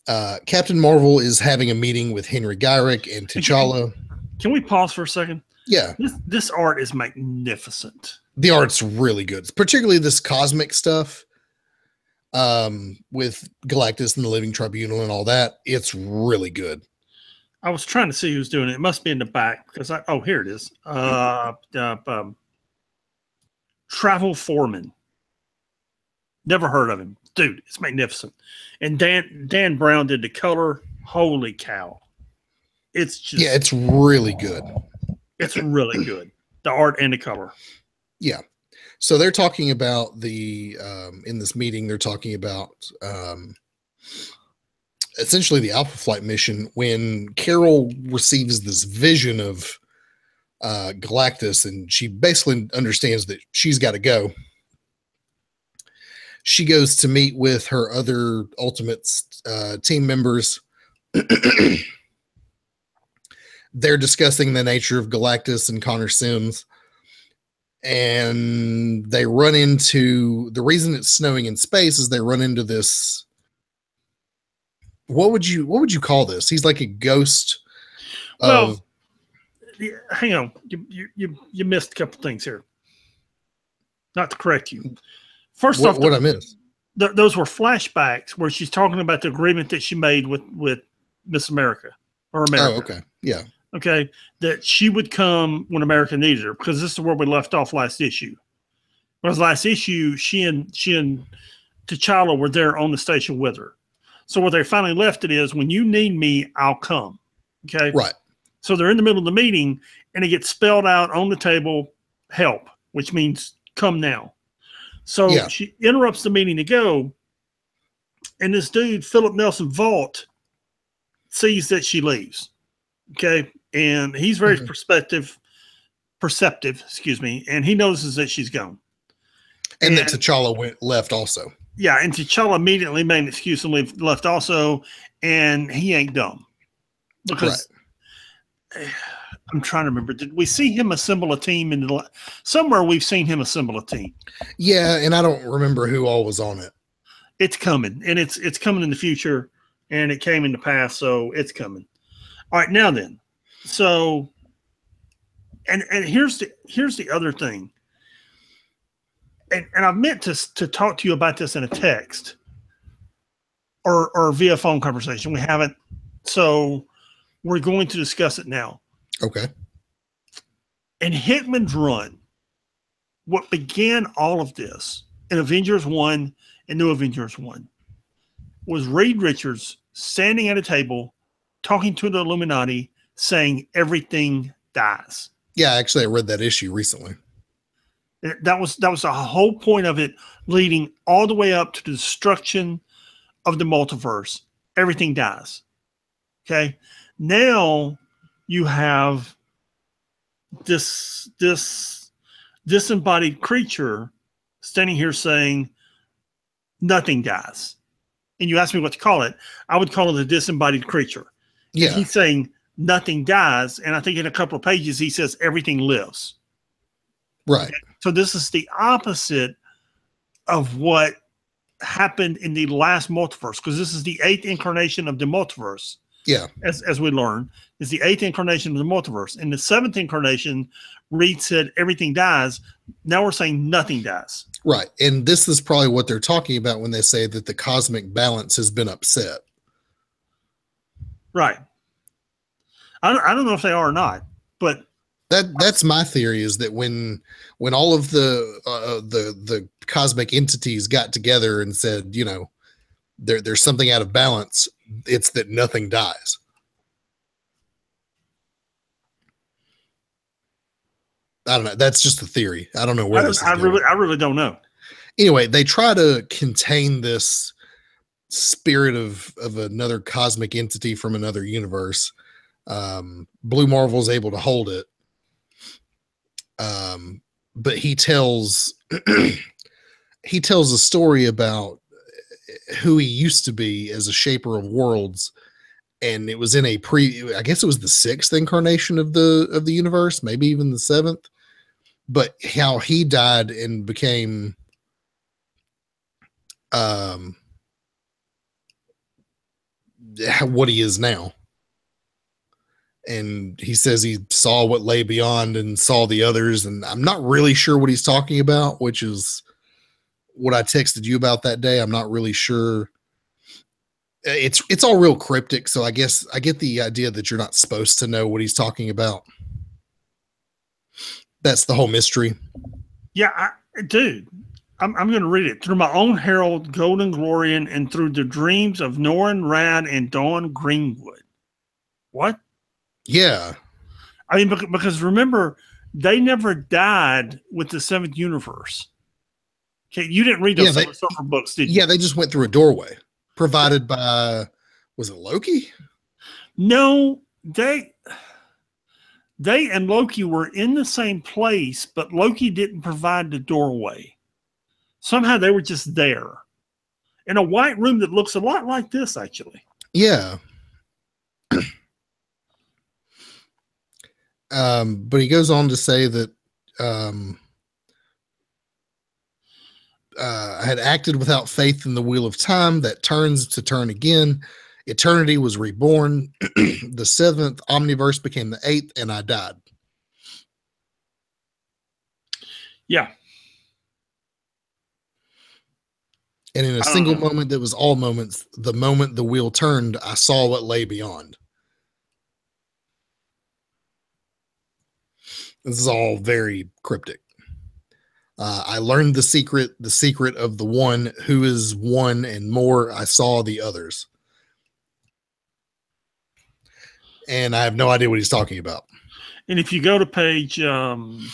Captain Marvel is having a meeting with Henry Gyrick and T'Challa. Can we pause for a second? Yeah. This art is magnificent. The art's really good, particularly this cosmic stuff with Galactus and the Living Tribunal and all that. It's really good. I was trying to see who's doing it. It must be in the back because here it is. Travel Foreman. Never heard of him. Dude, it's magnificent. And Dan Brown did the color. Holy cow. It's just it's really good. It's really good. The art and the color. Yeah. So they're talking about in this meeting, they're talking about essentially the Alpha Flight mission when Carol receives this vision of Galactus, and she basically understands that she's got to go. She goes to meet with her other Ultimates team members. They're discussing the nature of Galactus and Connor Sims. And they run into the reason it's snowing in space is they run into this. What would you call this? He's like a ghost. Well, hang on. You missed a couple things here. Not to correct you. First off, what I missed? Those were flashbacks where she's talking about the agreement that she made with Miss America or America. Oh, okay. Yeah. Okay. That she would come when America needed her, because this is where we left off last issue. Whereas last issue, she and T'Challa were there on the station with her. So where they finally left it is, when you need me, I'll come. Okay. Right. So they're in the middle of the meeting and it gets spelled out on the table, help, which means come now. So she interrupts the meeting to go, and this dude, Philip Nelson Vault, sees that she leaves. Okay. And he's very perceptive, and he notices that she's gone. And that T'Challa left also. Yeah, and T'Challa immediately made an excuse and left also, and he ain't dumb. Because I'm trying to remember, did we see him assemble a team somewhere? We've seen him assemble a team. Yeah, and I don't remember who all was on it. It's coming, and it's coming in the future, and it came in the past, so it's coming. All right, now then, so and here's the other thing, and I've meant to talk to you about this in a text or via phone conversation. We haven't, so we're going to discuss it now. Okay. In Hickman's run, what began all of this in Avengers 1 and New Avengers 1 was Reed Richards standing at a table talking to the Illuminati saying everything dies. Yeah, actually I read that issue recently. That was the whole point of it, leading all the way up to the destruction of the multiverse. Everything dies. Okay. Now you have this disembodied creature standing here saying nothing dies. And you ask me what to call it. I would call it a disembodied creature. Yeah. And he's saying nothing dies. And I think in a couple of pages, he says everything lives. Right. Okay? So this is the opposite of what happened in the last multiverse, because this is the 8th incarnation of the multiverse. Yeah. As we learn, is the 8th incarnation of the multiverse. In the 7th incarnation, Reed said everything dies. Now we're saying nothing dies. Right. And this is probably what they're talking about when they say that the cosmic balance has been upset. Right. I don't know if they are or not, but that's my theory, is that when all of the cosmic entities got together and said, you know, there's something out of balance, it's that nothing dies. I don't know. That's just a theory. I don't know where this is going. I really don't know. Anyway, they try to contain this spirit of another cosmic entity from another universe. Blue Marvel's able to hold it. But he tells a story about who he used to be as a shaper of worlds, and it was in I guess it was the 6th incarnation of the universe, maybe even the 7th, but how he died and became what he is now. And he says he saw what lay beyond and saw the others, and I'm not really sure what he's talking about, which is what I texted you about that day. I'm not really sure It's all real cryptic, so I guess I get the idea that you're not supposed to know what he's talking about. That's the whole mystery. Yeah, dude, I'm going to read it. Through my own herald, Golden Glorian, and through the dreams of Norin Rad and Dawn Greenwood. What? Yeah. I mean, because remember, they never died with the Seventh Universe. Okay, you didn't read those Silver Surfer books, did you? Yeah, they just went through a doorway provided by, was it Loki? No, they and Loki were in the same place, but Loki didn't provide the doorway. Somehow they were just there in a white room that looks a lot like this, actually. Yeah. But he goes on to say that I had acted without faith in the wheel of time that turns to turn again. Eternity was reborn. The seventh omniverse became the eighth, and I died. Yeah. And in a single moment that was all moments, the moment the wheel turned, I saw what lay beyond. This is all very cryptic. I learned the secret of the one who is one and more. I saw the others. And I have no idea what he's talking about. And if you go to page 19,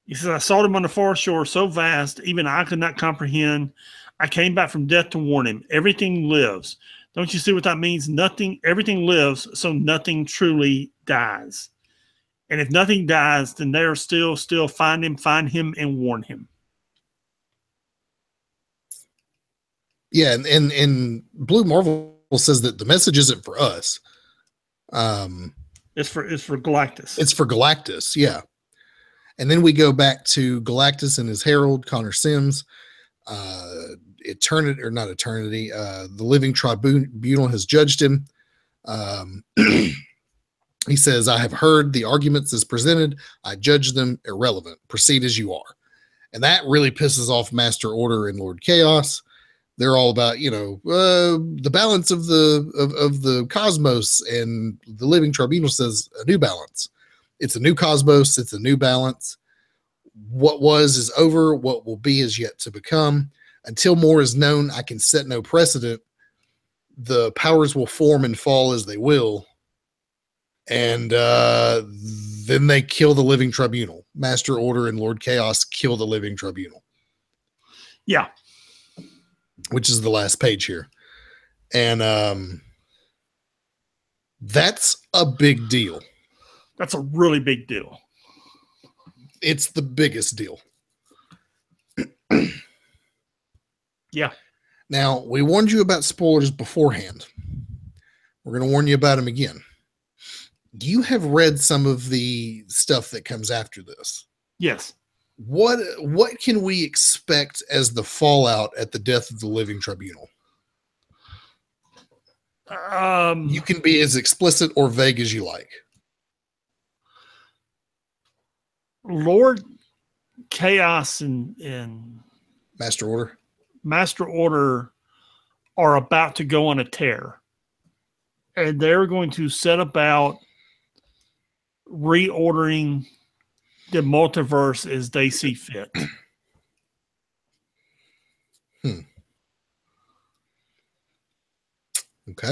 he says, I saw him on the far shore, so vast, even I could not comprehend. I came back from death to warn him. Everything lives. Don't you see what that means? Everything lives, so nothing truly dies. And if nothing dies, then they are still find him and warn him. Yeah, and Blue Marvel says that the message isn't for us. It's for Galactus. It's for Galactus, yeah. And then we go back to Galactus and his herald, Connor Sims. Eternity, or not eternity, the living tribunal has judged him. He says, I have heard the arguments as presented. I judge them irrelevant. Proceed as you are. And that really pisses off Master Order and Lord Chaos. They're all about, the balance of the cosmos, and the living tribunal says a new balance. It's a new cosmos. It's a new balance. What was is over. What will be is yet to become. Until more is known, I can set no precedent. The powers will form and fall as they will. And then they kill the living tribunal. Master Order and Lord Chaos kill the living tribunal. Yeah. Which is the last page here. And that's a big deal. That's a really big deal. It's the biggest deal. Yeah. Now, we warned you about spoilers beforehand. We're going to warn you about them again. You have read some of the stuff that comes after this. Yes. What can we expect as the fallout at the death of the living tribunal? You can be as explicit or vague as you like. Lord Chaos and Master Order are about to go on a tear, and they're going to set about reordering the multiverse as they see fit. Okay.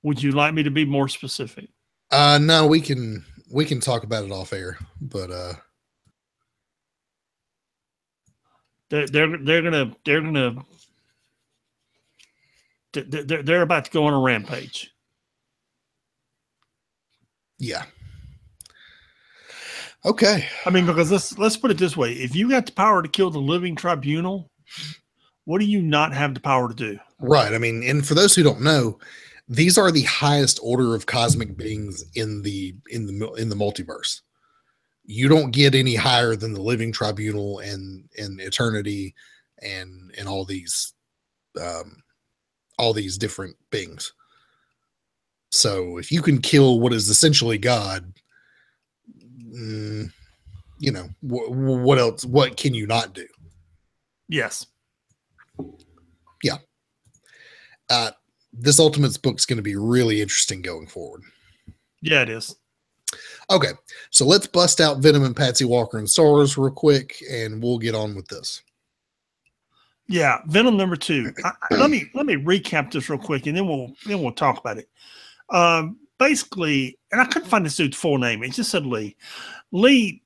Would you like me to be more specific? No, we can talk about it off air, but they're about to go on a rampage. Yeah. Okay. I mean, because let's put it this way: if you got the power to kill the living tribunal, what do you not have the power to do? Right. I mean, and for those who don't know, these are the highest order of cosmic beings in the multiverse. You don't get any higher than the living tribunal and eternity and all these different beings. So if you can kill what is essentially God, what else? What can you not do? Yes. This Ultimates book's going to be really interesting going forward. Yeah, it is. Okay, so let's bust out Venom and Patsy Walker and Star Wars real quick, and we'll get on with this. Yeah, Venom number 2. Let me recap this real quick, and then we'll talk about it. Basically, and I couldn't find this dude's full name. It just said Lee. Lee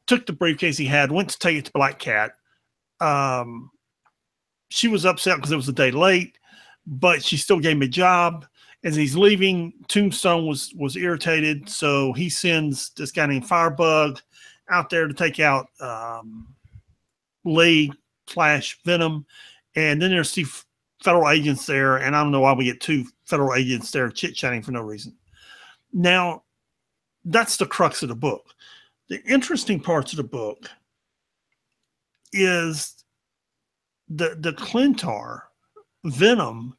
took the briefcase he had, went to take it to Black Cat. She was upset because it was a day late, but she still gave him a job. As he's leaving, Tombstone was irritated, so he sends this guy named Firebug out there to take out Lee / Venom, and then there's 2 federal agents there, and I don't know why we get 2 federal agents there chit-chatting for no reason. Now, that's the crux of the book. The interesting parts of the book is the Clintar, Venom,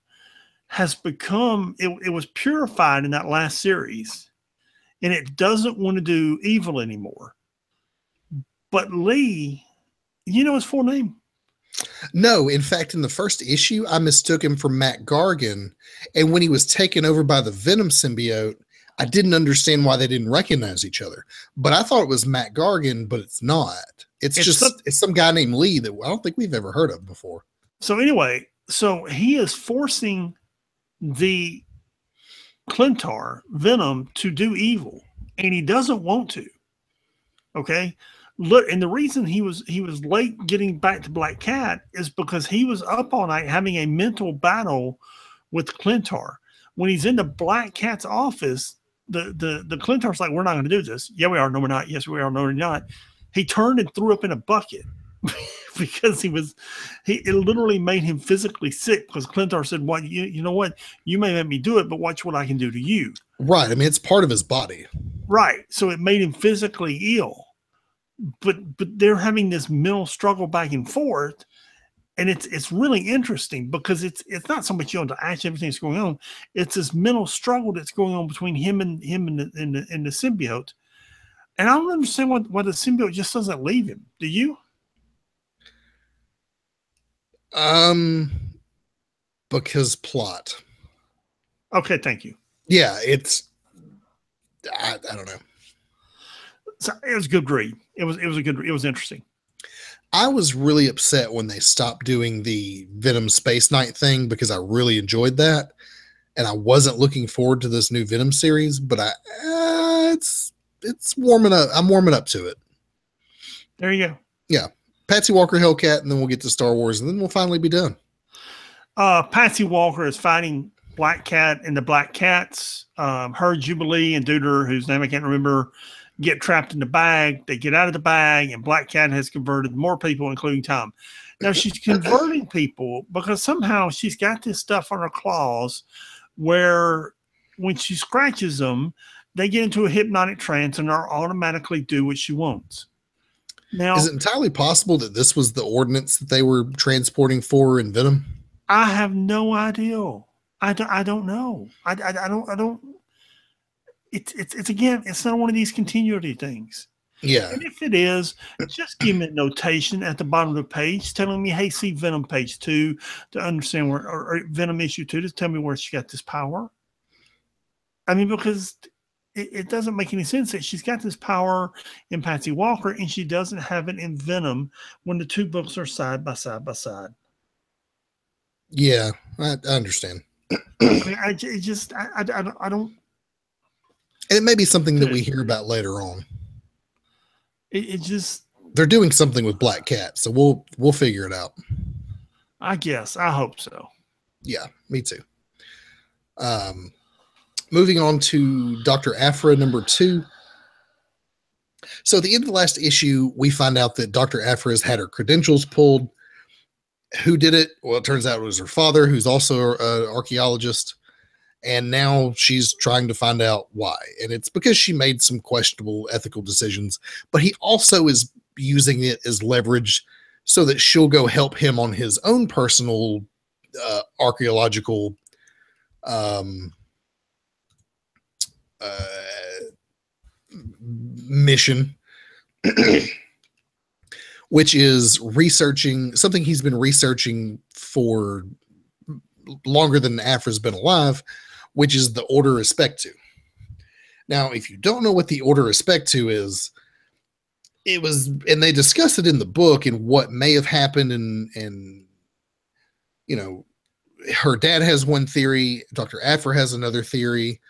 has become, it was purified in that last series, and it doesn't want to do evil anymore. But Lee, you know his full name? No, in fact, in the first issue, I mistook him for Matt Gargan, and when he was taken over by the Venom symbiote, I didn't understand why they didn't recognize each other. But I thought it was Matt Gargan, but it's not. It's some guy named Lee that I don't think we've ever heard of before. So anyway, so he is forcing the Clintar, Venom, to do evil, and he doesn't want to. Okay? Look, and the reason he was late getting back to Black Cat is because he was up all night having a mental battle with Clintar. When he's in the Black Cat's office, the Clintar's like, "We're not going to do this." "Yeah, we are." "No, we're not." "Yes, we are." "No, we're not." He turned and threw up in a bucket because it literally made him physically sick, because Clintar said, "What, you know what? You may let me do it, but watch what I can do to you." Right. I mean, it's part of his body. Right. So it made him physically ill. But they're having this mental struggle back and forth, and it's really interesting because it's not so much the action, everything that's going on. It's this mental struggle that's going on between him and the symbiote. And I don't understand why the symbiote just doesn't leave him. Do you? Because plot. Okay, thank you. Yeah, I don't know. So it was a good read. It was interesting. I was really upset when they stopped doing the Venom Space Knight thing because I really enjoyed that, and I wasn't looking forward to this new Venom series. But it's warming up. I'm warming up to it. There you go. Yeah, Patsy Walker, Hellcat, and then we'll get to Star Wars, and then we'll finally be done. Patsy Walker is fighting Black Cat and the Black Cats. Her, Jubilee, and Duder, whose name I can't remember, get trapped in the bag. They get out of the bag, and Black Cat has converted more people, including Tom. Now, she's converting people because somehow she's got this stuff on her claws where when she scratches them, they get into a hypnotic trance and are automatically do what she wants. Now, is it entirely possible that this was the ordinance that they were transporting for in Venom? I have no idea. I don't know. I don't. It's again, it's not one of these continuity things. Yeah. And if it is, just give me a notation at the bottom of the page telling me, "Hey, see Venom page 2 to understand where, or Venom issue 2 to tell me where she got this power." I mean, because it doesn't make any sense that she's got this power in Patsy Walker and she doesn't have it in Venom when the 2 books are side by side by side. Yeah, I understand. I mean, I don't. And it may be something that we hear about later on. It just, they're doing something with Black Cat, so we'll figure it out. I guess. I hope so. Yeah, me too. Moving on to Dr. Aphra number 2. So at the end of the last issue, we find out that Dr. Aphra has had her credentials pulled. Who did it? Well, it turns out it was her father, who's also an archaeologist. And now she's trying to find out why. And it's because she made some questionable ethical decisions, but he also is using it as leverage so that she'll go help him on his own personal archaeological mission, which is researching something he's been researching for longer than Aphra's been alive, which is the Order Respectu. Now, if you don't know what the Order Respectu is, it was, and they discuss it in the book and what may have happened, and you know, her dad has one theory, Dr. Aphra has another theory.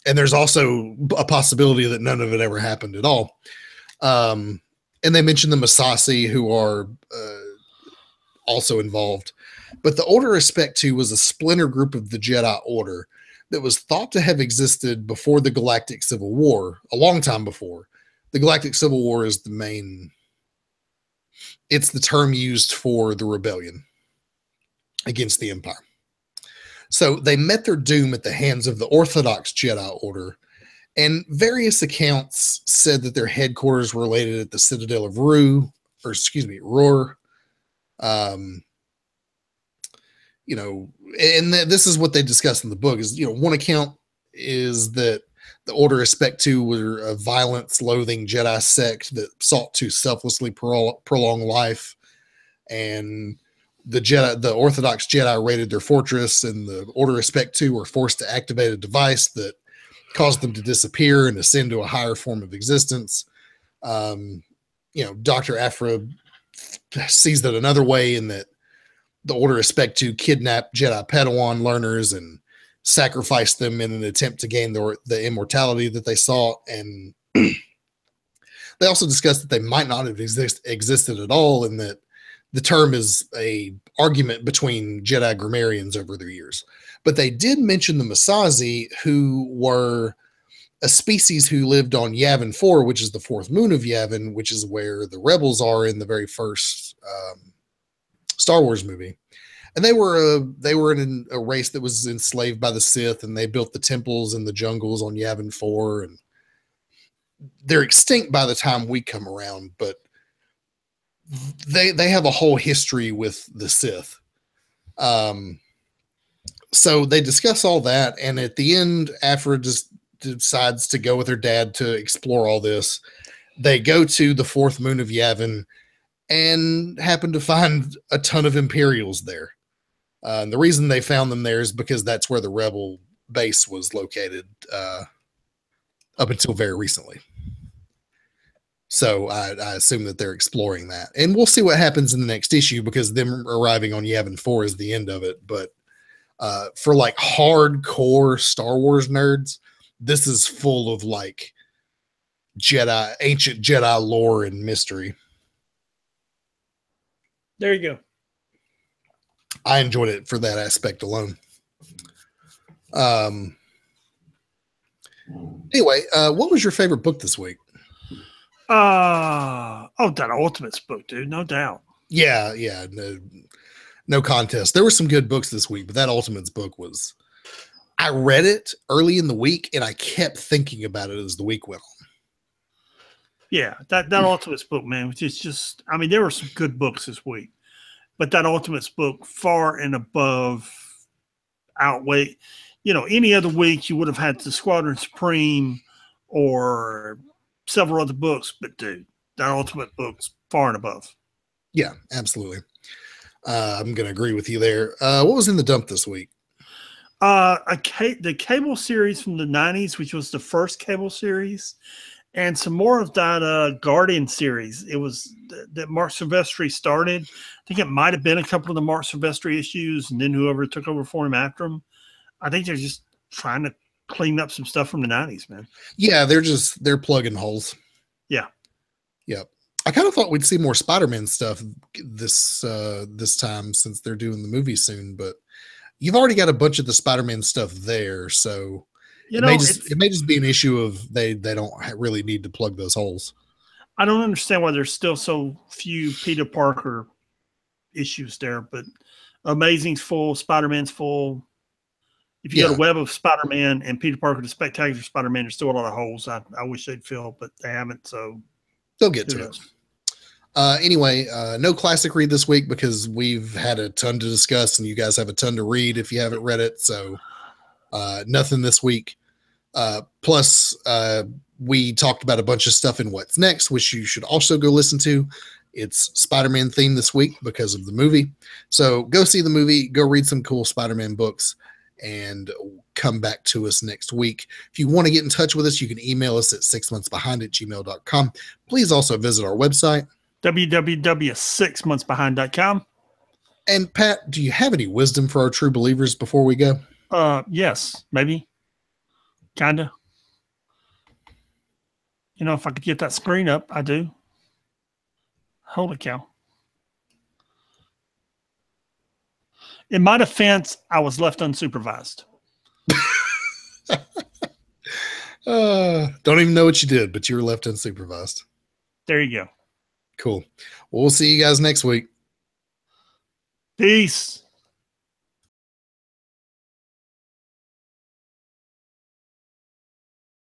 And there's also a possibility that none of it ever happened at all. And they mentioned the Masasi, who are also involved. But the Order Respectu was a splinter group of the Jedi Order that was thought to have existed before the Galactic Civil War, a long time before. The Galactic Civil War is the main, it's the term used for the rebellion against the Empire. So they met their doom at the hands of the Orthodox Jedi Order, and various accounts said that their headquarters were located at the Citadel of Rue, or excuse me, Rur. You know, and this is what they discuss in the book is, you know, one account is that the Order Respectu were a violence-loathing Jedi sect that sought to selflessly prolong life, and the Orthodox Jedi raided their fortress, and the Order Respectu were forced to activate a device that caused them to disappear and ascend to a higher form of existence. You know, Dr. Aphra sees that another way, in that the Order Respectu kidnap Jedi Padawan learners and sacrifice them in an attempt to gain the immortality that they sought. And they also discussed that they might not have existed at all, and that the term is a argument between Jedi grammarians over the years. But they did mention the Masazi, who were a species who lived on Yavin 4, which is the fourth moon of Yavin, which is where the rebels are in the very first Star Wars movie. And they were in a race that was enslaved by the Sith, and they built the temples in the jungles on Yavin 4, and they're extinct by the time we come around, but they have a whole history with the Sith. So they discuss all that, and at the end, Aphra just decides to go with her dad to explore all this. They go to the fourth moon of Yavin and happen to find a ton of Imperials there. And the reason they found them there is because that's where the rebel base was located up until very recently. So I assume that they're exploring that. And we'll see what happens in the next issue, because them arriving on Yavin 4 is the end of it. But for like hardcore Star Wars nerds, this is full of like ancient Jedi lore and mystery. There you go. I enjoyed it for that aspect alone. Anyway, what was your favorite book this week? That Ultimates book, dude, no doubt. Yeah, no contest. There were some good books this week, but that Ultimates book was. I read it early in the week, and I kept thinking about it as the week went on. Yeah, that Ultimates book, man, which is just. I mean, there were some good books this week, but that Ultimates book far and above outweigh. You know, any other week you would have had the Squadron Supreme or several other books, but dude, that Ultimate book's far and above. Yeah, absolutely. I'm going to agree with you there. What was in the dump this week? The Cable series from the 90s, which was the first Cable series, and some more of that Guardian series. It was that Mark Silvestri started. I think it might have been a couple of the Mark Silvestri issues, and then whoever took over for him after him. I think they're just trying to clean up some stuff from the 90s, man. Yeah, they're plugging holes. Yeah. Yep. I kind of thought we'd see more Spider-Man stuff this time, since they're doing the movie soon, but you've already got a bunch of the Spider-Man stuff there, so it may just be an issue of they don't really need to plug those holes. I don't understand why there's still so few Peter Parker issues there, but Amazing's full, Spider-Man's full. If you go to Web of Spider-Man and Peter Parker, the Spectacular Spider-Man, there's still a lot of holes I wish they'd fill, but they haven't, so they'll get to it. Anyway, no classic read this week because we've had a ton to discuss and you guys have a ton to read if you haven't read it. So nothing this week. Plus, we talked about a bunch of stuff in What's Next, which you should also go listen to. It's Spider-Man themed this week because of the movie. So go see the movie, go read some cool Spider-Man books, and come back to us next week. If you want to get in touch with us, you can email us at 6monthsbehind@gmail.com. Please also visit our website, www.6monthsbehind.com. And Pat, do you have any wisdom for our true believers before we go? Yes, maybe. Kinda. You know, if I could get that screen up, I do. Holy cow. In my defense, I was left unsupervised. Don't even know what you did, but you were left unsupervised. There you go. Cool. Well, we'll see you guys next week. Peace.